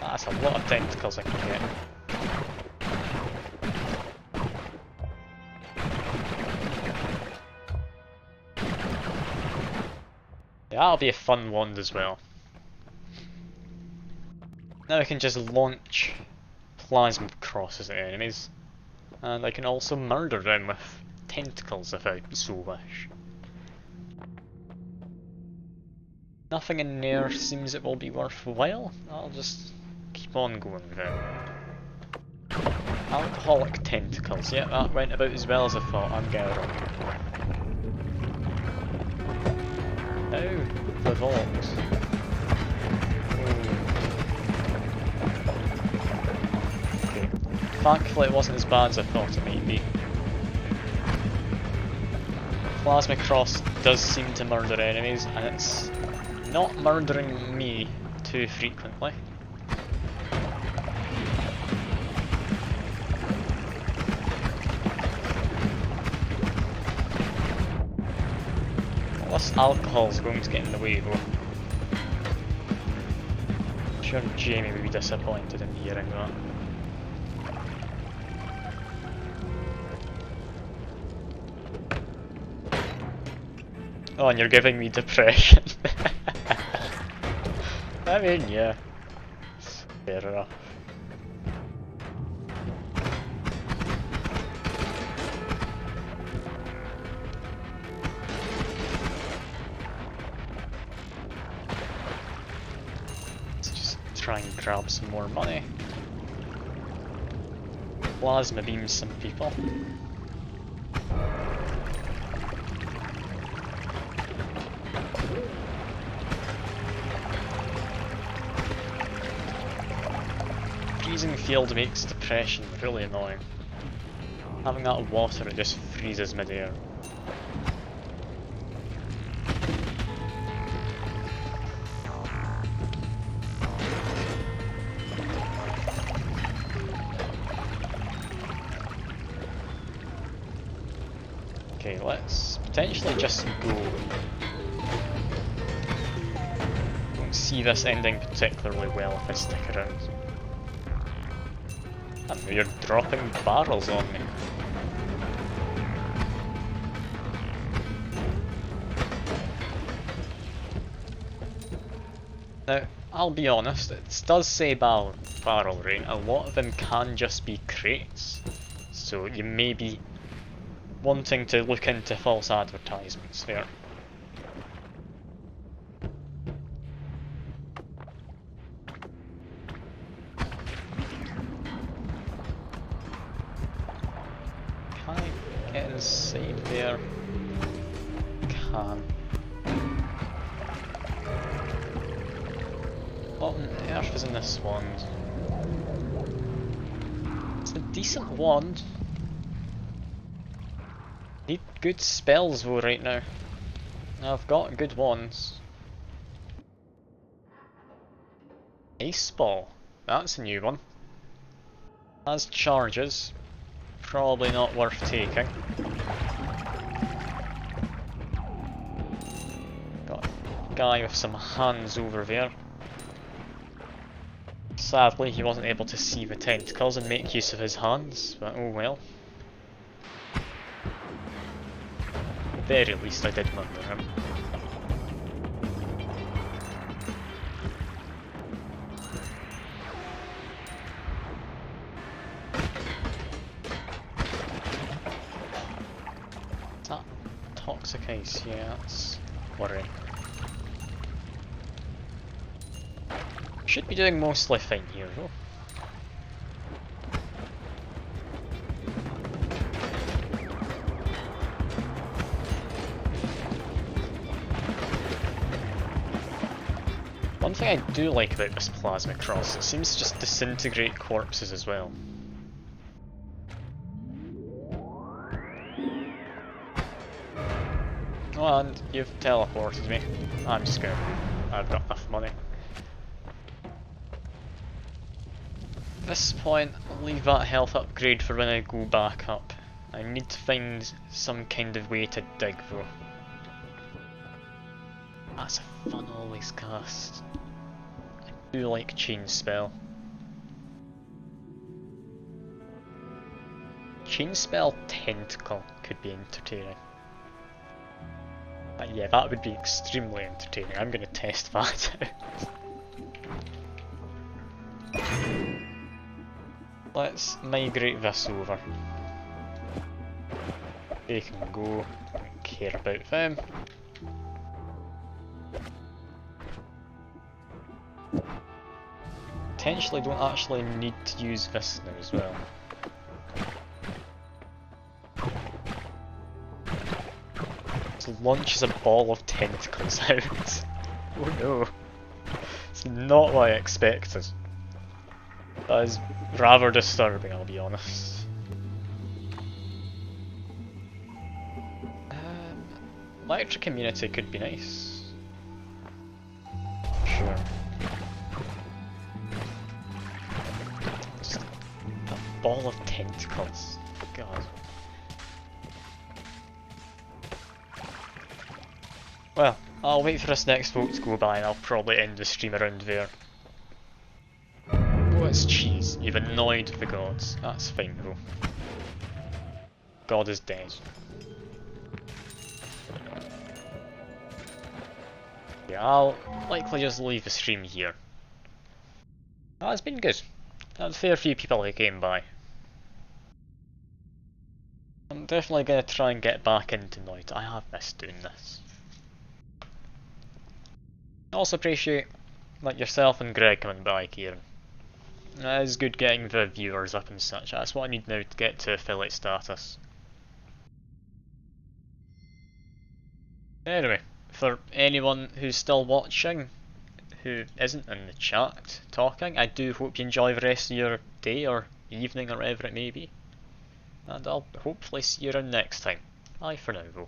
That's a lot of tentacles I can get. Yeah, that'll be a fun wand as well. Now I can just launch plasma crosses at enemies, and I can also murder them with tentacles if I so wish. Nothing in there seems it will be worthwhile. I'll just keep on going with it. Alcoholic tentacles, yeah, that went about as well as I thought. I'm gathering. Oh, the vault. Okay. Thankfully it wasn't as bad as I thought it might be. Plasma Cross does seem to murder enemies, and it's not murdering me too frequently. Well, this alcohol's going to get in the way though. I'm sure Jamie would be disappointed in hearing that. Oh, and you're giving me depression. I mean, yeah. Fair enough. Let's just try and grab some more money. Plasma beam some people. Freezing field makes depression really annoying. Having that water, it just freezes mid-air. Okay, let's potentially just go. Don't see this ending particularly well if I stick around. I know you're dropping barrels on me. Now, I'll be honest, it does say barrel rate. A lot of them can just be crates, so you may be wanting to look into false advertisements there. Can I get inside there? Can. What on earth is in this wand? It's a decent wand. Need good spells though right now. I've got good wands. Ace Ball. That's a new one. Has charges. Probably not worth taking. Got a guy with some hands over there. Sadly, he wasn't able to see the tentacles and make use of his hands, but oh well. At the very least, I did murder him. Is that toxic ice? Yeah, that's worrying. Should be doing mostly fine here though. One thing I do like about this plasma cross, it seems to just disintegrate corpses as well. Oh, and you've teleported me. I'm just gonna... I've got enough money. At this point, I'll leave that health upgrade for when I go back up. I need to find some kind of way to dig though. That's a fun always cast. I do like Chain Spell. Chain Spell Tentacle could be entertaining. But yeah, that would be extremely entertaining. I'm gonna test that out. Let's migrate this over. They can go, don't care about them. Potentially don't actually need to use this now as well. So launches a ball of tentacles out. Oh no. It's not what I expected. That is rather disturbing, I'll be honest. Electric immunity could be nice. Sure. Just a ball of tentacles. God. Well, I'll wait for this next vote to go by and I'll probably end the stream around there. Oh, it's cheese. You've annoyed the gods. That's fine though. God is dead. Yeah, I'll likely just leave the stream here. Oh, it's been good. Had a fair few people who came by. I'm definitely going to try and get back into Noita. I have missed doing this. I also appreciate like yourself and Greg coming by, Kieran. It is good getting the viewers up and such. That's what I need now to get to affiliate status. Anyway, for anyone who's still watching, who isn't in the chat talking, I do hope you enjoy the rest of your day or evening or whatever it may be. And I'll hopefully see you around next time. Bye for now though.